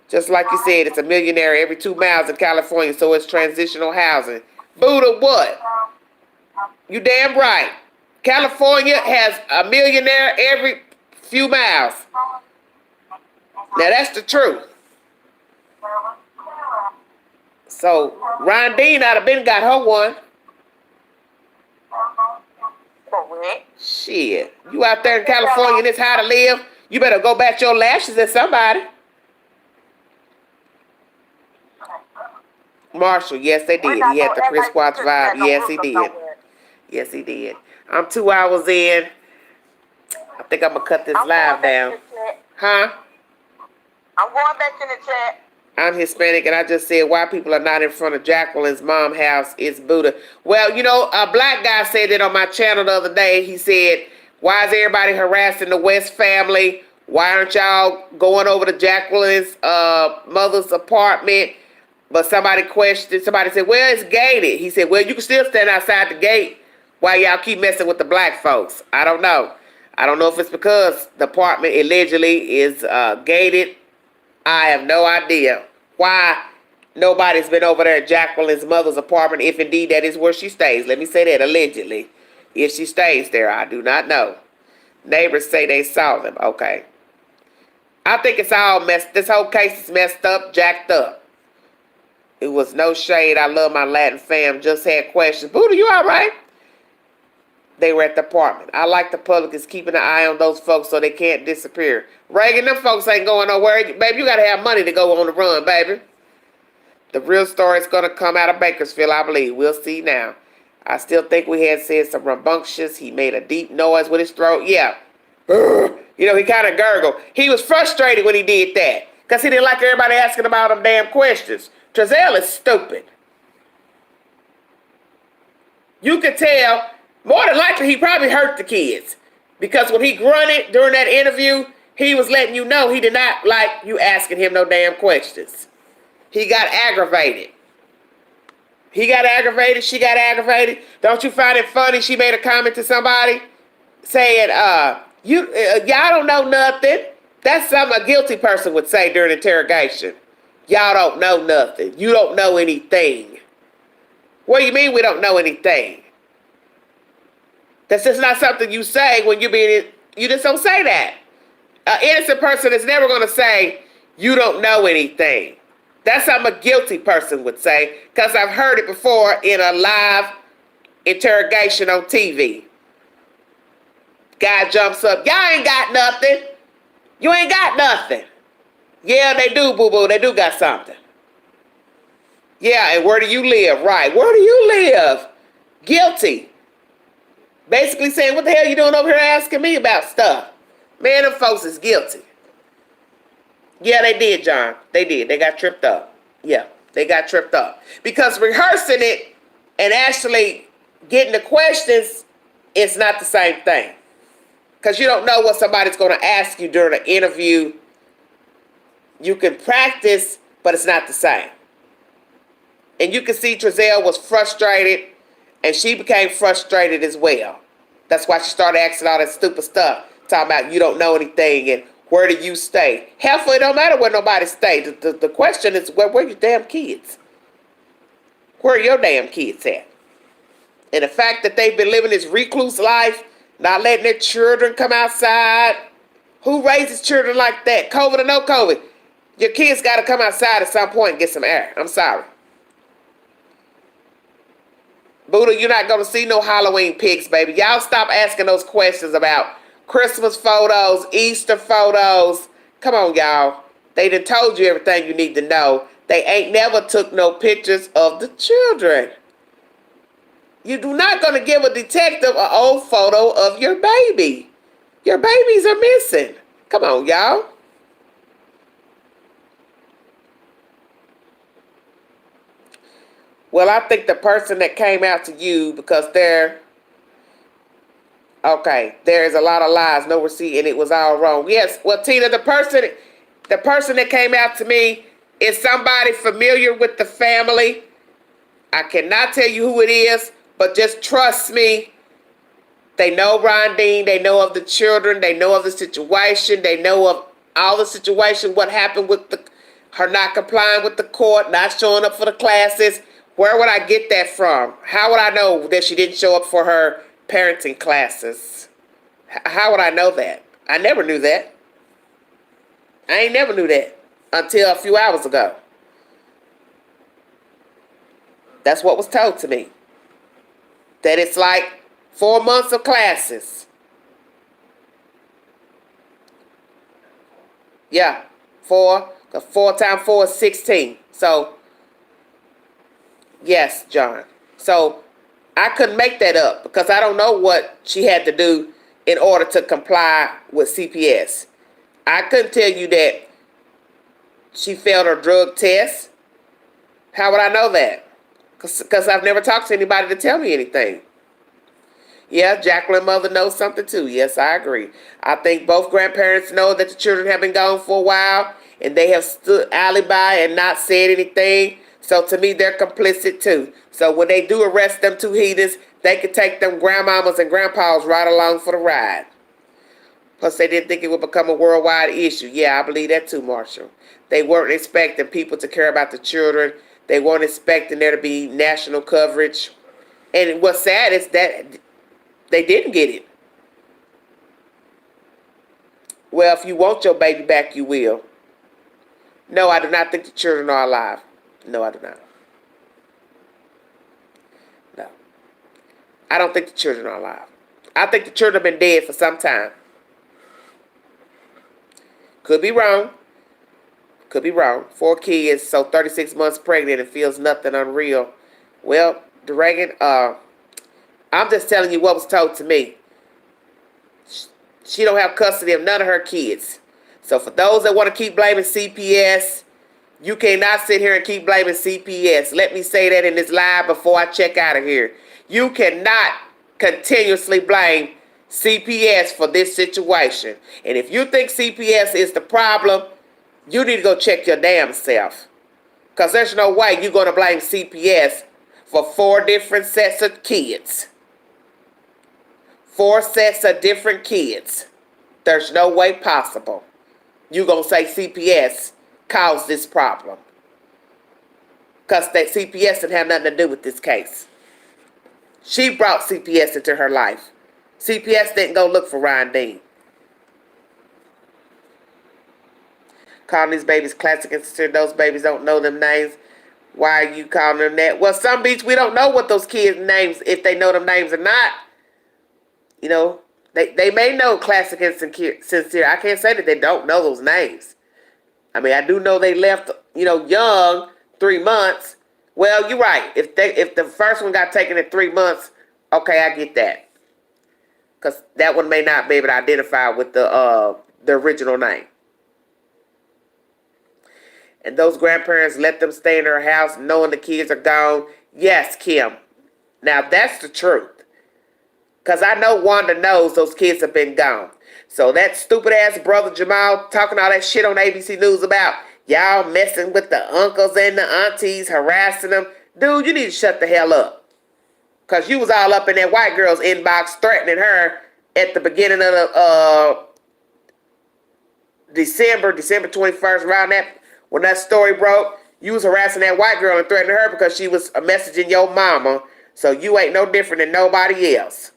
Just like you said, it's a millionaire every 2 miles in California, so it's transitional housing. Buddha, what? You damn right. California has a millionaire every few miles. Now, that's the truth. So, Rondine out of been got her one. Shit. You out there in California and it's how to live, you better go back your lashes at somebody. Marshall, yes, they did. He had the Chris Watts vibe. Yes, he did. Yes, he did. I'm 2 hours in. I think I'm going to cut this live down. Huh? I'm going back in the chat. I'm Hispanic, and I just said why people are not in front of Jacqueline's mom's house is Buddha. Well, you know, a black guy said that on my channel the other day. He said, why is everybody harassing the West family? Why aren't y'all going over to Jacqueline's mother's apartment? But somebody said, well, it's gated. He said, well, you can still stand outside the gate while y'all keep messing with the black folks. I don't know. I don't know if it's because the apartment allegedly is gated. I have no idea why nobody's been over there at Jacqueline's mother's apartment, if indeed that is where she stays. Let me say that, allegedly. If she stays there, I do not know. Neighbors say they saw them. Okay. I think it's all messed. This whole case is messed up, jacked up. It was no shade. I love my Latin fam. Just had questions. Buddha, you all right? They were at the apartment. I like the public is keeping an eye on those folks so they can't disappear. Reagan, them folks ain't going nowhere. Baby, you got to have money to go on the run, baby. The real story is going to come out of Bakersfield, I believe. We'll see now. I still think we had said some rambunctious. He made a deep noise with his throat. Yeah. You know, he kind of gurgled. He was frustrated when he did that because he didn't like everybody asking about them damn questions. Trezell is stupid. You could tell, more than likely, he probably hurt the kids because when he grunted during that interview, he was letting you know he did not like you asking him no damn questions. He got aggravated. He got aggravated. She got aggravated. Don't you find it funny? She made a comment to somebody saying, y'all don't know nothing. That's something a guilty person would say during interrogation. Y'all don't know nothing. You don't know anything. What do you mean we don't know anything? That's just not something you say when you just don't say that. An innocent person is never going to say, you don't know anything. That's something a guilty person would say, because I've heard it before in a live interrogation on TV. Guy jumps up, y'all ain't got nothing. You ain't got nothing. Yeah, they do, boo-boo. They do got something. Yeah, and where do you live? Right. Where do you live? Guilty. Basically saying, what the hell you doing over here asking me about stuff? Man, them folks is guilty. Yeah, they did, John. They did. They got tripped up. Yeah, they got tripped up. Because rehearsing it and actually getting the questions, it's not the same thing. Because you don't know what somebody's going to ask you during an interview. You can practice, but it's not the same. And you can see Trezell was frustrated, and she became frustrated as well. That's why she started asking all that stupid stuff. Talking about you don't know anything and where do you stay? Halfway, it don't matter where nobody stays. The question is, where are your damn kids? Where are your damn kids at? And the fact that they've been living this recluse life Not letting their children come outside. Who raises children like that? COVID or no COVID? Your kids got to come outside at some point and get some air. I'm sorry. Buddha, you're not going to see no Halloween pics, baby. Y'all stop asking those questions about Christmas photos, Easter photos. Come on, y'all. They done told you everything you need to know. They ain't never took no pictures of the children. You do not going to give a detective an old photo of your baby. Your babies are missing. Come on, y'all. Well, I think the person that came out to you because there is a lot of lies, no receipt, and it was all wrong. Yes, well, Tina, the person that came out to me is somebody familiar with the family. I cannot tell you who it is, but just trust me. They know Rondine. They know of the children. They know of the situation. They know of all the situation, what happened with her not complying with the court, not showing up for the classes. Where would I get that from? How would I know that she didn't show up for her parenting classes? How would I know that? I never knew that. I ain't never knew that until a few hours ago. That's what was told to me. That it's like 4 months of classes. Yeah, 4 times 4 is 16. So, yes, John. So, I couldn't make that up because I don't know what she had to do in order to comply with CPS. I couldn't tell you that she failed her drug test. How would I know that? Because I've never talked to anybody to tell me anything. Yeah, Jacqueline's mother knows something too. Yes, I agree. I think both grandparents know that the children have been gone for a while and they have stood alibi and not said anything. So to me, they're complicit too. So when they do arrest them two heathens, they could take them grandmamas and grandpas right along for the ride. Plus, they didn't think it would become a worldwide issue. Yeah, I believe that too, Marshall. They weren't expecting people to care about the children. They weren't expecting there to be national coverage. And what's sad is that they didn't get it. Well, if you want your baby back, you will. No, I do not think the children are alive. No, I do not. No. I don't think the children are alive. I think the children have been dead for some time. Could be wrong. Could be wrong. 4 kids, so 36 months pregnant and feels nothing unreal. Well, Duregan, I'm just telling you what was told to me. She don't have custody of none of her kids. So for those that want to keep blaming CPS, you cannot sit here and keep blaming CPS. Let me say that in this live before I check out of here. You cannot continuously blame CPS for this situation. And if you think CPS is the problem, you need to go check your damn self. Because there's no way you're going to blame CPS for 4 different sets of kids. 4 sets of different kids. There's no way possible. You're going to say CPS caused this problem. Because that CPS didn't have nothing to do with this case. She brought CPS into her life. CPS didn't go look for Rondine. Calling these babies classic and sincere. Those babies don't know them names. Why are you calling them that? Well, some beats we don't know what those kids' names, if they know them names or not. You know, they may know classic and sincere. I can't say that they don't know those names. I mean, I do know they left, young, 3 months. Well, you're right. If the first one got taken at 3 months, okay, I get that. Because that one may not be able to identify with the original name. And those grandparents let them stay in their house knowing the kids are gone. Yes, Kim. Now, that's the truth. Because I know Wanda knows those kids have been gone. So that stupid-ass brother Jamal talking all that shit on ABC News about y'all messing with the uncles and the aunties, harassing them. Dude, you need to shut the hell up. Because you was all up in that white girl's inbox threatening her at the beginning of the December 21st, around that, when that story broke. You was harassing that white girl and threatening her because she was messaging your mama. So you ain't no different than nobody else.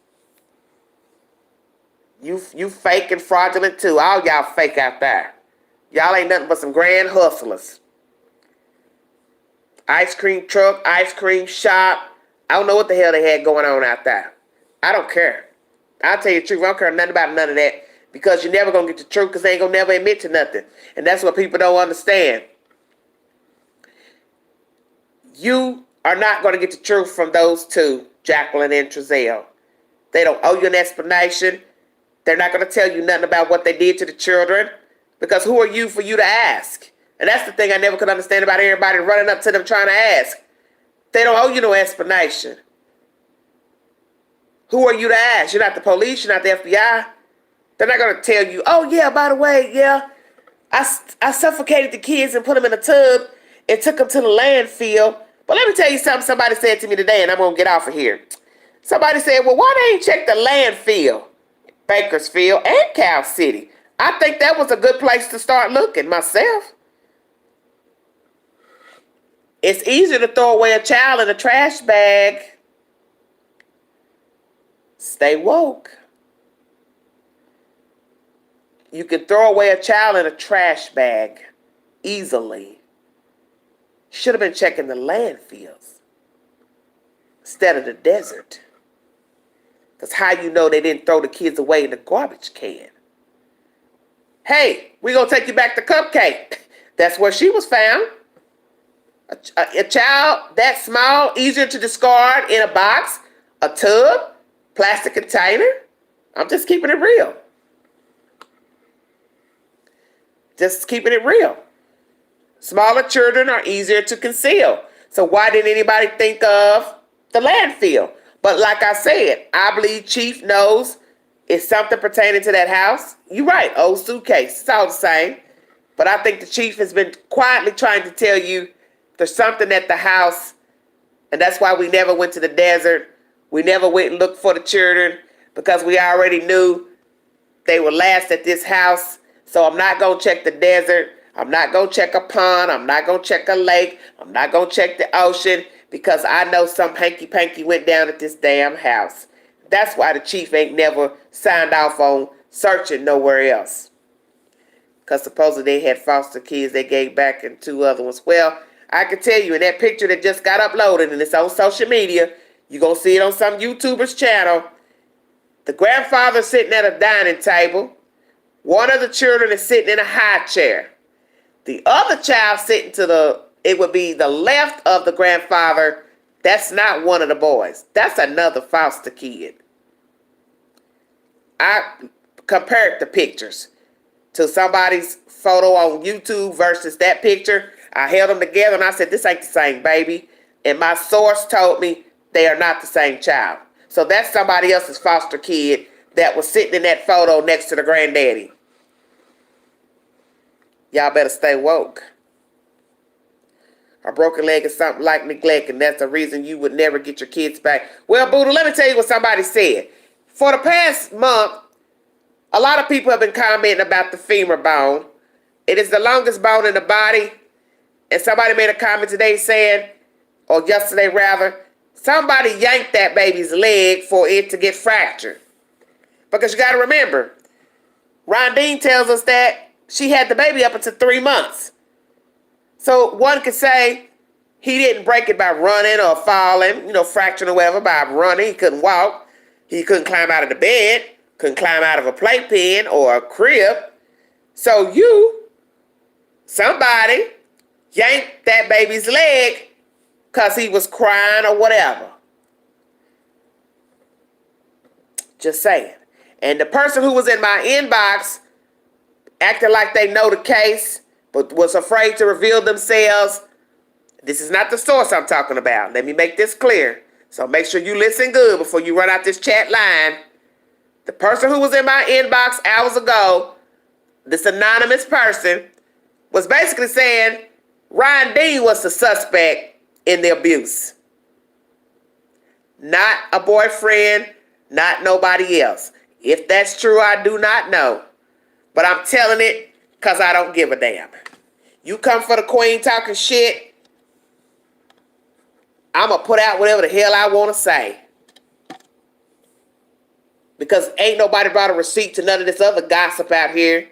You fake and fraudulent too. All y'all fake out there. Y'all ain't nothing but some grand hustlers. Ice cream truck, ice cream shop. I don't know what the hell they had going on out there. I don't care. I'll tell you the truth. I don't care nothing about none of that. Because you're never going to get the truth because they ain't going to never admit to nothing. And that's what people don't understand. You are not going to get the truth from those two, Jacqueline and Trezell. They don't owe you an explanation. They're not going to tell you nothing about what they did to the children. Because who are you for you to ask? And that's the thing I never could understand about everybody running up to them trying to ask. They don't owe you no explanation. Who are you to ask? You're not the police. You're not the FBI. They're not going to tell you, oh, yeah, by the way, yeah, I suffocated the kids and put them in a tub and took them to the landfill. But let me tell you something somebody said to me today, and I'm going to get off of here. Somebody said, well, why they ain't check the landfill, Bakersfield and Cal City? I think that was a good place to start looking myself. It's easier to throw away a child in a trash bag. Stay woke. You can throw away a child in a trash bag easily. Should have been checking the landfills instead of the desert. That's how you know they didn't throw the kids away in the garbage can. Hey, we're going to take you back to Cupcake. That's where she was found. A child that small, easier to discard in a box, a tub, plastic container. I'm just keeping it real. Just keeping it real. Smaller children are easier to conceal. So why didn't anybody think of the landfill? But like I said, I believe Chief knows it's something pertaining to that house. You're right, old suitcase. It's all the same. But I think the Chief has been quietly trying to tell you there's something at the house. And that's why we never went to the desert. We never went and looked for the children because we already knew they were last at this house. So I'm not going to check the desert. I'm not going to check a pond. I'm not going to check a lake. I'm not going to check the ocean because I know some hanky-panky went down at this damn house. That's why the Chief ain't never signed off on searching nowhere else. Because supposedly they had foster kids they gave back and 2 other ones. Well, I can tell you in that picture that just got uploaded and it's on social media, you're going to see it on some YouTuber's channel. The grandfather's sitting at a dining table. One of the children is sitting in a high chair. The other child sitting it would be the left of the grandfather. That's not one of the boys. That's another foster kid. I compared the pictures to somebody's photo on YouTube versus that picture. I held them together and I said, this ain't the same baby. And my source told me they are not the same child. So that's somebody else's foster kid that was sitting in that photo next to the granddaddy. Y'all better stay woke. A broken leg is something like neglect, and that's the reason you would never get your kids back. Well, Buddha, let me tell you what somebody said. For the past month, a lot of people have been commenting about the femur bone. It is the longest bone in the body. And somebody made a comment today saying, or yesterday rather, somebody yanked that baby's leg for it to get fractured. Because you got to remember, Rondine tells us that she had the baby up until 3 months. So one could say he didn't break it by running or falling, fracturing or whatever, by running. He couldn't walk. He couldn't climb out of the bed, couldn't climb out of a playpen or a crib. So somebody yanked that baby's leg because he was crying or whatever. Just saying. And the person who was in my inbox acted like they know the case, but was afraid to reveal themselves. This is not the source I'm talking about. Let me make this clear. So make sure you listen good before you run out this chat line. The person who was in my inbox hours ago, this anonymous person, was basically saying Ryan Dean was the suspect in the abuse. Not a boyfriend, not nobody else. If that's true, I do not know. But I'm telling it because I don't give a damn. You come for the queen talking shit, I'm going to put out whatever the hell I want to say. Because ain't nobody brought a receipt to none of this other gossip out here.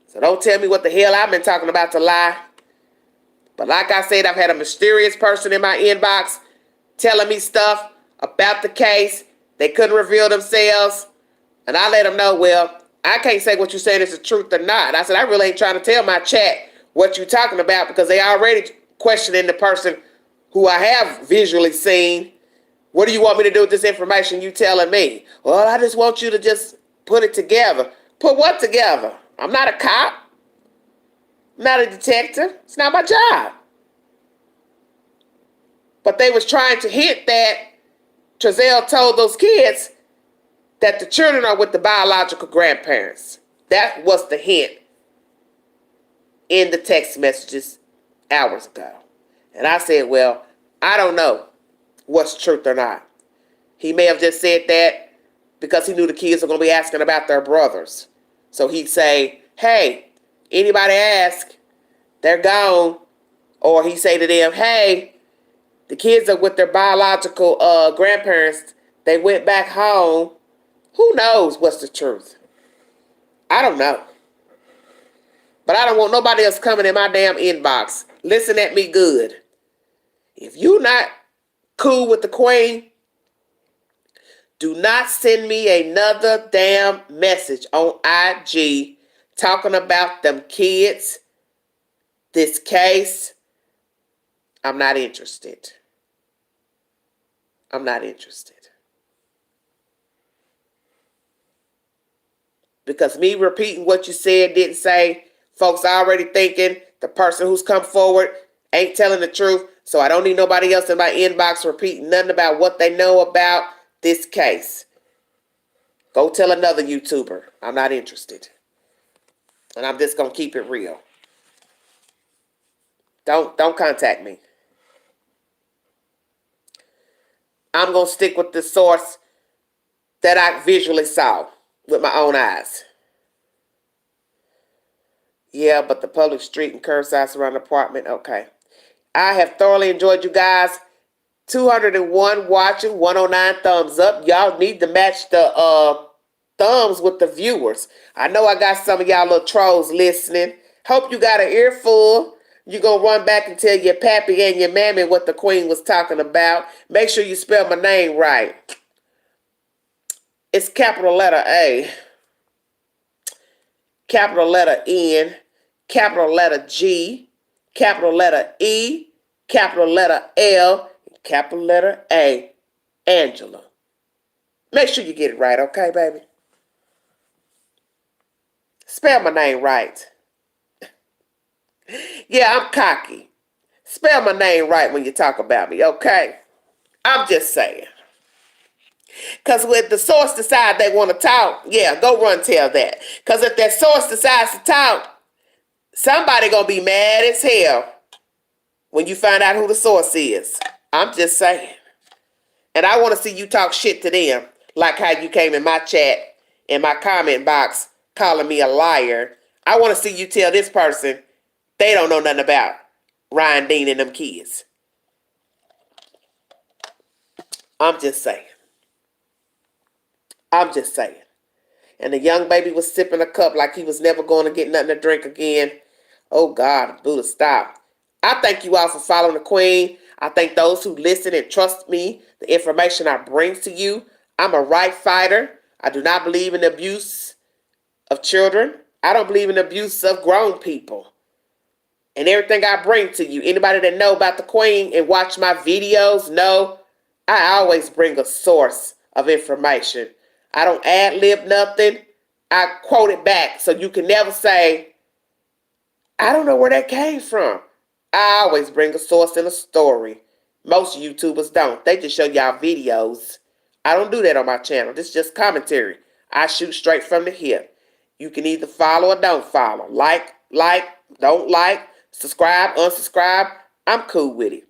So don't tell me what the hell I've been talking about to lie. But like I said, I've had a mysterious person in my inbox telling me stuff about the case. They couldn't reveal themselves. And I let them know, well, I can't say what you're saying is the truth or not. I said, I really ain't trying to tell my chat what you're talking about because they already questioning the person who I have visually seen. What do you want me to do with this information you telling me? Well, I just want you to just put it together. Put what together? I'm not a cop. I'm not a detective. It's not my job. But they was trying to hint that Trezell told those kids that the children are with the biological grandparents. That was the hint in the text messages hours ago. And I said, well, I don't know what's truth or not. He may have just said that because he knew the kids are going to be asking about their brothers. So he'd say, hey, anybody ask, they're gone. Or he'd say to them, hey, the kids are with their biological grandparents. They went back home. Who knows what's the truth? I don't know. But I don't want nobody else coming in my damn inbox. Listen at me good. If you not cool with the queen, do not send me another damn message on IG talking about them kids, this case. I'm not interested. I'm not interested. Because me repeating what you said, didn't say, folks already thinking the person who's come forward ain't telling the truth. So I don't need nobody else in my inbox repeating nothing about what they know about this case. Go tell another YouTuber. I'm not interested. And I'm just going to keep it real. Don't contact me. I'm going to stick with the source that I visually saw with my own eyes. Yeah, but the public street and curbside around the apartment, okay. I have thoroughly enjoyed you guys. 201 watching, 109 thumbs up. Y'all need to match the thumbs with the viewers. I know I got some of y'all little trolls listening. Hope you got an earful. You're going to run back and tell your pappy and your mammy what the queen was talking about. Make sure you spell my name right. It's capital letter A, capital letter N, capital letter G, capital letter E, capital letter L, capital letter A, Angela. Make sure you get it right, okay, baby? Spell my name right. Yeah, I'm cocky. Spell my name right when you talk about me, okay? I'm just saying. Because when the source decide they want to talk, yeah, go run tell that. Because if that source decides to talk, somebody going to be mad as hell when you find out who the source is. I'm just saying. And I want to see you talk shit to them, like how you came in my chat, in my comment box, calling me a liar. I want to see you tell this person they don't know nothing about Ryan Dean and them kids. I'm just saying. I'm just saying. And the young baby was sipping a cup like he was never going to get nothing to drink again. Oh, God, Buddha, stop. I thank you all for following the queen. I thank those who listen and trust me, the information I bring to you. I'm a right fighter. I do not believe in abuse of children. I don't believe in abuse of grown people. And everything I bring to you, anybody that know about the queen and watch my videos know I always bring a source of information. I don't ad-lib nothing. I quote it back so you can never say, I don't know where that came from. I always bring a source and a story. Most YouTubers don't. They just show y'all videos. I don't do that on my channel. This is just commentary. I shoot straight from the hip. You can either follow or don't follow. Like, don't like, subscribe, unsubscribe. I'm cool with it.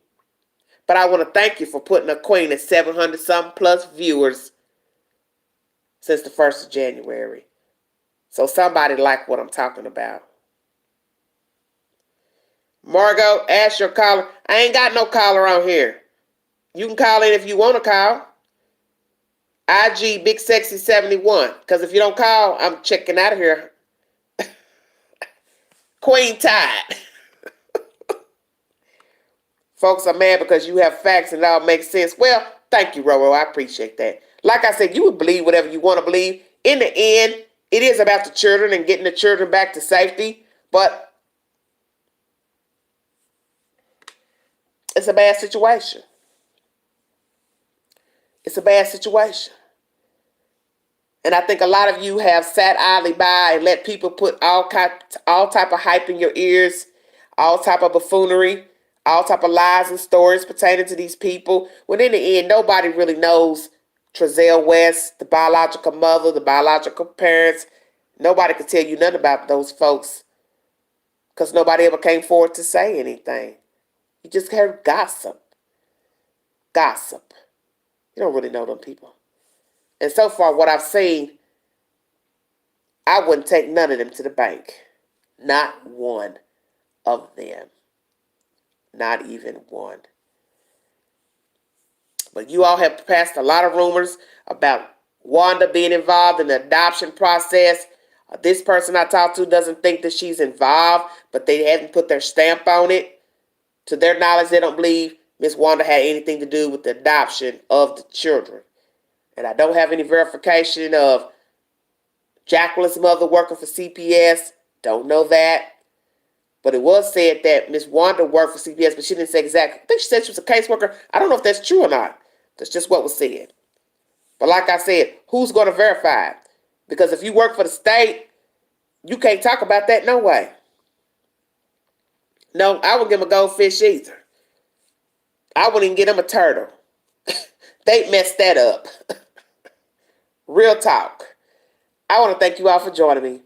But I want to thank you for putting a queen at 700 something plus viewers since the 1st of January. So somebody like what I'm talking about. Margot, ask your caller. I ain't got no caller on here. You can call in if you want to call. IG Big Sexy 71. Because if you don't call, I'm checking out of here. Queen Tide. Folks are mad because you have facts and it all makes sense. Well, thank you, Roro. I appreciate that. Like I said, you would believe whatever you want to believe. In the end, it is about the children and getting the children back to safety. But it's a bad situation. It's a bad situation. And I think a lot of you have sat idly by and let people put all type of hype in your ears, all type of buffoonery, all type of lies and stories pertaining to these people. When in the end, nobody really knows Trezell West, the biological mother, the biological parents. Nobody could tell you nothing about those folks because nobody ever came forward to say anything. You just heard gossip. Gossip. You don't really know them people. And so far, what I've seen, I wouldn't take none of them to the bank. Not one of them. Not even one. But you all have passed a lot of rumors about Wanda being involved in the adoption process. This person I talked to doesn't think that she's involved, but they haven't put their stamp on it. To their knowledge, they don't believe Miss Wanda had anything to do with the adoption of the children. And I don't have any verification of Jacqueline's mother working for CPS. Don't know that. But it was said that Miss Wanda worked for CPS, but she didn't say exactly. I think she said she was a caseworker. I don't know if that's true or not. That's just what was said. But like I said, who's going to verify it? Because if you work for the state, you can't talk about that no way. No, I wouldn't give them a goldfish either. I wouldn't even get them a turtle. They messed that up. Real talk. I want to thank you all for joining me.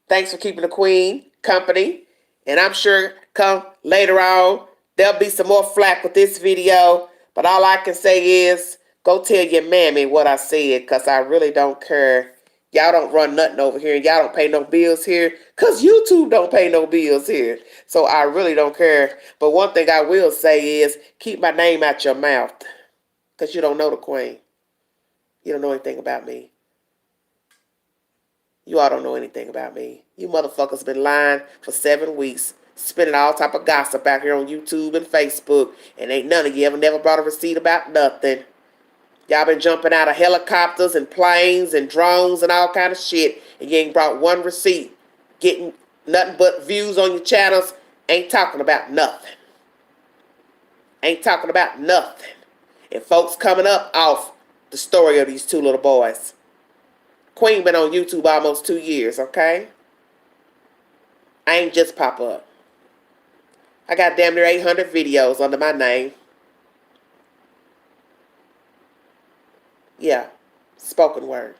Thanks for keeping the Queen company. And I'm sure come later on, there'll be some more flack with this video. But all I can say is, go tell your mammy what I said, because I really don't care. Y'all don't run nothing over here. Y'all don't pay no bills here, because YouTube don't pay no bills here. So I really don't care. But one thing I will say is, keep my name out your mouth, because you don't know the Queen. You don't know anything about me. You all don't know anything about me. You motherfuckers been lying for 7 weeks, spinning all type of gossip out here on YouTube and Facebook, and ain't none of you ever never brought a receipt about nothing. Y'all been jumping out of helicopters and planes and drones and all kind of shit, and you ain't brought one receipt. Getting nothing but views on your channels, ain't talking about nothing. Ain't talking about nothing. And folks coming up off the story of these two little boys. Queen been on YouTube almost 2 years, okay? I ain't just pop up. I got damn near 800 videos under my name. Yeah, spoken word.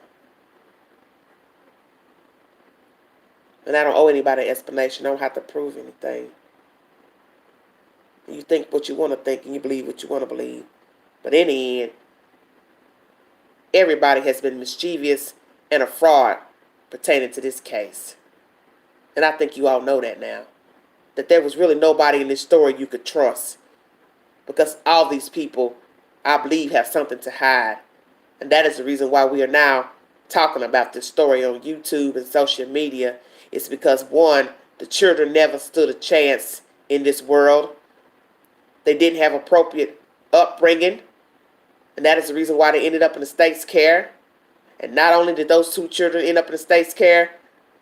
And I don't owe anybody an explanation. I don't have to prove anything. You think what you want to think and you believe what you want to believe. But in the end, everybody has been mischievous and a fraud pertaining to this case. And I think you all know that now. That there was really nobody in this story you could trust. Because all these people, I believe, have something to hide. And that is the reason why we are now talking about this story on YouTube and social media. It's because, one, the children never stood a chance in this world. They didn't have appropriate upbringing. And that is the reason why they ended up in the state's care. And not only did those 2 children end up in the state's care,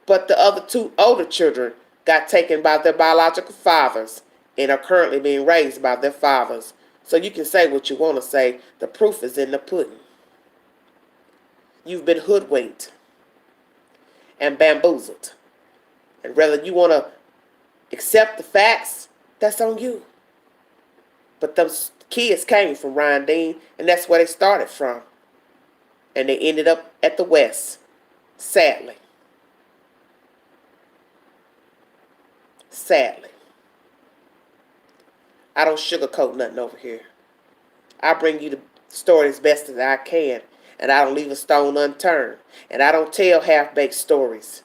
but the other 2 older children got taken by their biological fathers and are currently being raised by their fathers. So you can say what you want to say. The proof is in the pudding. You've been hoodwinked and bamboozled. And whether you want to accept the facts, that's on you. But those kids came from Ryan Dean, and that's where they started from. And they ended up at the West, sadly. Sadly. I don't sugarcoat nothing over here. I bring you the story as best as I can, and I don't leave a stone unturned. And I don't tell half-baked stories.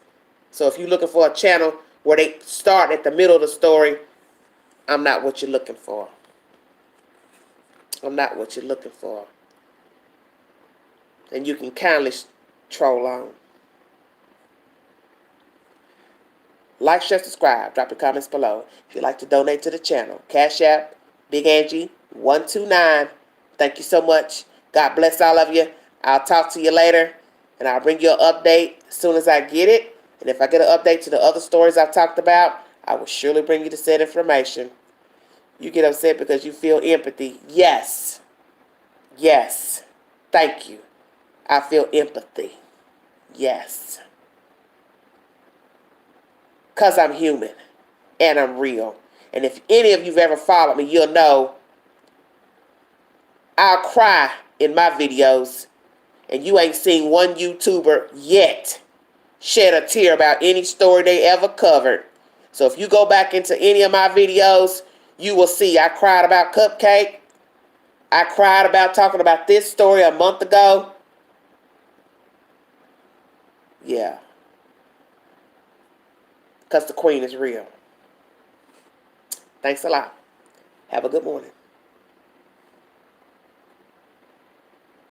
So if you're looking for a channel where they start at the middle of the story, I'm not what you're looking for. I'm not what you're looking for. And you can kindly troll on. Like, share, subscribe. Drop your comments below. If you'd like to donate to the channel, Cash App, Big Angie 129. Thank you so much. God bless all of you. I'll talk to you later, and I'll bring you an update as soon as I get it. And if I get an update to the other stories I've talked about, I will surely bring you the said information. You get upset because you feel empathy. Yes. Yes. Thank you. I feel empathy. Yes. Because I'm human and I'm real. And if any of you've ever followed me, you'll know I'll cry in my videos, and you ain't seen one YouTuber yet shed a tear about any story they ever covered. So if you go back into any of my videos, you will see I cried about Cupcake. I cried about talking about this story a month ago. Yeah. Because the queen is real. Thanks a lot. Have a good morning.